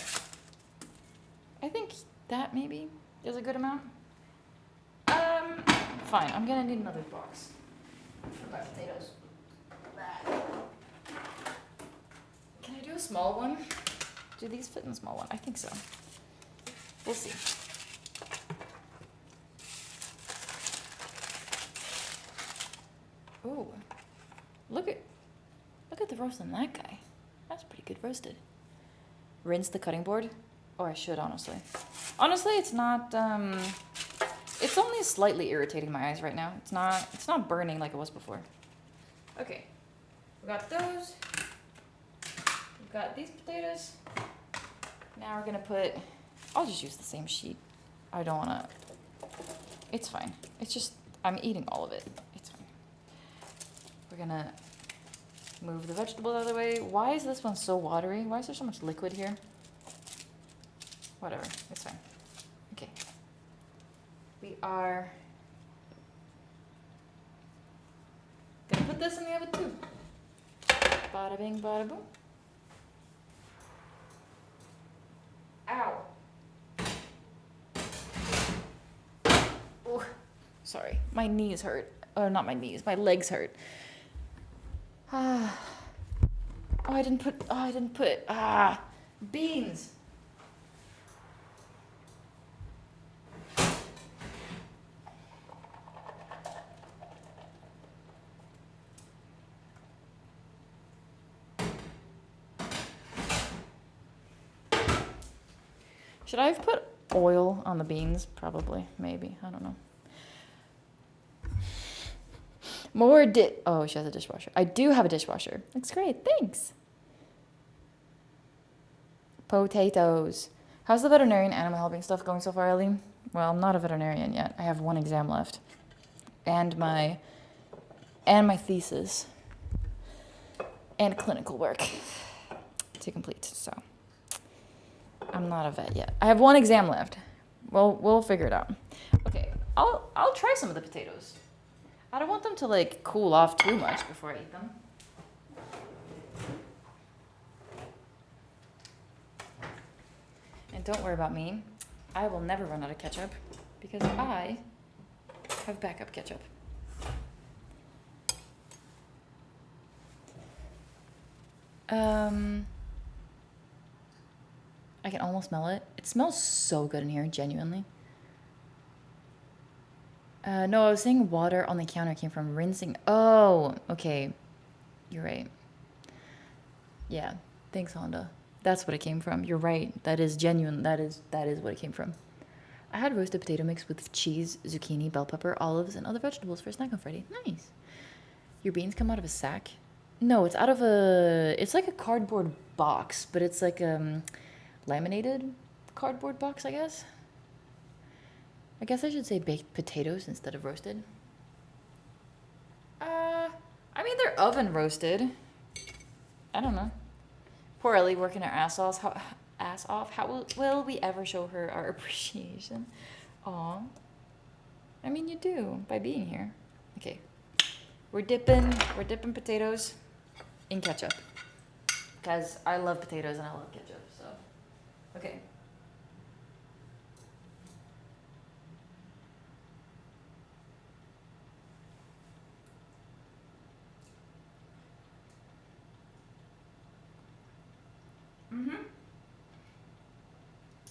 I think that maybe is a good amount. Fine, I'm gonna need another box for my potatoes. Can I do a small one? Do these fit in the small one? I think so. We'll see. Ooh, look at the roast on that guy. That's pretty good roasted. Rinse the cutting board? Or I should, honestly. Honestly, it's not, it's only slightly irritating my eyes right now. It's not burning like it was before. Okay, we got those. We've got these potatoes. Now we're gonna I'll just use the same sheet. I don't wanna, it's fine. It's just, I'm eating all of it. It's fine. We're gonna move the vegetables out of the way. Why is this one so watery? Why is there so much liquid here? Whatever, it's fine. Okay. We are gonna put this in the oven too. Bada bing, bada boom. Ow. Ooh, sorry, my knees hurt. Or not my knees, my legs hurt. I didn't put beans. Should I have put oil on the beans? Probably, maybe, I don't know. Oh, she has a dishwasher. I do have a dishwasher. Looks great, thanks. Potatoes. How's the veterinarian animal helping stuff going so far, Ellie? Well, I'm not a veterinarian yet. I have one exam left. And my thesis and clinical work to complete. So I'm not a vet yet. I have one exam left. Well, we'll figure it out. Okay, I'll try some of the potatoes. I don't want them to like cool off too much before I eat them. And don't worry about me. I will never run out of ketchup because I have backup ketchup. I can almost smell it. It smells so good in here, genuinely. No, I was saying water on the counter came from rinsing. Oh, okay. You're right. Yeah. Thanks, Honda. That's what it came from. You're right. That is genuine. That is what it came from. I had roasted potato mix with cheese, zucchini, bell pepper, olives, and other vegetables for a snack on Friday. Nice. Your beans come out of a sack? No, it's out of it's like a cardboard box, but it's like laminated cardboard box, I guess. I guess I should say baked potatoes instead of roasted. I mean, they're oven roasted. I don't know. Poor Ellie working her ass off. How will we ever show her our appreciation? Aw. I mean, you do by being here. Okay. We're dipping potatoes in ketchup. Because I love potatoes and I love ketchup, so. Okay.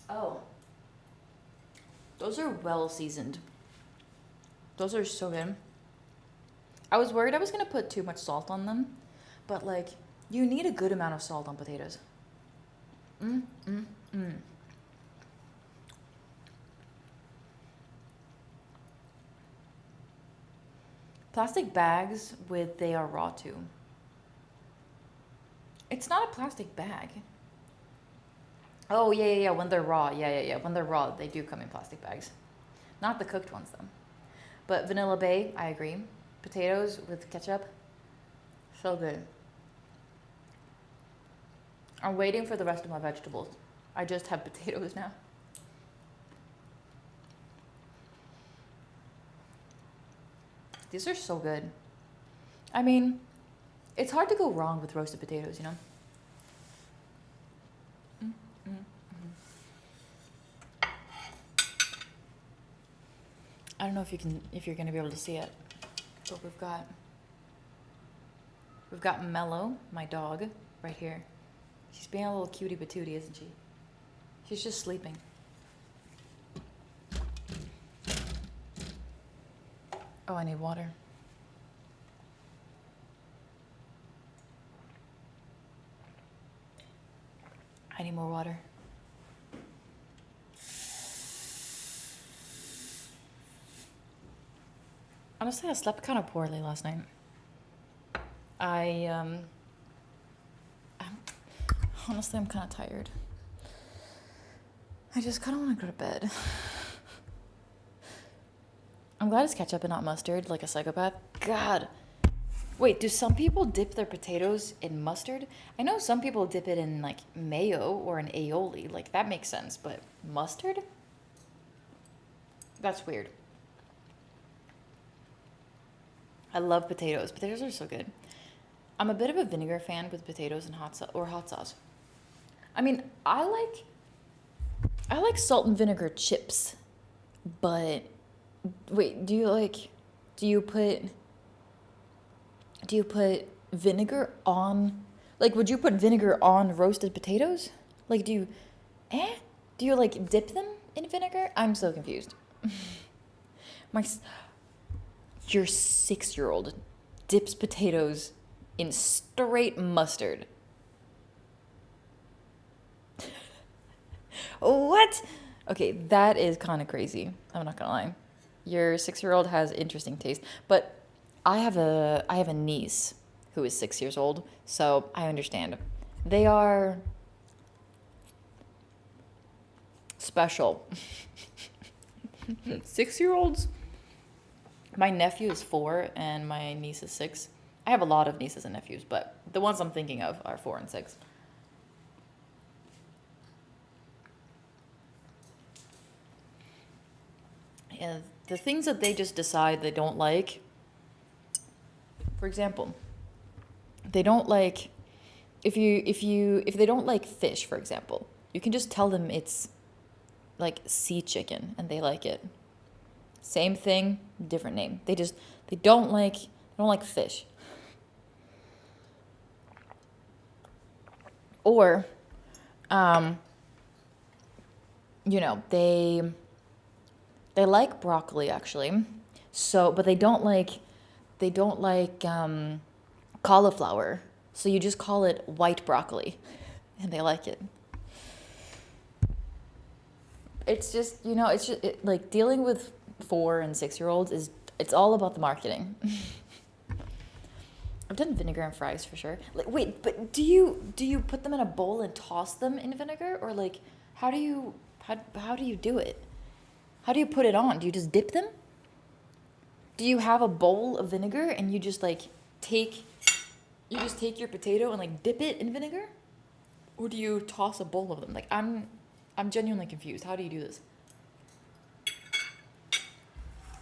Oh. Those are well seasoned. Those are so good. I was worried I was going to put too much salt on them, but like, you need a good amount of salt on potatoes. Plastic bags with they are raw too. It's not a plastic bag. Oh, yeah. When they're raw. Yeah. When they're raw, they do come in plastic bags. Not the cooked ones, though. But Vanilla Bay, I agree. Potatoes with ketchup, so good. I'm waiting for the rest of my vegetables. I just have potatoes now. These are so good. I mean, it's hard to go wrong with roasted potatoes, you know? I don't know if you're gonna be able to see it, but we've got Mello, my dog, right here. She's being a little cutie patootie, isn't she? She's just sleeping. Oh, I need water. I need more water. Honestly, I slept kind of poorly last night. Honestly, I'm kind of tired. I just kind of want to go to bed. I'm glad it's ketchup and not mustard, like a psychopath. God. Wait, do some people dip their potatoes in mustard? I know some people dip it in, like, mayo or an aioli. Like, that makes sense, but mustard? That's weird. I love potatoes. Potatoes are so good. I'm a bit of a vinegar fan with potatoes and hot sauce. I mean, I like salt and vinegar chips, but wait, do you put vinegar on, like, would you put vinegar on roasted potatoes? Like, do you like dip them in vinegar? I'm so confused. Your 6-year-old dips potatoes in straight mustard. What? Okay, that is kind of crazy. I'm not gonna lie. Your 6-year-old has interesting taste, but I have a niece who is 6 years old, so I understand. They are special. 6-year-olds. My nephew is 4 and my niece is 6. I have a lot of nieces and nephews, but the ones I'm thinking of are 4 and 6. And the things that they just decide they don't like, for example, they don't like if they don't like fish, for example, you can just tell them it's like sea chicken and they like it. Same thing, different name. They don't like fish. Or um you know, they like broccoli actually. So, but they don't like cauliflower. So you just call it white broccoli and they like it. It's just, you know, like dealing with 4 and 6-year-olds is it's all about the marketing. I've done vinegar and fries for sure. Like, wait, but do you put them in a bowl and toss them in vinegar, or like how do you do it? How do you put it on? Do you just dip them? Do you have a bowl of vinegar and you just like take your potato and like dip it in vinegar? Or do you toss a bowl of them? Like I'm genuinely confused. How do you do this?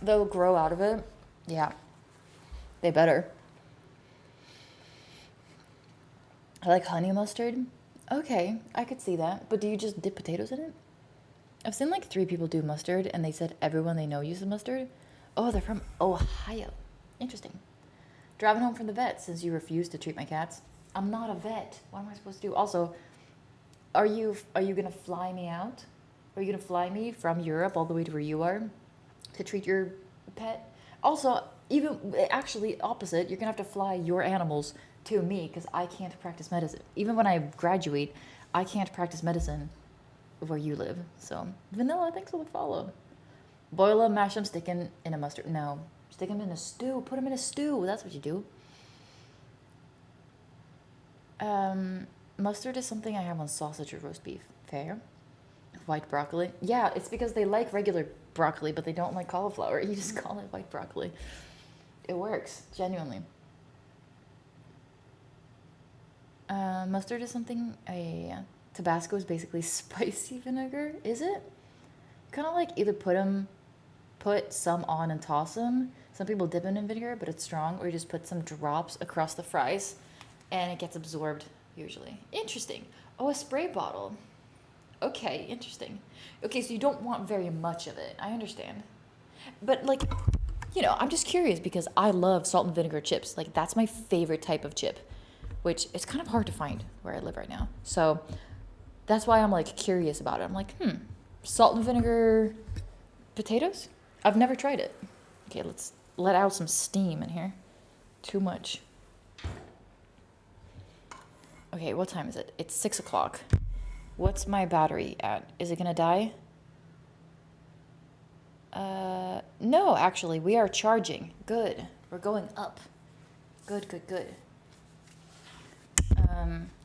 They'll grow out of it. Yeah. They better. I like honey mustard. Okay, I could see that. But do you just dip potatoes in it? I've seen like 3 people do mustard and they said everyone they know uses mustard. Oh, they're from Ohio. Interesting. Driving home from the vet since you refuse to treat my cats. I'm not a vet. What am I supposed to do? Also, are you gonna fly me out? Are you gonna fly me from Europe all the way to where you are to treat your pet? Also, even actually opposite, you're gonna have to fly your animals to me because I can't practice medicine. Even when I graduate, I can't practice medicine where you live. So vanilla, thanks for the follow. Boil them, mash them, stick them in a mustard. No, stick them in a stew. Put them in a stew. That's what you do. Mustard is something I have on sausage or roast beef. Fair. White broccoli. Yeah, it's because they like regular broccoli, but they don't like cauliflower. You just call it white broccoli. It works, genuinely. Mustard is something Tabasco is basically spicy vinegar, is it? Kind of like either put some on and toss them. Some people dip them in vinegar, but it's strong, or you just put some drops across the fries and it gets absorbed usually. Interesting. Oh, a spray bottle. Okay, interesting. Okay, so you don't want very much of it. I understand. But like, you know, I'm just curious because I love salt and vinegar chips. Like that's my favorite type of chip, which is kind of hard to find where I live right now. So that's why I'm like curious about it. I'm like, salt and vinegar potatoes? I've never tried it. Okay, let's let out some steam in here. Too much. Okay, what time is it? It's 6 o'clock. What's my battery at? Is it gonna die? No, actually, we are charging. Good. We're going up. Good, good, good.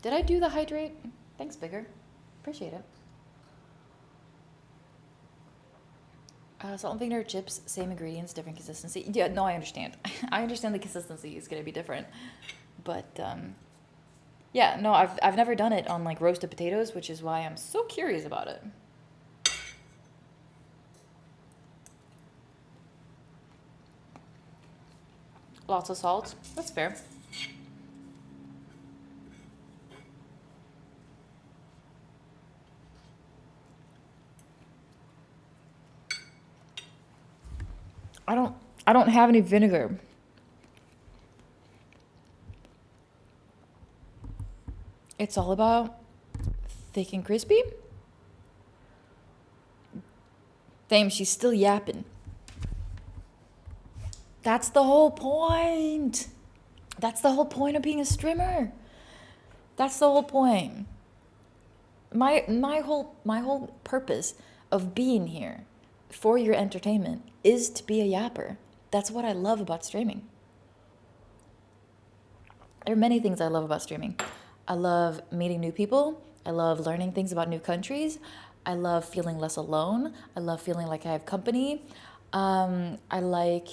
Did I do the hydrate? Thanks, Bigger. Appreciate it. Salt and vinegar chips, same ingredients, different consistency. Yeah, no, I understand. I understand the consistency is gonna be different, but yeah, no, I've never done it on like roasted potatoes, which is why I'm so curious about it. Lots of salt. That's fair. I don't I don't have any vinegar. It's all about thick and crispy. Damn, she's still yapping. That's the whole point. That's the whole point of being a streamer. That's the whole point. My whole purpose of being here for your entertainment is to be a yapper. That's what I love about streaming. There are many things I love about streaming. I love meeting new people. I love learning things about new countries. I love feeling less alone. I love feeling like I have company. I like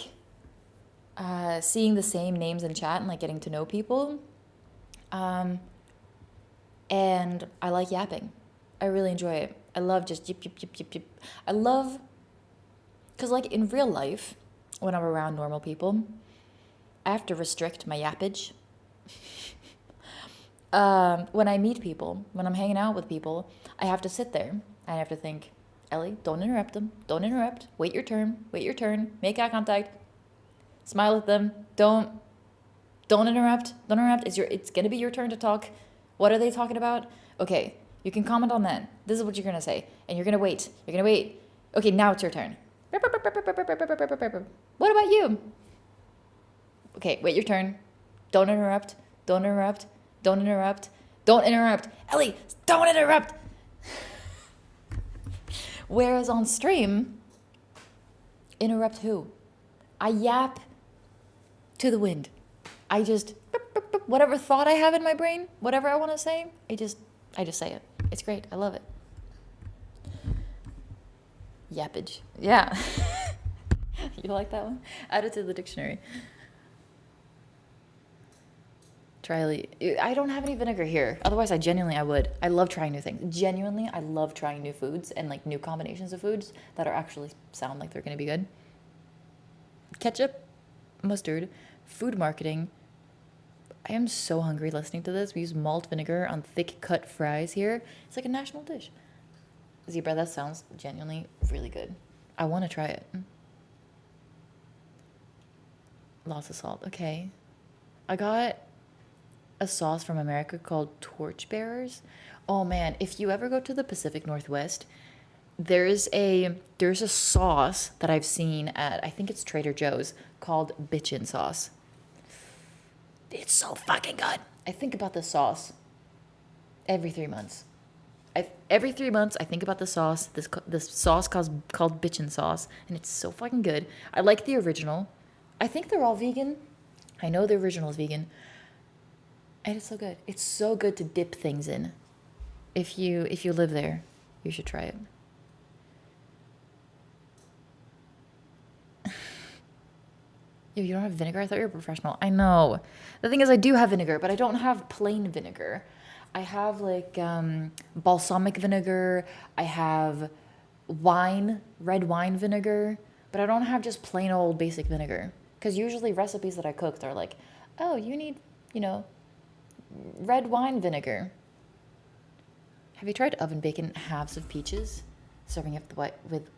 seeing the same names in chat and like getting to know people. Um, and I like yapping. I really enjoy it. I love just yip, yip, yip, yip, yip. I love, because like in real life, when I'm around normal people, I have to restrict my yappage. When I meet people, when I'm hanging out with people, I have to sit there. I have to think, Ellie, don't interrupt them. Don't interrupt. Wait your turn. Wait your turn. Make eye contact. Smile at them. Don't interrupt. Don't interrupt. It's gonna be your turn to talk. What are they talking about? Okay, you can comment on that. This is what you're gonna say, and you're gonna wait. You're gonna wait. Okay, now it's your turn. What about you? Okay, wait your turn. Don't interrupt. Don't interrupt. Don't interrupt. Don't interrupt. Ellie, don't interrupt. Whereas on stream, interrupt who? I yap to the wind. I just whatever thought I have in my brain, whatever I want to say, I just say it. It's great. I love it. Yappage. Yeah. You like that one? Add it to the dictionary. Try. I don't have any vinegar here. Otherwise, I would. I love trying new things. Genuinely, I love trying new foods and like new combinations of foods that are actually sound like they're gonna be good. Ketchup, mustard, food marketing. I am so hungry listening to this. We use malt vinegar on thick cut fries here. It's like a national dish. Zebra, that sounds genuinely really good. I want to try it. Lots of salt. Okay. I got a sauce from America called Torchbearers. Oh man, if you ever go to the Pacific Northwest, there's a sauce that I've seen at, I think it's Trader Joe's, called bitchin' sauce. It's so fucking good. I think about this sauce every 3 months. Every 3 months, I think about the sauce. This sauce called bitchin' sauce, and it's so fucking good. I like the original. I think they're all vegan. I know the original is vegan, and it's so good. It's so good to dip things in. If you live there, you should try it. Yo, you don't have vinegar? I thought you were a professional. I know. The thing is, I do have vinegar, but I don't have plain vinegar. I have like balsamic vinegar. I have red wine vinegar, but I don't have just plain old basic vinegar. Because usually recipes that I cooked are like, oh, you need, red wine vinegar. Have you tried oven bacon halves of peaches? Serving it with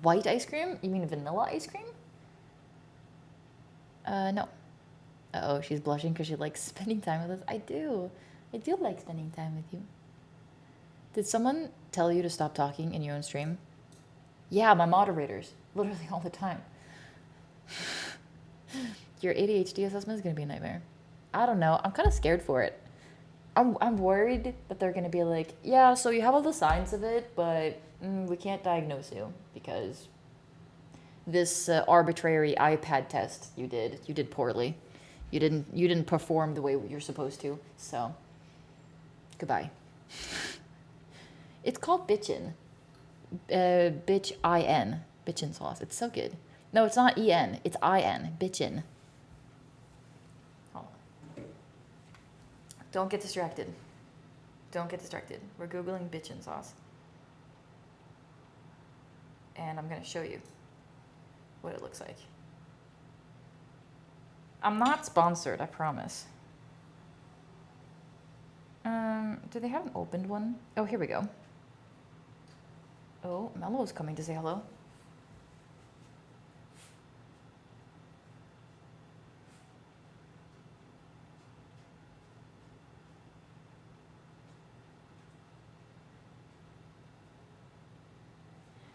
white ice cream? You mean vanilla ice cream? No. Uh-oh, she's blushing because she likes spending time with us. I do like spending time with you. Did someone tell you to stop talking in your own stream? Yeah, my moderators. Literally all the time. Your ADHD assessment is going to be a nightmare. I don't know. I'm kind of scared for it. I'm worried that they're going to be like, yeah, so you have all the signs of it, but we can't diagnose you because this arbitrary iPad test you did poorly. You didn't perform the way you're supposed to. So, goodbye. It's called bitchin'. Bitch I-N. Bitchin' sauce. It's so good. No, it's not E-N. It's I-N. Bitchin'. Hold on. Don't get distracted. Don't get distracted. We're Googling bitchin' sauce. And I'm going to show you what it looks like. I'm not sponsored, I promise. Do they have an opened one? Oh, here we go. Oh, Mello's coming to say hello.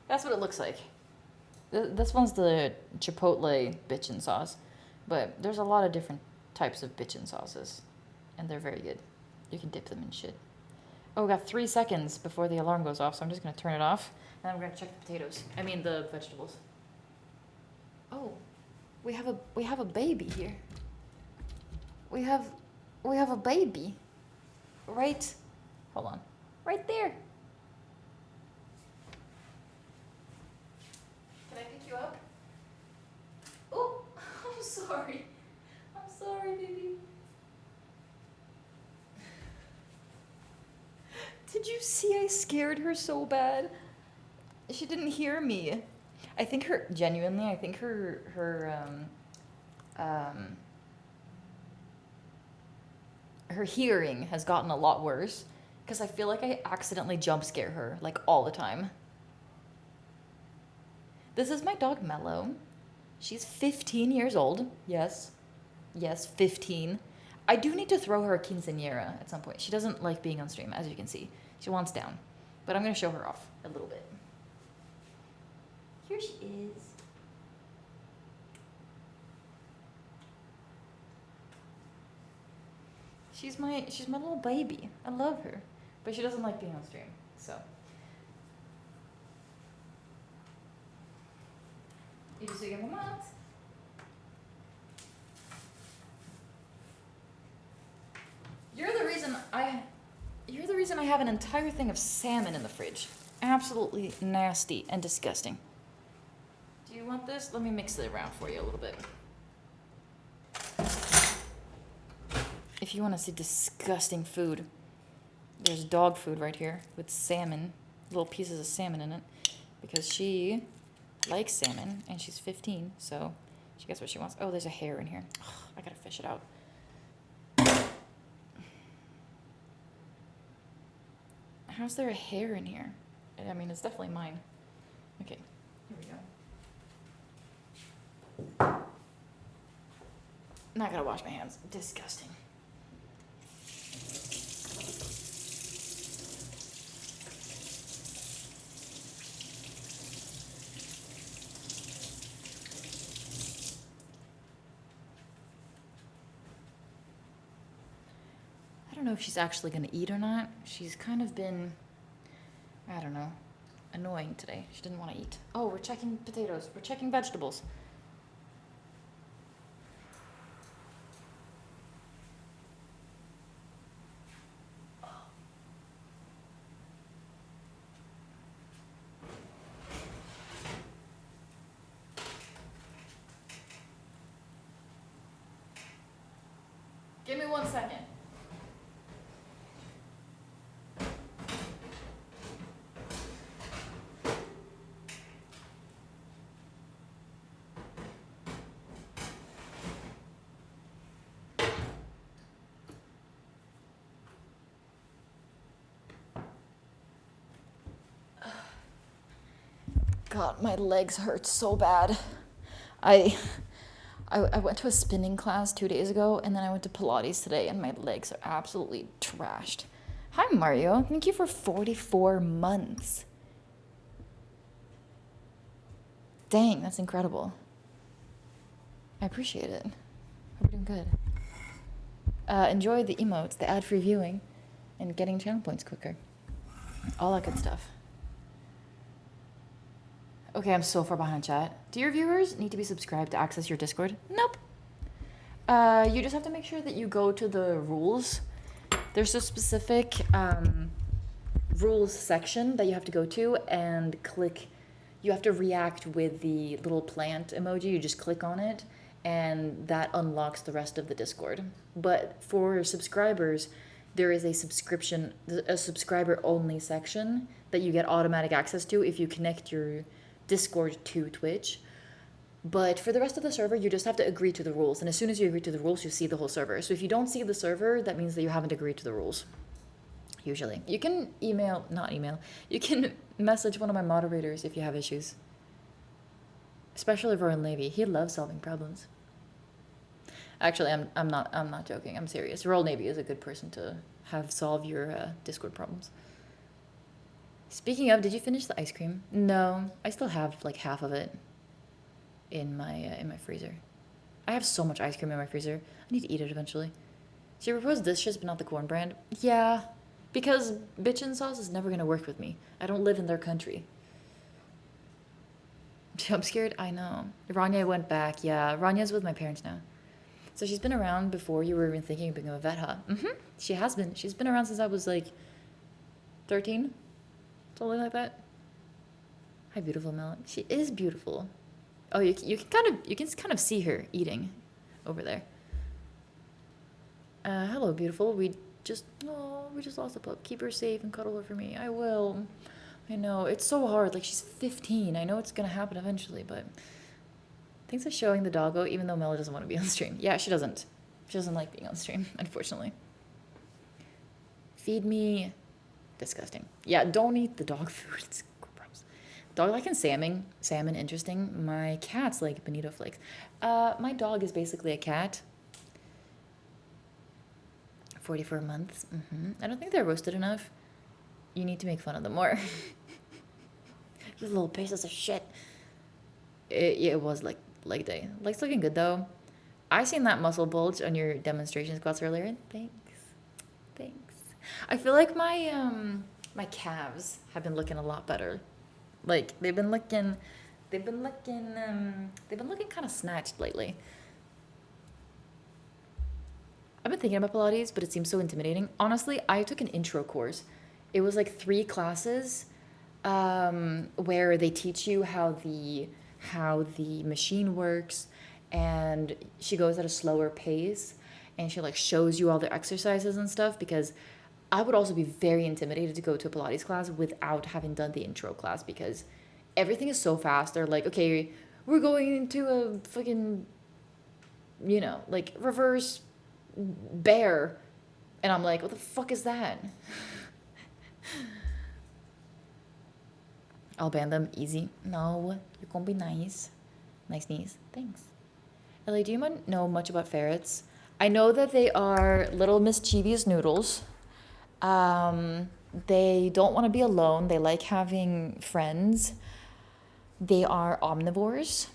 That's what it looks like. This one's the Chipotle bitchin' sauce, but there's a lot of different types of bitchin' sauces, and they're very good. You can dip them in shit. Oh, we got 3 seconds before the alarm goes off, so I'm just gonna turn it off, and I'm gonna check the potatoes. I mean the vegetables. Oh, we have a baby here. We have a baby. Right, hold on, right there. you up? Oh, I'm sorry. I'm sorry, baby. Did you see I scared her so bad? She didn't hear me. I think genuinely, I think her hearing has gotten a lot worse because I feel like I accidentally jump scare her like all the time. This is my dog Mello. She's 15 years old. Yes. Yes, 15. I do need to throw her a quinceañera at some point. She doesn't like being on stream, as you can see. She wants down. But I'm going to show her off a little bit. Here she is. She's my little baby. I love her. But she doesn't like being on stream. So you just get moment. You're the reason I have an entire thing of salmon in the fridge. Absolutely nasty and disgusting. Do you want this? Let me mix it around for you a little bit. If you want to see disgusting food, there's dog food right here with salmon, little pieces of salmon in it, because she likes salmon and she's 15, so she gets what she wants. Oh, there's a hair in here. I gotta fish it out. How's there a hair in here? I mean, it's definitely mine. Okay, here we go. Not gonna wash my hands. Disgusting. I don't know if she's actually gonna eat or not. She's kind of been, I don't know, annoying today. She didn't want to eat. Oh, we're checking potatoes. We're checking vegetables. Give me 1 second. God, my legs hurt so bad. I went to a spinning class 2 days ago, and then I went to Pilates today, and my legs are absolutely trashed. Hi, Mario. Thank you for 44 months. Dang, that's incredible. I appreciate it. Hope you're doing good. Enjoy the emotes, the ad-free viewing, and getting channel points quicker. All that good stuff. Okay, I'm so far behind chat. Do your viewers need to be subscribed to access your Discord? Nope. You just have to make sure that you go to the rules. There's a specific rules section that you have to go to and click. You have to react with the little plant emoji. You just click on it, and that unlocks the rest of the Discord. But for subscribers, there is a subscriber-only section that you get automatic access to if you connect your Discord to Twitch. But for the rest of the server, you just have to agree to the rules. And as soon as you agree to the rules, you see the whole server. So if you don't see the server, that means that you haven't agreed to the rules. Usually. You can you can message one of my moderators if you have issues. Especially Rowan Levy. He loves solving problems. Actually, I'm not joking. I'm serious. Royal Navy is a good person to have solve your Discord problems. Speaking of, did you finish the ice cream? No, I still have like half of it in my freezer. I have so much ice cream in my freezer. I need to eat it eventually. She proposed dishes, but not the corn brand. Yeah, because bitchin' sauce is never gonna work with me. I don't live in their country. I'm scared. I know. Rania went back. Yeah, Ranya's with my parents now. So she's been around before you were even thinking of being a vet, huh? She has been. She's been around since I was like 13. Something like that. Hi, beautiful Mel. She is beautiful. Oh, you can kind of see her eating over there. Hello, beautiful. We just lost a pup. Keep her safe and cuddle her for me. I will. I know it's so hard. Like she's 15. I know it's gonna happen eventually, but thanks for showing the doggo. Even though Mela doesn't want to be on stream. Yeah, she doesn't. She doesn't like being on stream, unfortunately. Feed me. Disgusting. Yeah, don't eat the dog food. It's gross. Dog like salmon interesting. My cat's like bonito flakes. My dog is basically a cat. 44 months. I don't think they're roasted enough. You need to make fun of them more. You little pieces of shit. It was like leg day. Leg's looking good though. I seen that muscle bulge on your demonstration squats earlier. Thanks. Thanks. I feel like my calves have been looking a lot better. Like they've been looking kind of snatched lately. I've been thinking about Pilates, but it seems so intimidating. Honestly, I took an intro course. It was like 3 classes where they teach you how the machine works, and she goes at a slower pace, and she like shows you all the exercises and stuff. Because I would also be very intimidated to go to a Pilates class without having done the intro class, because everything is so fast. They're like, okay, we're going into a fucking, like reverse bear. And I'm like, what the fuck is that? I'll ban them easy. No, you're gonna be nice. Nice knees. Thanks. Ellie, do you know much about ferrets? I know that they are little mischievous noodles. They don't want to be alone. They like having friends. They are omnivores.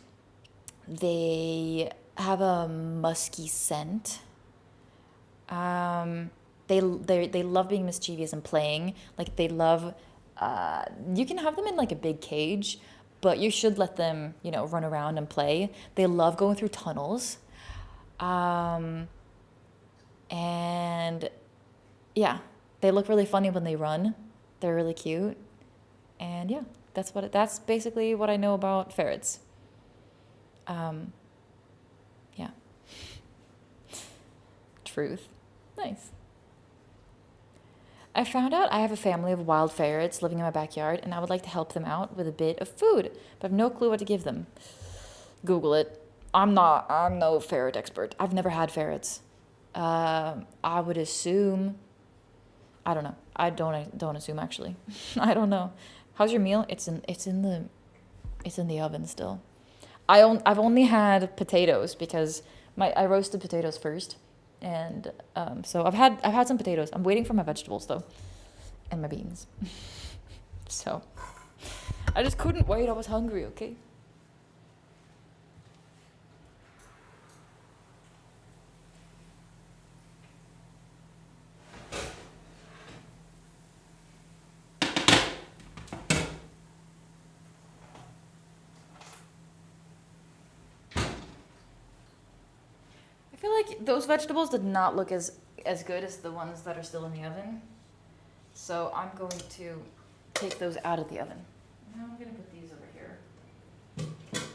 They have a musky scent. They love being mischievous and playing. Like they love. You can have them in like a big cage, but you should let them, run around and play. They love going through tunnels. And yeah, they look really funny when they run. They're really cute. And yeah, that's basically what I know about ferrets. Yeah. Truth. Nice. I found out I have a family of wild ferrets living in my backyard, and I would like to help them out with a bit of food, but I have no clue what to give them. Google it. I'm no ferret expert. I've never had ferrets. I would assume. I don't know. I don't assume actually. I don't know. How's your meal? It's in the oven still. I've only had potatoes because I roasted potatoes first, and so I've had some potatoes. I'm waiting for my vegetables though, and my beans. So I just couldn't wait. I was hungry. Okay. I feel like those vegetables did not look as good as the ones that are still in the oven. So I'm going to take those out of the oven. Now I'm gonna put these over here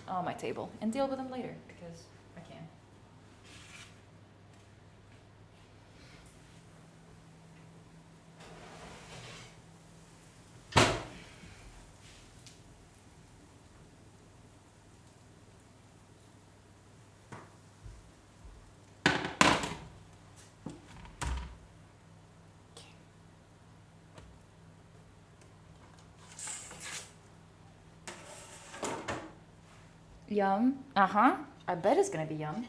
on my table and deal with them later because I can. Yum. Uh-huh. I bet it's gonna be yum.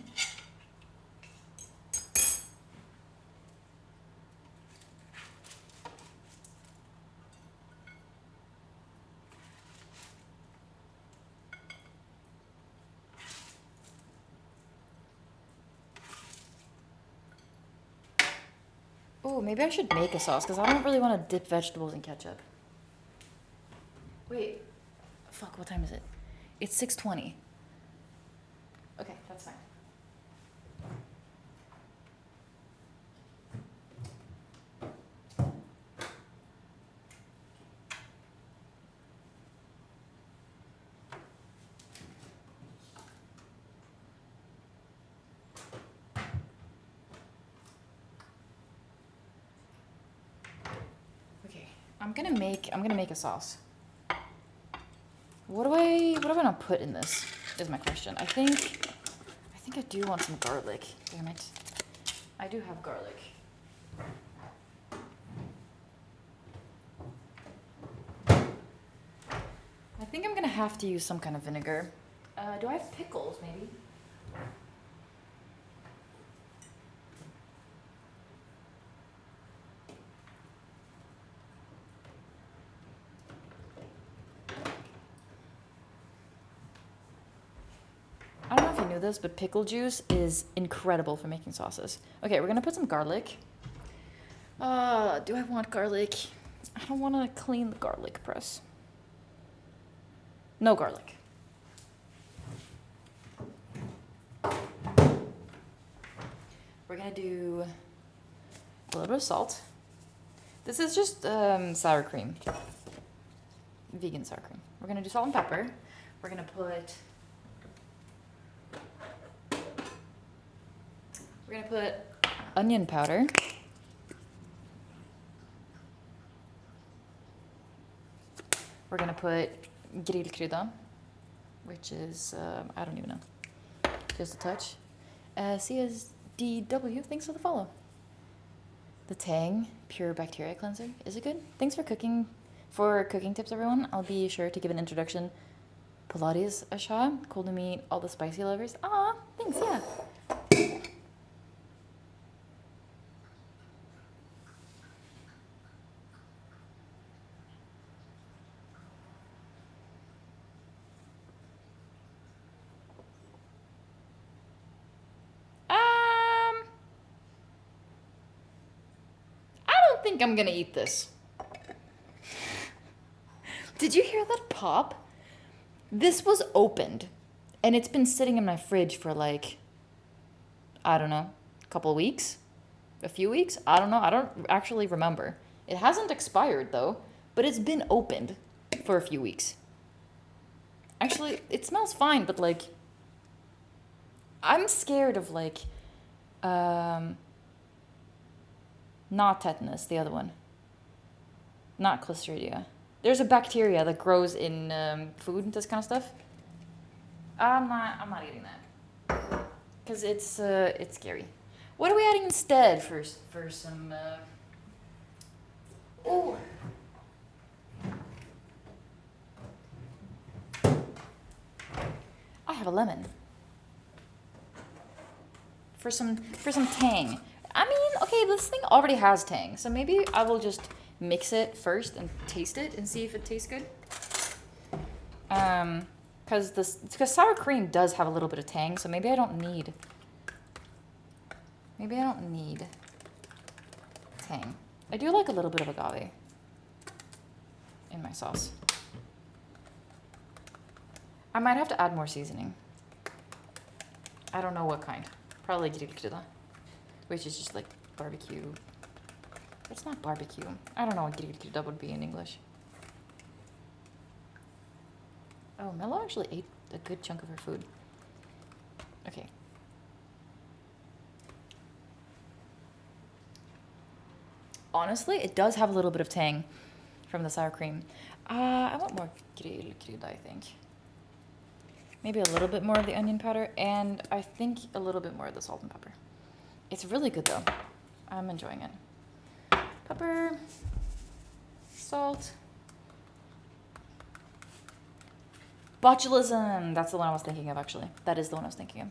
Oh, maybe I should make a sauce because I don't really want to dip vegetables in ketchup. Wait. Fuck, what time is it? It's 6:20. Okay, that's fine. I'm gonna make a sauce. What do I wanna put in this? Is my question. I think I do want some garlic. Damn it. I do have garlic. I think I'm gonna have to use some kind of vinegar. Do I have pickles, maybe? I don't know if you knew this, but pickle juice is incredible for making sauces. Okay, we're gonna put some garlic. Do I want garlic? I don't want to clean the garlic press. No garlic. We're gonna do a little bit of salt. This is just sour cream. Vegan sour cream. We're gonna do salt and pepper. We're gonna put onion powder. We're gonna put grillkrydda, which is, I don't even know, just a touch. CSDW, thanks for the follow. The Tang Pure Bacteria Cleanser. Is it good? Thanks for cooking tips, everyone. I'll be sure to give an introduction. Pilates a shot. Cool to meet all the spicy lovers. Aw, thanks, yeah. I don't think I'm gonna eat this. Did you hear that pop? This was opened, and it's been sitting in my fridge for like, I don't know, a couple of weeks? A few weeks? I don't know. I don't actually remember. It hasn't expired though, but it's been opened for a few weeks. Actually, it smells fine, but like, I'm scared of like, not tetanus, the other one. Not Clostridia. There's a bacteria that grows in food and this kind of stuff. I'm not eating that. Because it's scary. What are we adding instead for some... Oh! I have a lemon. For some tang. I mean, okay, this thing already has tang, so maybe I will just mix it first and taste it and see if it tastes good. Because sour cream does have a little bit of tang, so maybe I don't need tang. I do like a little bit of agave in my sauce. I might have to add more seasoning. I don't know what kind. Probably grillkrydda, which is just like barbecue. It's not barbecue. I don't know what grillkrydda would be in English. Oh, Mello actually ate a good chunk of her food. Okay. Honestly, it does have a little bit of tang from the sour cream. I want more grillkrydda, I think. Maybe a little bit more of the onion powder, and I think a little bit more of the salt and pepper. It's really good though. I'm enjoying it. Pepper, salt. Botulism, that's the one I was thinking of actually. That is the one I was thinking of.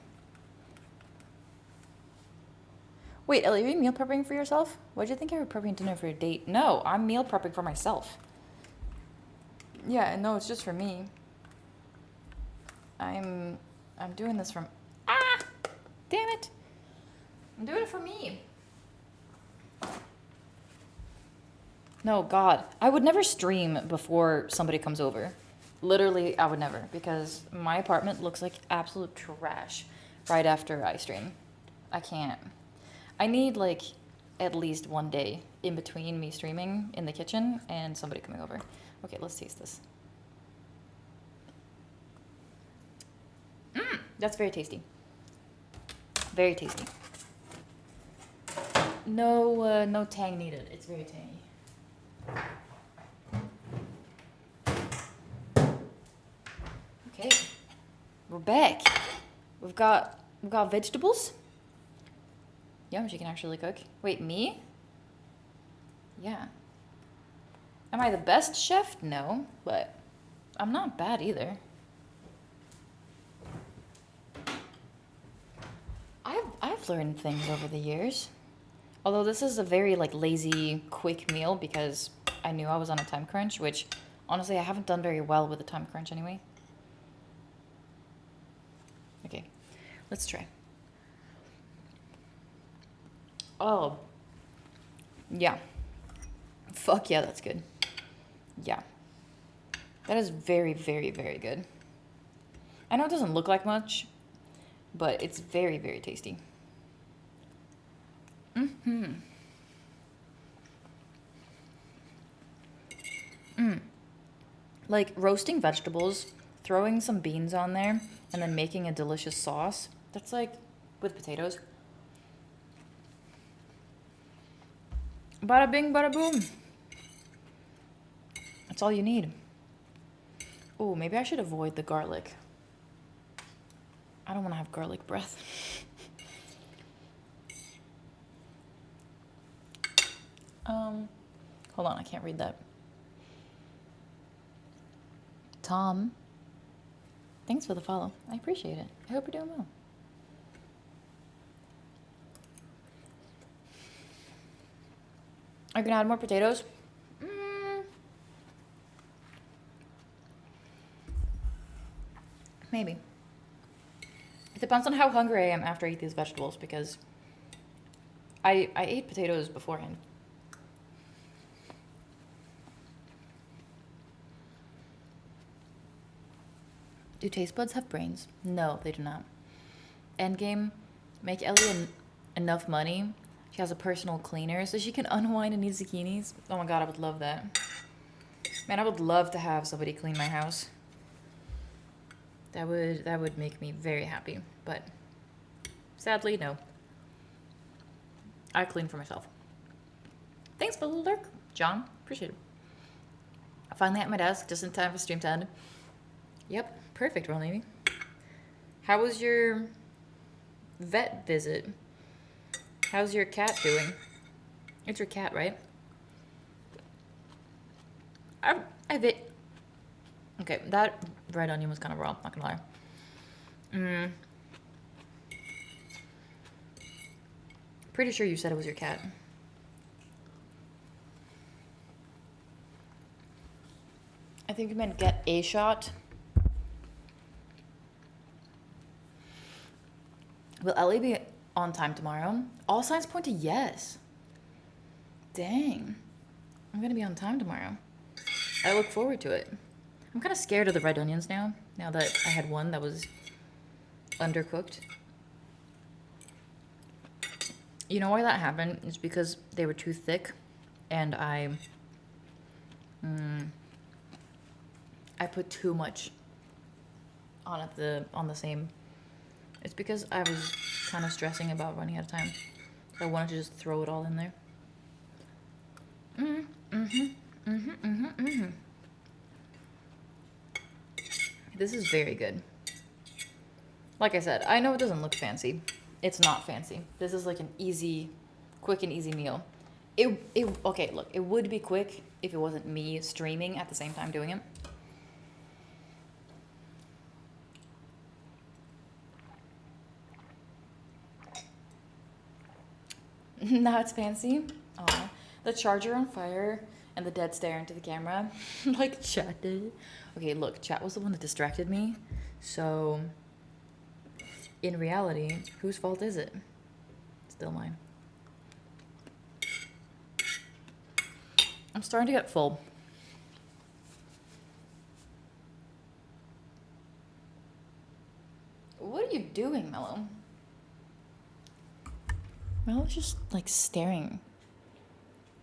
Wait, Ellie, are you meal prepping for yourself? What did you think you were prepping dinner for a date? No, I'm meal prepping for myself. Yeah, no, it's just for me. I'm doing this from... Ah! Damn it! I'm doing it for me. No, God. I would never stream before somebody comes over. Literally, I would never. Because my apartment looks like absolute trash right after I stream. I can't. I need, like, at least one day in between me streaming in the kitchen and somebody coming over. Okay, let's taste this. That's very tasty. Very tasty. No tang needed. It's very tangy. Okay, we're back. We've got vegetables. Yum, she can actually cook. Wait, me? Yeah. Am I the best chef? No, but I'm not bad either. I've learned things over the years. Although this is a very like lazy, quick meal because I knew I was on a time crunch, which honestly I haven't done very well with a time crunch anyway. Okay, let's try. Oh, yeah. Fuck yeah, that's good. Yeah. That is very, very, very good. I know it doesn't look like much, but it's very, very tasty. Mm-hmm. Like roasting vegetables, throwing some beans on there, and then making a delicious sauce. That's like with potatoes. Bada bing, bada boom. That's all you need. Oh, maybe I should avoid the garlic. I don't want to have garlic breath. Hold on, I can't read that. Tom, thanks for the follow. I appreciate it. I hope you're doing well. Are you gonna add more potatoes? Maybe. It depends on how hungry I am after I eat these vegetables because I ate potatoes beforehand. Do taste buds have brains? No, they do not. Endgame, make Ellie enough money. She has a personal cleaner so she can unwind and eat zucchinis. Oh my god, I would love that. Man, I would love to have somebody clean my house. That would make me very happy, but sadly, no. I clean for myself. Thanks for the lurk, John. Appreciate it. I'm finally at my desk, just in time for stream to end. Yep, perfect, Roll Navy. How was your vet visit? How's your cat doing? It's your cat, right? I bit. Okay, that red onion was kind of raw, not gonna lie. Pretty sure you said it was your cat. I think you meant get a shot. Will Ellie be on time tomorrow? All signs point to yes. Dang. I'm gonna be on time tomorrow. I look forward to it. I'm kind of scared of the red onions now that I had one that was undercooked. You know why that happened? It's because they were too thick and I put too much on the same. It's because I was kind of stressing about running out of time. So I wanted to just throw it all in there. This is very good. Like I said, I know it doesn't look fancy. It's not fancy. This is like an easy, quick and easy meal. Okay, look, it would be quick if it wasn't me streaming at the same time doing it. Now it's fancy. Aw. The charger on fire and the dead stare into the camera. Like chat did. Okay, look, chat was the one that distracted me. So, in reality, whose fault is it? Still mine. I'm starting to get full. What are you doing, Mello? Melo's just like staring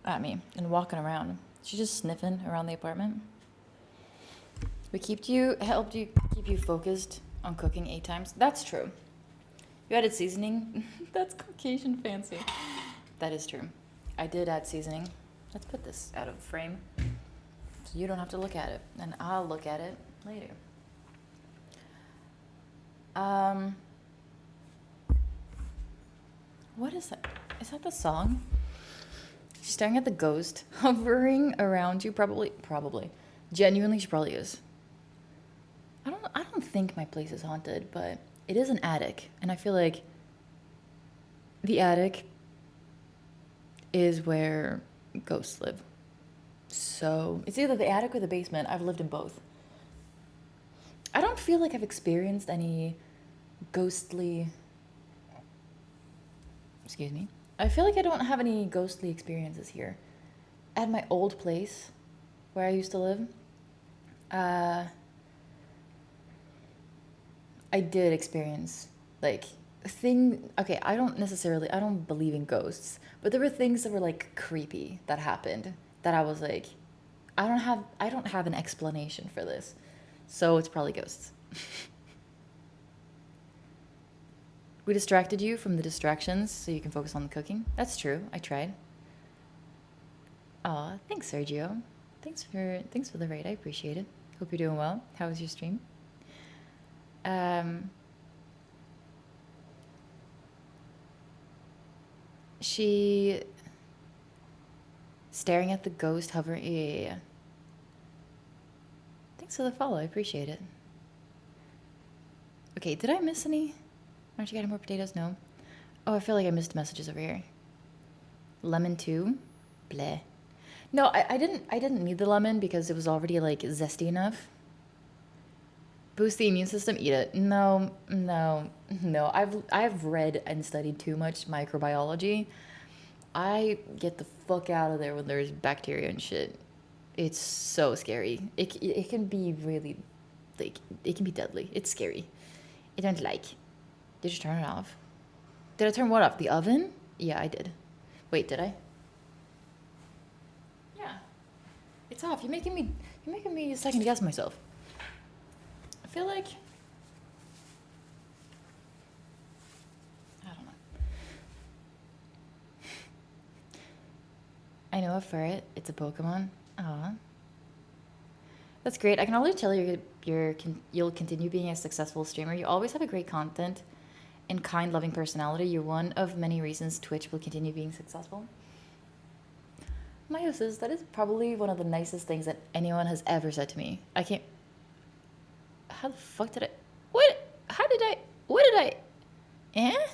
at me and walking around. She's just sniffing around the apartment. We helped you keep you focused on cooking 8 times. That's true. You added seasoning. That's Caucasian fancy. That is true. I did add seasoning. Let's put this out of frame so you don't have to look at it, and I'll look at it later. Um, what is that? Is that the song? She's staring at the ghost hovering around you. Probably. Genuinely, she probably is. I don't think my place is haunted, but it is an attic, and I feel like the attic is where ghosts live. So it's either the attic or the basement. I've lived in both. I don't feel like I've experienced any ghostly. Excuse me. I feel like I don't have any ghostly experiences here. At my old place where I used to live, uh, I did experience like okay, I don't believe in ghosts, but there were things that were like creepy that happened that I was like, I don't have an explanation for this. So it's probably ghosts. We distracted you from the distractions so you can focus on the cooking. That's true. I tried. Aw, thanks, Sergio. Thanks for the raid. I appreciate it. Hope you're doing well. How was your stream? Um, she staring at the ghost hovering. Yeah. Thanks for the follow. I appreciate it. Okay, did I miss any? Aren't you getting more potatoes? No. Oh, I feel like I missed messages over here. Lemon too? Bleh. No, I didn't need the lemon because it was already like zesty enough. Boost the immune system, eat it. No. I've read and studied too much microbiology. I get the fuck out of there when there's bacteria and shit. It's so scary. It can be really, like, it can be deadly. It's scary. I don't like. Did you turn it off? Did I turn what off? The oven? Yeah, I did. Wait, did I? Yeah. It's off. You're making me second guess myself. I feel like I don't know. I know a ferret. It's a Pokemon. Aw. That's great. I can already tell you'll continue being a successful streamer. You always have a great content and kind, loving personality. You're one of many reasons Twitch will continue being successful. Meiosis, that is probably one of the nicest things that anyone has ever said to me. I can't. How the fuck did I. What? How did I. What did I. Eh?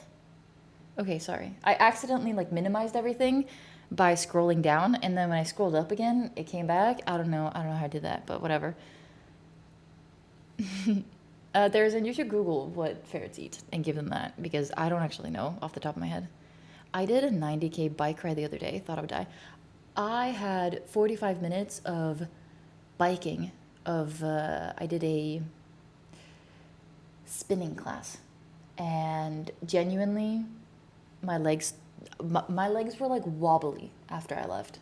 Okay, sorry. I accidentally like minimized everything by scrolling down, and then when I scrolled up again, it came back. I don't know how I did that, but whatever. You should Google what ferrets eat and give them that, because I don't actually know off the top of my head. I did a 90K bike ride the other day. Thought I would die. I had 45 minutes of biking. I did a spinning class, and genuinely, my legs were like wobbly after I left.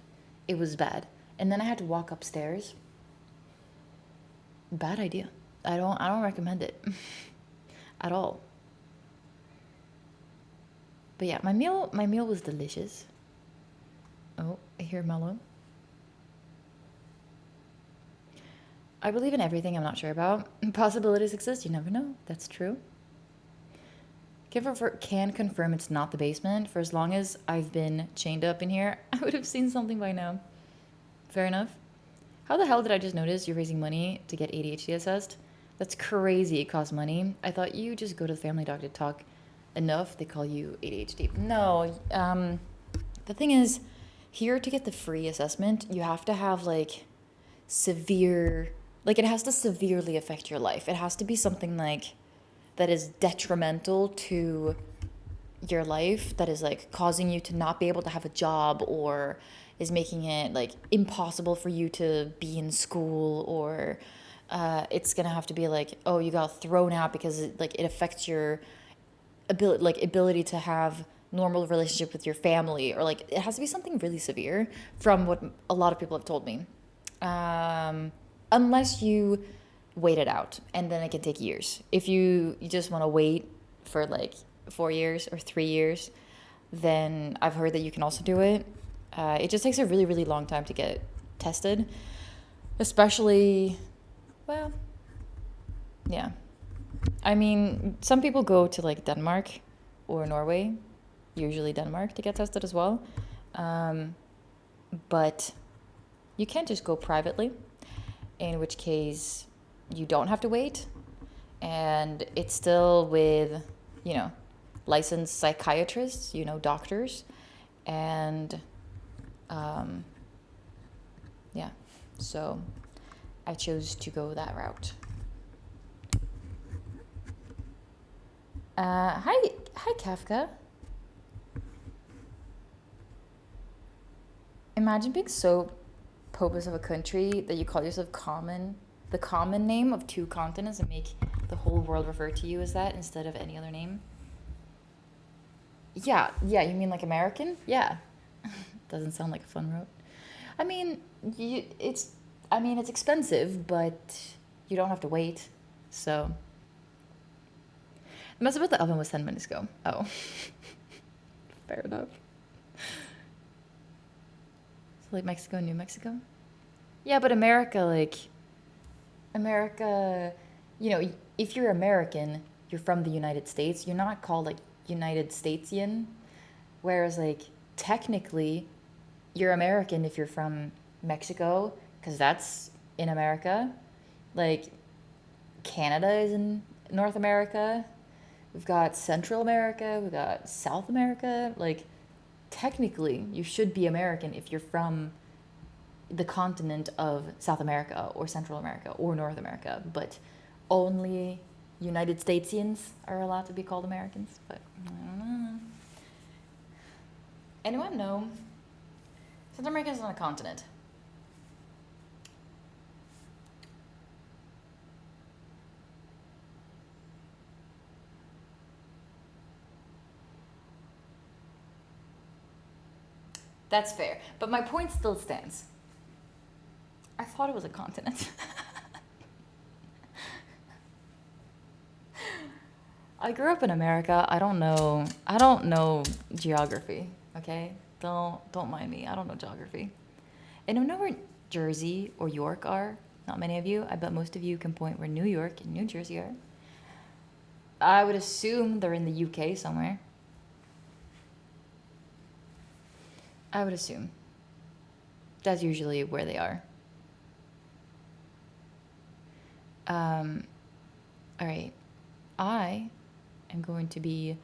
It was bad, and then I had to walk upstairs. Bad idea. I don't recommend it at all. But yeah, my meal was delicious. Oh, I hear Mellow. I believe in everything I'm not sure about. Possibilities exist, you never know. That's true. Can confirm it's not the basement. For as long as I've been chained up in here, I would have seen something by now. Fair enough. How the hell did I just notice you're raising money to get ADHD assessed? That's crazy. It costs money. I thought you just go to the family doctor to talk enough. They call you ADHD. No. The thing is, here to get the free assessment, you have to have like severe, like it has to severely affect your life. It has to be something like that is detrimental to your life, that is like causing you to not be able to have a job, or is making it like impossible for you to be in school, or it's gonna have to be like, oh, you got thrown out because it affects your ability to have normal relationship with your family, or like it has to be something really severe, from what a lot of people have told me. Unless you wait it out, and then it can take years. If you just want to wait for like 4 years or 3 years, then I've heard that you can also do it. It just takes a really, really long time to get tested, especially, well, yeah. I mean, some people go to like Denmark or Norway, usually Denmark, to get tested as well. Um, but you can't just go privately, in which case you don't have to wait. And it's still with, you know, licensed psychiatrists, doctors. And um, yeah, so I chose to go that route. Hi, Kafka. Imagine being so popus of a country that you call yourself the common name of two continents, and make the whole world refer to you as that instead of any other name. Yeah, you mean like American? Yeah. Doesn't sound like a fun route. I mean, it's it's expensive, but you don't have to wait. So, the mess about the oven was 10 minutes ago. Oh, fair enough. So like Mexico, New Mexico. Yeah, but America, if you're American, you're from the United States. You're not called like United Statesian. Whereas like technically, you're American if you're from Mexico, because that's in America. Like Canada is in North America. We've got Central America. We've got South America. Like technically, you should be American if you're from the continent of South America or Central America or North America, but only United Statesians are allowed to be called Americans. But I don't know. Anyone know? South America is not a continent. That's fair, but my point still stands. I thought it was a continent. I grew up in America. I don't know. I don't know geography. Okay, don't mind me. I don't know geography. And I know where Jersey or York are. Not many of you. I bet most of you can point where New York and New Jersey are. I would assume they're in the UK somewhere. I would assume. That's usually where they are. All right. I am going to be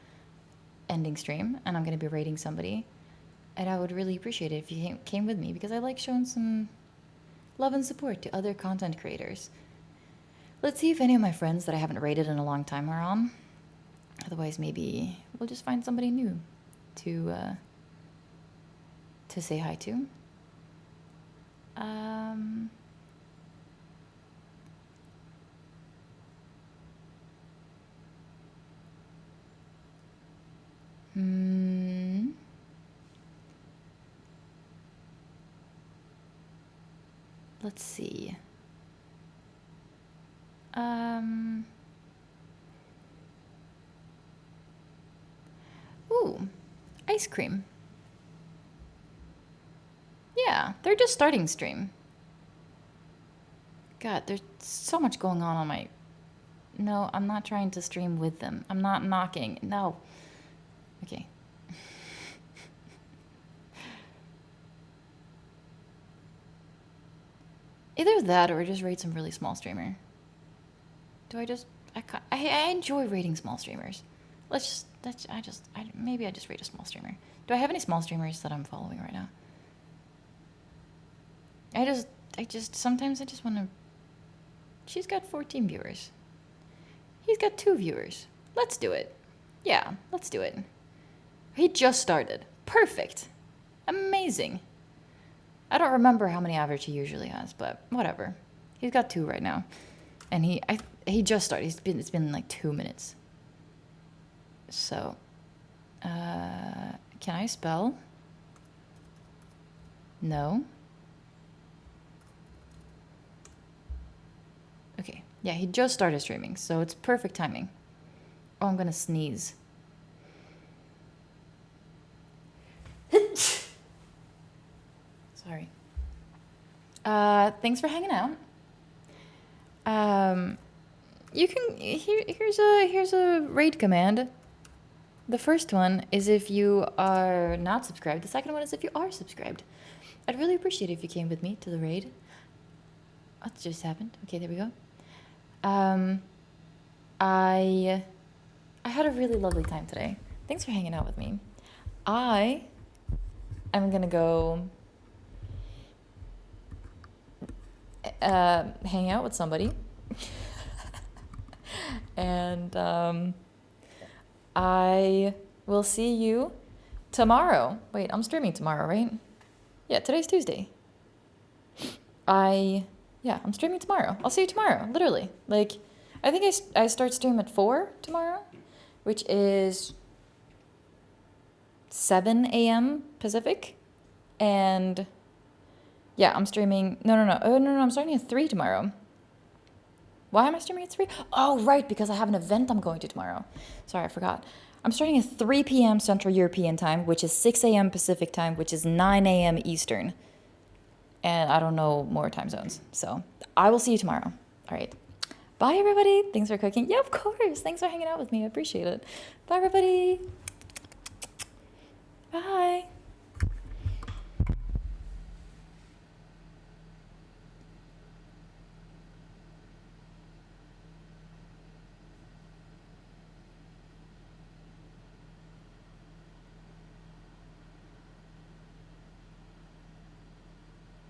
ending stream, and I'm going to be rating somebody. And I would really appreciate it if you came with me, because I like showing some love and support to other content creators. Let's see if any of my friends that I haven't rated in a long time are on. Otherwise, maybe we'll just find somebody new to say hi to. Let's see. Ooh, ice cream. Yeah, they're just starting stream. God, there's so much going on my... No, I'm not trying to stream with them. I'm not knocking. No. Okay. Either that or just rate some really small streamer. Do I just... I enjoy rating small streamers. Maybe I just rate a small streamer. Do I have any small streamers that I'm following right now? Sometimes I just want to... She's got 14 viewers. He's got 2 viewers. Let's do it. Yeah, let's do it. He just started. Perfect. Amazing. I don't remember how many average he usually has, but whatever. He's got 2 right now. And he just started. It's been like 2 minutes. So, can I spell? No. Okay. Yeah, he just started streaming, so it's perfect timing. Oh, I'm gonna sneeze. Sorry. Thanks for hanging out. You can here's a raid command. The first one is if you are not subscribed. The second one is if you are subscribed. I'd really appreciate it if you came with me to the raid. What just happened? Okay, there we go. I had a really lovely time today. Thanks for hanging out with me. I am gonna go hang out with somebody. And I will see you tomorrow. Wait, I'm streaming tomorrow, right? Yeah, today's Tuesday. I'm streaming tomorrow. I'll see you tomorrow, literally. Like, I think I start stream at 4 tomorrow, which is 7 a.m. Pacific. And yeah, I'm streaming. No. Oh, no, I'm starting at 3 tomorrow. Why am I streaming at 3? Oh, right, because I have an event I'm going to tomorrow. Sorry, I forgot. I'm starting at 3 p.m. Central European time, which is 6 a.m. Pacific time, which is 9 a.m. Eastern. And I don't know more time zones. So I will see you tomorrow. All right. Bye, everybody. Thanks for cooking. Yeah, of course. Thanks for hanging out with me. I appreciate it. Bye, everybody. Bye.